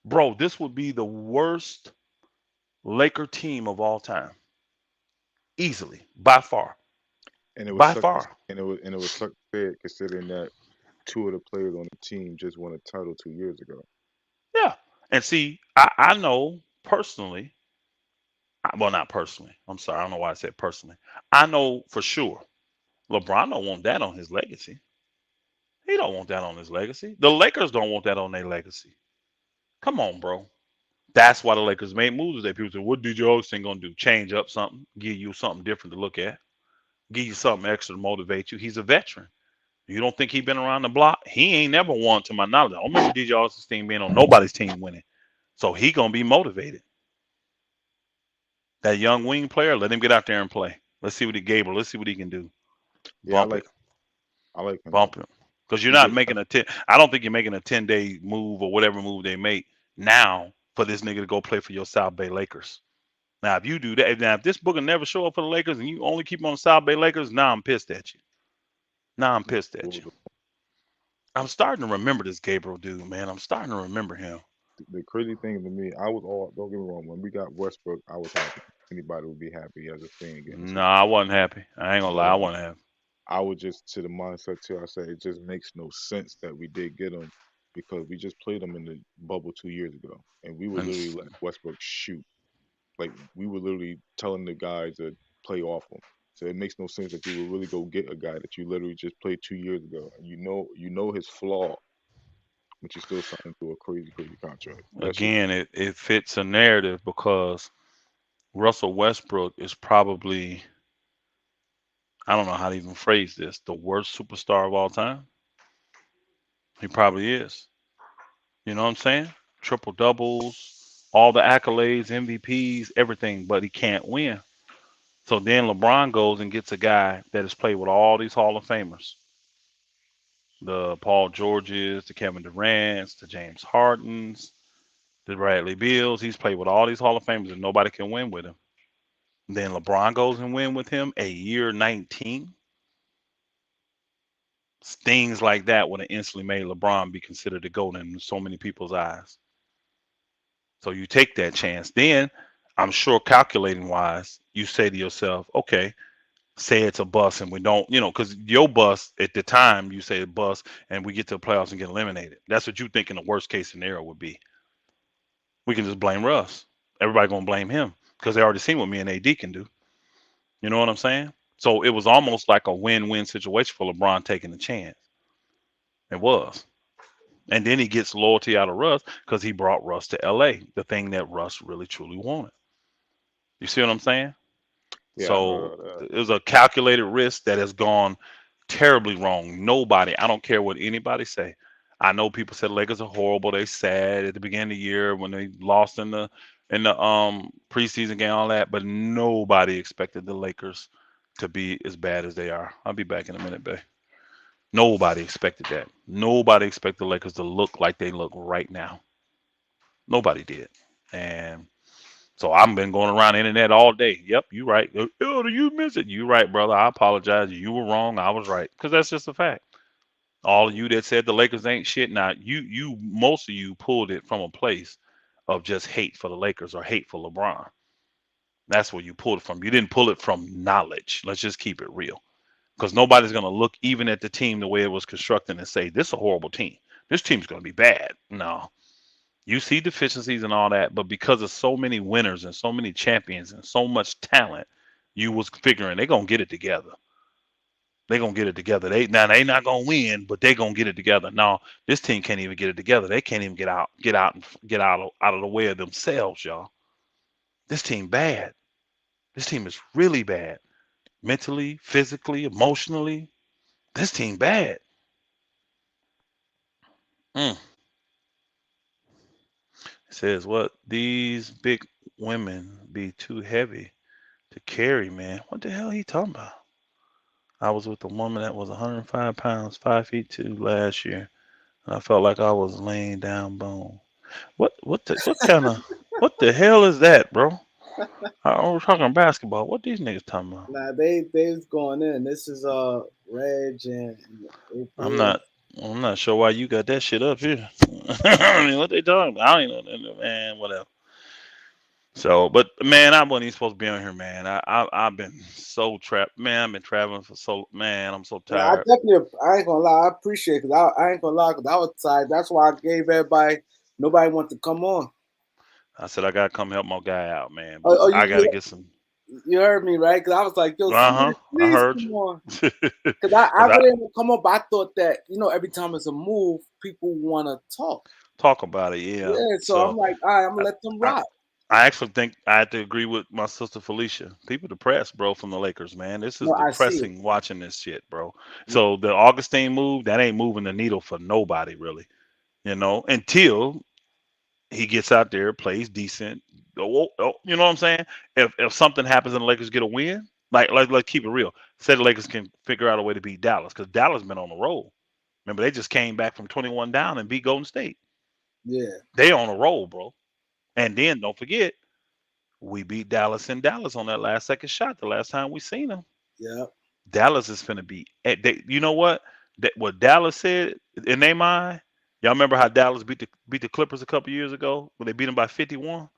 Bro, this would be the worst Laker team of all time. Easily, by far. And it was By suck, far. and it was suck fed considering that two of the players on the team just won a title 2 years ago. Yeah. And see, I know personally, well, not personally. I'm sorry. I don't know why I said personally. I know for sure LeBron don't want that on his legacy. He don't want that on his legacy. The Lakers don't want that on their legacy. Come on, bro. That's why the Lakers made moves today. People say, what DJ Augustin gonna do? Change up something, give you something different to look at. give you something extra to motivate you. He's a veteran. You don't think he been around the block? He ain't never won, to my knowledge. I don't remember DJ Augustin being on nobody's team winning. So he gonna be motivated. That young wing player, let him get out there and play. Let's see what he Gabriel. Let's see what he can do. Yeah, Bump it, I like him though. bump it. Because you're He not just making a 10. I don't think you're making a 10-day move or whatever move they make now for this nigga to go play for your South Bay Lakers. Now, if you do that, now if this booker never show up for the Lakers and you only keep him on the South Bay Lakers, now I'm pissed at you. Now I'm pissed at you. I'm starting to remember this Gabriel dude, man. I'm starting to remember him. the crazy thing to me, I was all, don't get me wrong, when we got Westbrook, I was happy. Anybody would be happy as a fan getting a No, I superstar. wasn't happy. I ain't gonna But lie, I wasn't happy. I was just to the mindset too. I said it just makes no sense that we did get him because we just played him in the bubble 2 years ago, and we would And literally let Westbrook shoot. Like we were literally telling the guys to play off him. So it makes no sense that you would really go get a guy that you literally just played 2 years ago, and you know his flaw, but you still sign him to a crazy, crazy contract. That shit. again, it fits a narrative because Russell Westbrook is probably, I don't know how to even phrase this, the worst superstar of all time. He probably is. You know what I'm saying? Triple doubles, all the accolades, MVPs, everything, but he can't win. So then LeBron goes and gets a guy that has played with all these Hall of Famers. The Paul Georges, the Kevin Durant's, the James Hardens, the Bradley Beals. He's played with all these Hall of Famers and nobody can win with him. Then LeBron goes and win with him a year 19. Things like that would have instantly made LeBron be considered the GOAT in so many people's eyes. So you take that chance. Then I'm sure calculating wise, you say to yourself, okay, say it's a bust and we don't, because your bust at the time, you say a bust and we get to the playoffs and get eliminated. That's what you think in the worst case scenario would be. We can just blame Russ. Everybody gonna blame him because they already seen what me and AD can do. You know what I'm saying? So it was almost like a win-win situation for LeBron taking the chance. It was. And then he gets loyalty out of Russ because he brought Russ to LA, the thing that Russ really truly wanted. You see what I'm saying? Yeah, I So heard that. it was a calculated risk that has gone terribly wrong. Nobody, I don't care what anybody say. I know people said Lakers are horrible. They sad at the beginning of the year when they lost in the preseason game, all that, but nobody expected the Lakers to be as bad as they are. I'll be back in a minute, babe. Nobody expected that. Nobody expected the Lakers to look like they look right now. Nobody did. And so I've been going around the internet all day. Yep, you right. Oh, do you miss it? You right, brother. I apologize. You were wrong. I was right. Because that's just a fact. All of you that said the Lakers ain't shit. Now most of you pulled it from a place of just hate for the Lakers or hate for LeBron. That's where you pulled it from. You didn't pull it from knowledge. Let's just keep it real. Because nobody's gonna look even at the team the way it was constructed and say, this is a horrible team. This team's gonna be bad. No. You see deficiencies and all that, but because of so many winners and so many champions and so much talent, you was figuring they're gonna get it together. They're gonna get it together. They not gonna win, but they gonna get it together. Now this team can't even get it together. They can't even get out of the way of themselves, y'all. This team bad. This team is really bad. Mentally, physically, emotionally. This team bad. Mm. It says what? These big women be too heavy to carry, man. What the hell are he talking about? I was with a woman that was 105 pounds, 5'2" last year, and I felt like I was laying down bone. What the hell is that, bro? We're talking basketball. What these niggas talking about? Nah, they's going in. This is Reg and I'm they not I'm not sure why you got that shit up here. I mean, what they talking about? I don't even know, man. Whatever. So, but man, I wasn't even supposed to be on here, man. I've been so trapped, man. I've been traveling for so, man. I'm so Yeah, I tired. definitely, I ain't gonna lie, I appreciate it. Cause I ain't gonna lie, cause I was tired. That's why I gave everybody, nobody want to come on. I said I gotta come help my guy out, man. Oh, oh, I gotta get some. you heard me, right? Cause I was like, yo, Uh huh. somebody I please heard come you. on. Cause I Cause I really didn't come up. I thought that, every time it's a move, people want to talk. talk about it, yeah. Yeah, so I'm So like, all right, I'm gonna I, let them I rock. I actually think I have to agree with my sister Felicia. People depressed, bro, from the Lakers, man. This is No, I see it. depressing watching this shit, bro. So the Augustine move, that ain't moving the needle for nobody, really. Until he gets out there, plays decent. You know what I'm saying? If something happens and the Lakers get a win, like keep it real. Say the Lakers can figure out a way to beat Dallas because Dallas been on a roll. Remember, they just came back from 21 down and beat Golden State. Yeah, They on a roll, bro. And then don't forget, we beat Dallas in Dallas on that last second shot the last time we seen them. yeah, Dallas is finna be. You know what? What Dallas said in their mind. Y'all remember how Dallas beat the Clippers a couple years ago when they beat them by 51?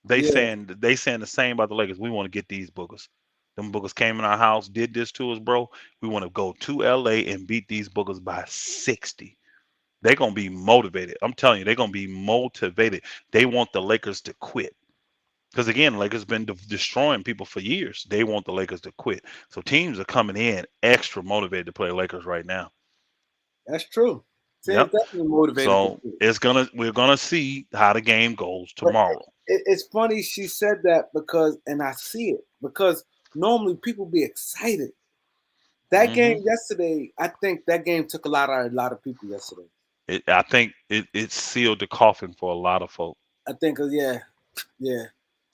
They yeah. saying they saying the same about the Lakers. We want to get these boogers. Them boogers came in our house, did this to us, bro. We want to go to LA and beat these boogers by 60. They're gonna be motivated. I'm telling you, they're gonna be motivated. They want the Lakers to quit. Because again, Lakers been destroying people for years. They want the Lakers to quit. So teams are coming in extra motivated to play Lakers right now. That's true. Team's Yep. definitely motivated to So do. we're gonna see how the game goes But tomorrow. it's funny she said that because, and I see it because normally people be excited. That game yesterday, I think that game took a lot of people yesterday. I think it sealed the coffin for a lot of folk. I think, yeah.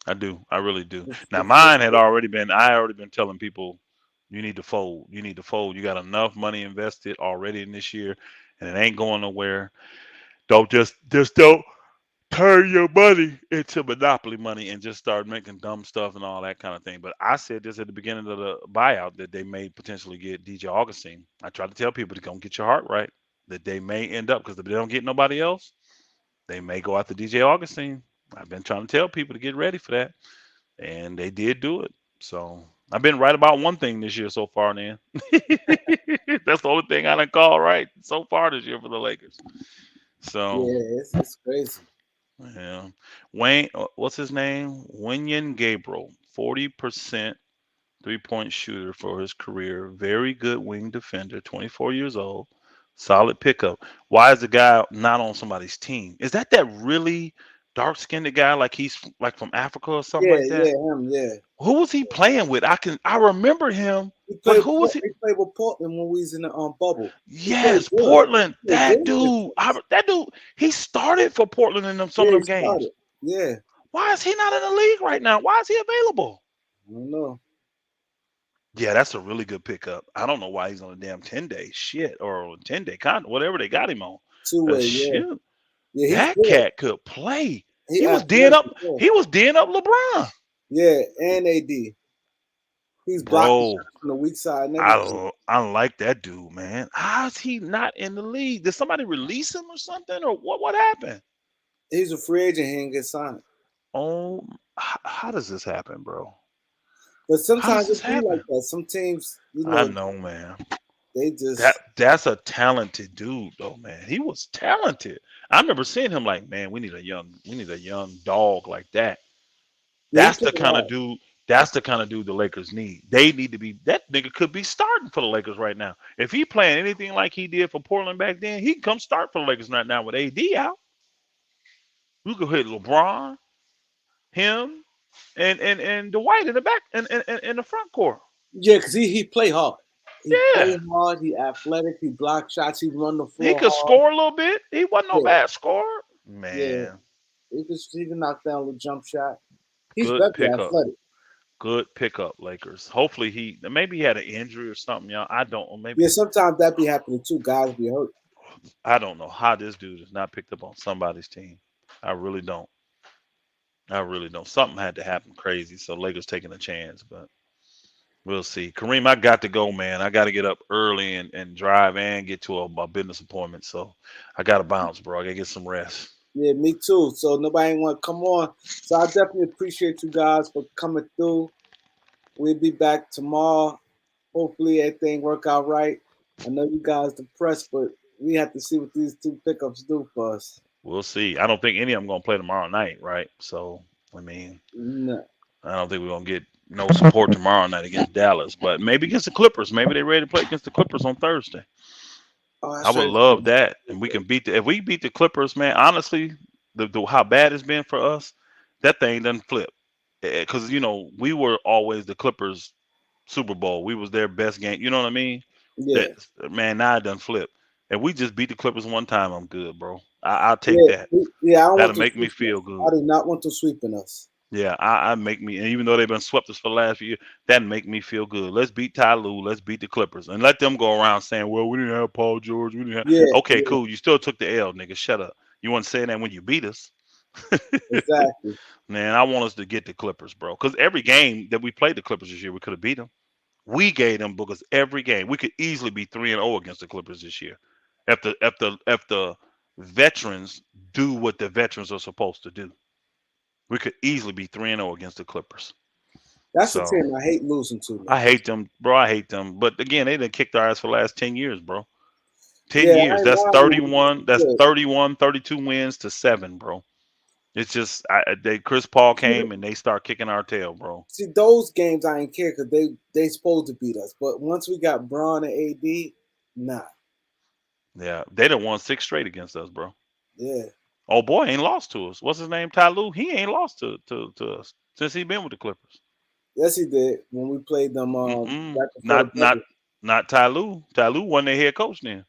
I do. I really do. Now The mine had already been. I already been telling people, you need to fold. You need to fold. You got enough money invested already in this year, and it ain't going nowhere. Don't just don't turn your money into monopoly money and just start making dumb stuff and all that kind of thing. But I said this at the beginning of the buyout that they may potentially get DJ Augustin. I try to tell people to go get your heart right. That they may end up because if they don't get nobody else, they may go after DJ Augustin. I've been trying to tell people to get ready for that, and they did do it. So I've been right about one thing this year so far. Then that's the only thing I done call right so far this year for the Lakers. So Yeah, it's crazy. yeah, Wayne, what's his name? Wenyen Gabriel, 40% 3-point shooter for his career. Very good wing defender, 24 years old. Solid pickup. Why is the guy not on somebody's team? Is that really dark skinned guy like he's like from Africa or something Yeah, like that? yeah, him, yeah. Who was he playing with? I remember him, He but played. who was he? He played with Portland when we was in the bubble. He played Yes, good. Portland. He played That good dude. defense. That dude. He started for Portland in some Yeah, of he them games. started. Yeah, Why is he not in the league right now? Why is he available? I don't know. Yeah, that's a really good pickup. I don't know why he's on a damn 10-day shit or 10-day con whatever they got him on. Two-way, yeah. Shit, Yeah, he's that good. cat could play. He was athletic D'ing up. as well. He was D'ing up LeBron, Yeah, and AD. He's blocking bro. shots from the weak side and everything. I like that dude, man. How is he not in the league? Did somebody release him or something, or what happened? He's a free agent. He didn't get signed. Oh, how does this happen, bro? But How does sometimes this it be like happen? that. Some teams, I know, man. they just That's a talented dude, though, man. He was talented. I remember seeing him like, man, we need a young dog like that. yeah, he That's the played kind hard. of dude. That's the kind of dude the Lakers need. They need to be. That nigga could be starting for the Lakers right now. If he playing anything like he did for Portland back then, he can come start for the Lakers right now with AD out. You could hit LeBron, him, and Dwight in the back in the front court. Yeah, because he play hard. He play Yeah, hard. He athletic. He block shots. He run the he floor could hard. score a little bit. He wasn't no Yeah, bad scorer. yeah. Man, He can knock down a little jump shot. He's good very pickup. athletic. Good pickup, Lakers. Hopefully maybe he had an injury or something, y'all. I don't know. Maybe Yeah, sometimes that be happening too. Guys be hurt. I don't know how this dude is not picked up on somebody's team. I really don't. I really don't. Something had to happen crazy, so Lakers taking a chance, but we'll see. Kareem, I got to go, man. I got to get up early and drive and get to a business appointment. So I got to bounce, bro. I got to get some rest. Yeah, me too. So nobody want to come on. So I definitely appreciate you guys for coming through. We'll be back tomorrow. Hopefully everything work out right. I know you guys depressed, but we have to see what these two pickups do for us. We'll see. I don't think any of them going to play tomorrow night, right? So, I mean, No. I don't think we're going to get no support tomorrow night against Dallas, but maybe against the Clippers. Maybe they're ready to play against the Clippers on Thursday. Oh, I that's would right. love that, and we can beat if we beat the Clippers, man. Honestly, the how bad it's been for us, that thing doesn't flip. Because we were always the Clippers Super Bowl. We was their best game. You know what I mean? Yeah, That man, now it done flip. If we just beat the Clippers one time, I'm good, bro. I'll take yeah, that. yeah. I don't want That'll to make me sweep feel us. I good. do not want to sweeping us. Yeah, I make me, and even though they've been swept us for the last few years, that make me feel good. Let's beat Ty Lue. Let's beat the Clippers, and let them go around saying, "Well, we didn't have Paul George. We didn't have." Yeah, Okay, yeah, cool. You still took the L, nigga. Shut up. You weren't saying that when you beat us. exactly. Man, I want us to get the Clippers, bro. Because every game that we played the Clippers this year, we could have beat them. We gave them boogers every game. We could easily be 3-0 against the Clippers this year, if the veterans do what the veterans are supposed to do. We could easily be 3-0 against the Clippers. That's the So team I hate losing to, man. I hate them, bro. I hate them. But again, they done kicked our ass for the last 10 years, bro. 10 Yeah, I years. ain't That's lying, man. 31. That's Yeah. 31, 32 wins to 7, bro. It's just Chris Paul came and they start kicking our tail, bro. See, those games I ain't care because they supposed to beat us. But once we got Braun and AD, nah. Yeah, they done won 6 straight against us, bro. Yeah. Oh boy, ain't lost to us. What's his name? Ty Lue. He ain't lost to us since he been with the Clippers. Yes, he did when we played them Mm-mm. back before the bubble. Not Ty Lue. Ty Lue wasn't their head coach then.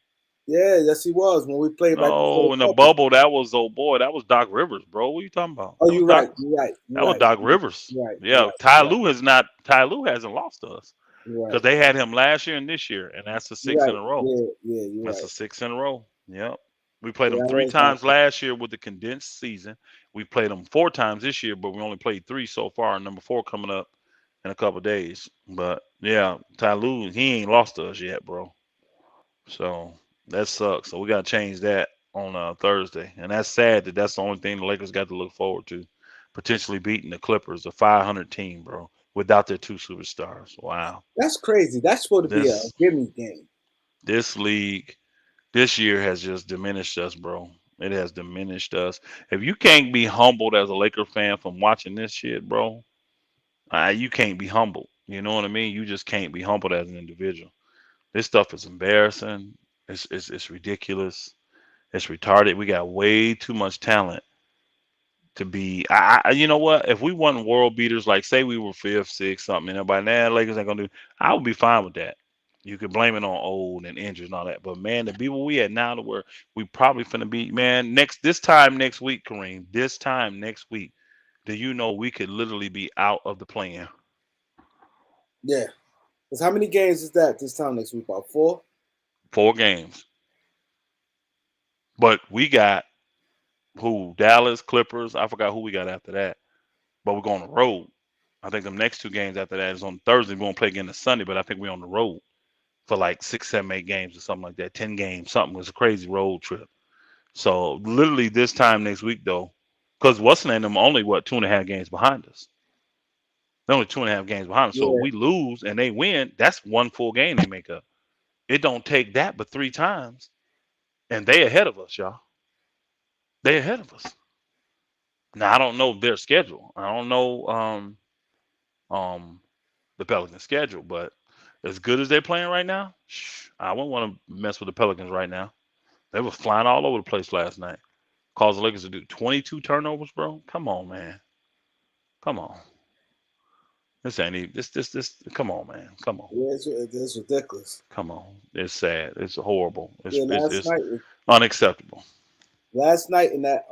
Yeah, yes, he was when we played right before the No, in the bubble. bubble, that was oh boy, that was Doc Rivers, bro. What are you talking about? Oh, That was you're Doc. right. You're right. You're That was right. Doc Rivers. You're right. You're Yeah, right. You're right. Ty Lue hasn't lost to us You're because right. they had him last year and this year, and that's the You're 6 in right. a row. Yeah, yeah, you're That's right. the 6 in a row. Yep. We played Yeah, them that 3 was times not. last year with the condensed season. We played them 4 times this year, but we only played 3 so far. Number 4 coming up in a couple of days. But yeah, Ty Lue, he ain't lost to us yet, bro. So that sucks. So we got to change that on Thursday, and that's sad that that's the only thing the Lakers got to look forward to, potentially beating the Clippers, a 500 team, bro, without their 2 superstars. Wow. That's crazy. That's supposed to be a This gimme game. this league this year has just diminished us, bro. It has diminished us. If you can't be humbled as a Laker fan from watching this shit, bro, you can't be humbled. You know what I mean? You just can't be humbled as an individual. This stuff is embarrassing. It's ridiculous. It's retarded. We got way too much talent to be. You know what? If we wasn't world beaters, like say we were fifth, sixth, something, and everybody, nah, Lakers ain't gonna do. I would be fine with that. You could blame it on old and injuries and all that. But man, to be where we at now, to where we probably finna be, man, this time next week, Kareem, this time next week, do you know we could literally be out of the plan? Yeah. Because how many games is that this time next week? About 4? 4 games. But we got who? Dallas, Clippers. I forgot who we got after that. But we're going on the road. I think the next 2 games after that is on Thursday. We're gonna play again this Sunday, but I think we're on the road for like 6, 7, 8 games or something like that. 10 games, something. It was a crazy road trip. So literally this time next week though, because Weston and them only what 2.5 games behind us. They're only 2.5 games behind us. So if Yeah. we lose and they win, that's 1 full game they make up. It don't take that but 3 times, and they ahead of us, y'all. They ahead of us. Now I don't know their schedule. I don't know um the Pelicans schedule, but as good as they're playing right now, I wouldn't want to mess with the Pelicans right now. They were flying all over the place last night. Caused the Lakers to do 22 turnovers, bro. Come on, man. Come on. This ain't even this. Come on, man. Come on. Yeah, it's ridiculous. Come on. It's sad. It's horrible. It's Yeah, it's, last it's night unacceptable. in that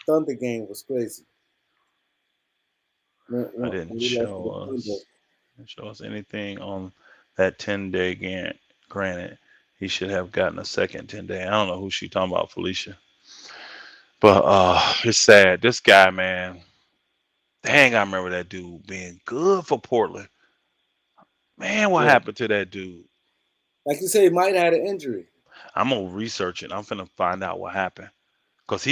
Thunder game was crazy. I When didn't we lost to the show Thunder. us show us anything on that 10-day grant. Granted, he should have gotten a second 10-day. I don't know who she talking about, Felicia. But it's sad. This guy, man. Dang, I remember that dude being good for Portland. Man, what Yeah. happened to that dude? Like you say, he might have had an injury. I'm gonna research it. I'm finna find out what happened. Cause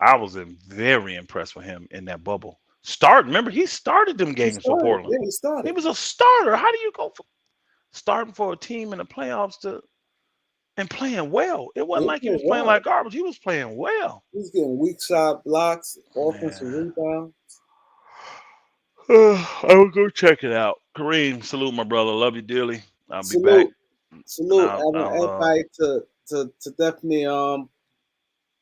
I was very impressed with him in that bubble. Remember, he started them He games for started. Portland. Yeah, he He started. was a starter. How do you go from starting for a team in the playoffs and playing well? It wasn't He like he played was playing well. like garbage. He was playing well. He's getting weak side blocks, offensive Man. rebound. I will go check it out. Kareem, salute my brother. Love you dearly. I'll be back. Salute, And salute. I want everybody to definitely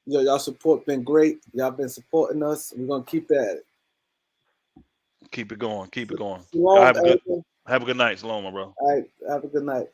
y'all support been great. Y'all been supporting us. We're gonna keep at it. Keep it going. Keep it going. Y'all Shalom, have a good everything. have a good night. Shalom, my brother. All right, have a good night.